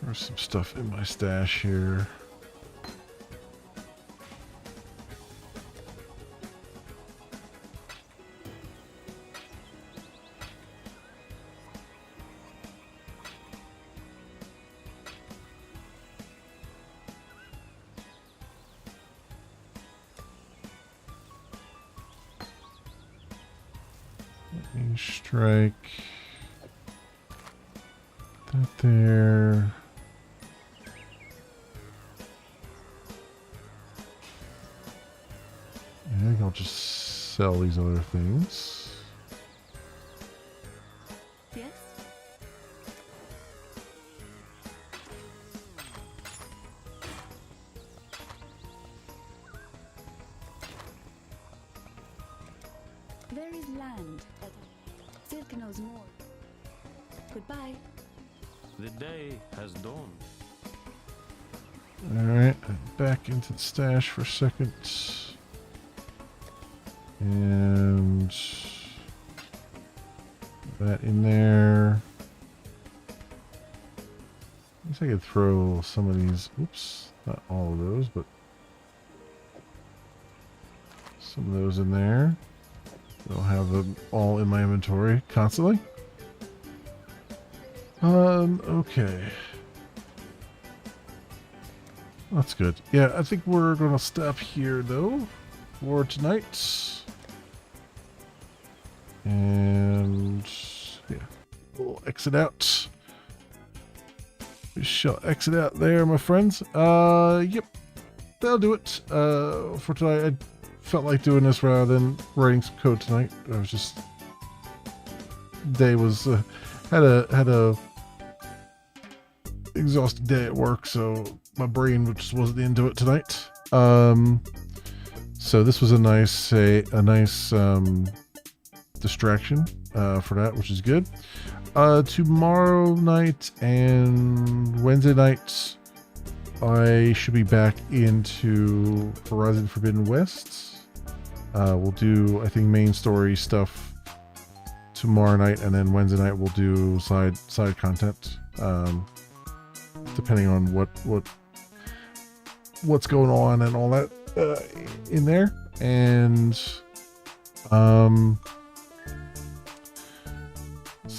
Throw some stuff in my stash here. Lightning strike. That there. I think I'll just sell these other things. Yes? There is land that Silk knows more. Goodbye. The day has dawned. Alright, back into the stash for a second. And that in there. I guess I could throw some of these, oops, not all of those, but some of those in there. I'll have them all in my inventory constantly. Okay. That's good. Yeah, I think we're going to stop here, though, for tonight. And, yeah, we'll exit out. We shall exit out there, my friends. Yep, that'll do it for tonight. I felt like doing this rather than writing some code tonight. I was just... Day was... had a exhausting day at work, so my brain just wasn't into it tonight. So this was a nice distraction for that, which is good. Tomorrow night and Wednesday night, I should be back into Horizon Forbidden West. We'll do, I think, main story stuff tomorrow night, and then Wednesday night we'll do side content. Depending on what's going on and all that in there. And so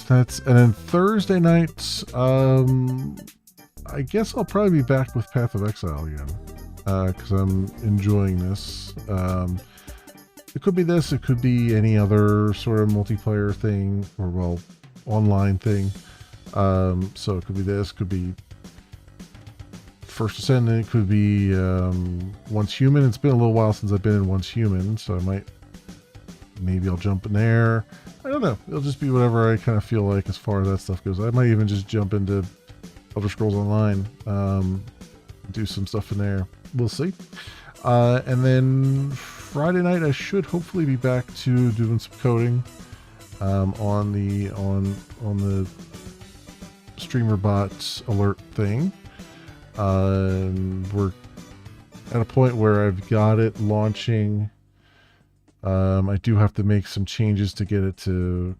and then Thursday night, I guess I'll probably be back with Path of Exile again, because I'm enjoying this. It could be this, it could be any other sort of multiplayer thing, or well, online thing. So it could be this, could be First Ascendant, could be Once Human. It's been a little while since I've been in Once Human, so maybe I'll jump in there. I don't know. It'll just be whatever I kind of feel like as far as that stuff goes. I might even just jump into Elder Scrolls Online, do some stuff in there. We'll see. And then Friday night, I should hopefully be back to doing some coding on the streamer bots alert thing. We're at a point where I've got it launching. I do have to make some changes to get it to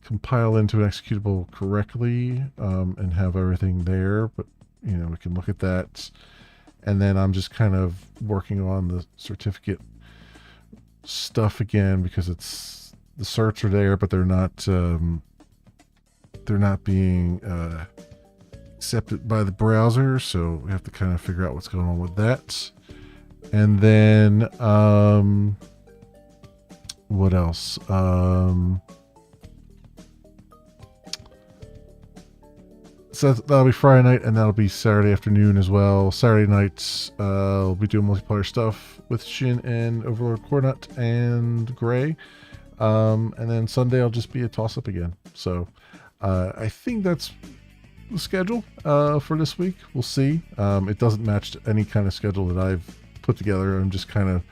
compile into an executable correctly, and have everything there, but we can look at that. And then I'm just kind of working on the certificate stuff again, because the certs are there, but they're not being accepted by the browser, so we have to kind of figure out what's going on with that. And then what else? So that'll be Friday night, and that'll be Saturday afternoon as well. Saturday nights, we'll be doing multiplayer stuff with Shin and Overlord Cornut and Gray. And then Sunday I'll just be a toss-up again. So I think that's the schedule for this week. We'll see. It doesn't match any kind of schedule that I've put together. I'm just kind of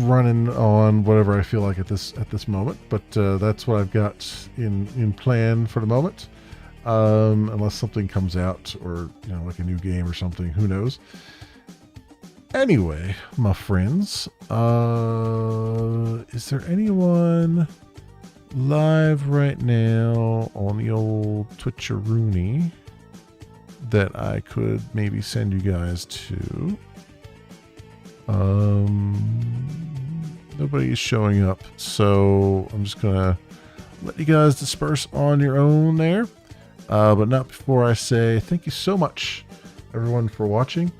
running on whatever I feel like at this moment. But that's what I've got in plan for the moment. Unless something comes out, or like a new game or something, who knows. Anyway, my friends, is there anyone live right now on the old Twitcheroony that I could maybe send you guys to? Nobody is showing up, so I'm just gonna let you guys disperse on your own there. But not before I say thank you so much, everyone, for watching.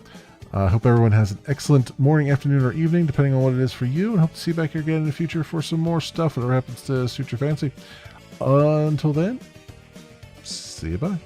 I hope everyone has an excellent morning, afternoon, or evening, depending on what it is for you, and hope to see you back here again in the future for some more stuff, whatever happens to suit your fancy. Until then, see you, bye.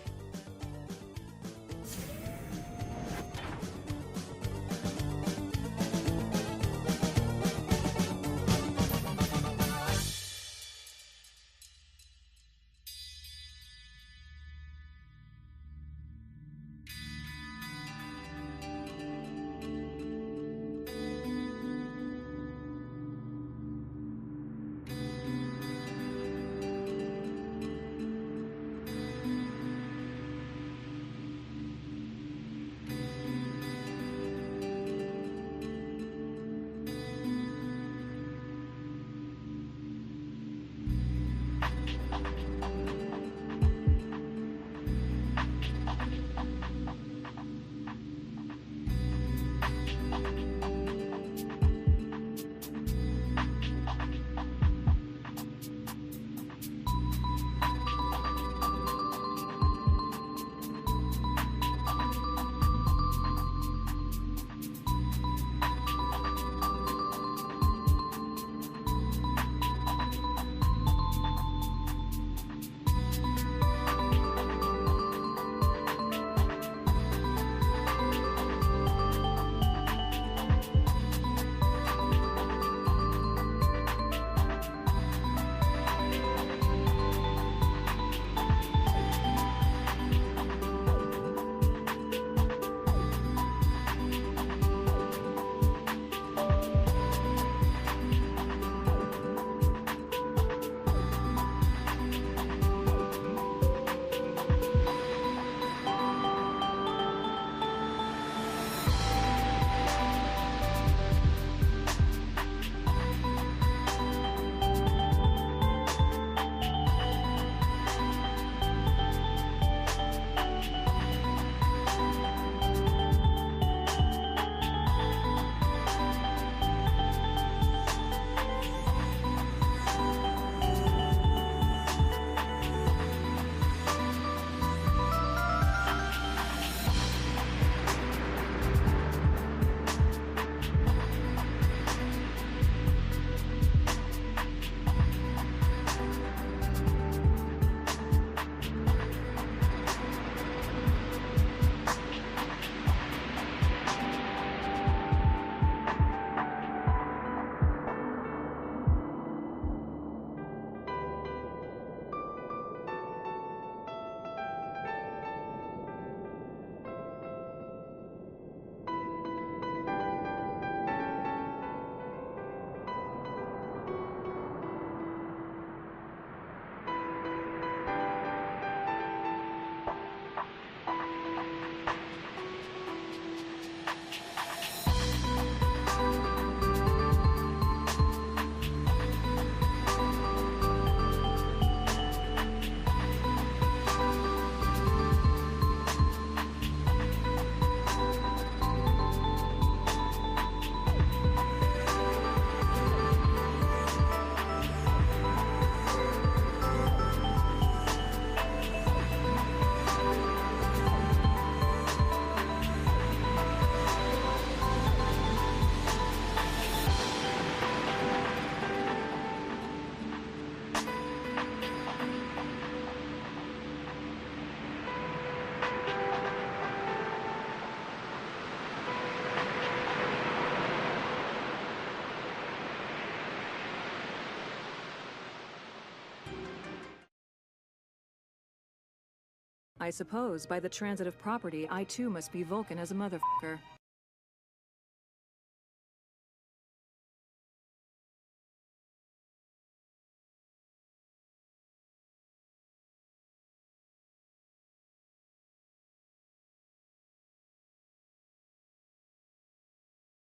I suppose by the transitive property, I too must be Vulcan as a motherfucker.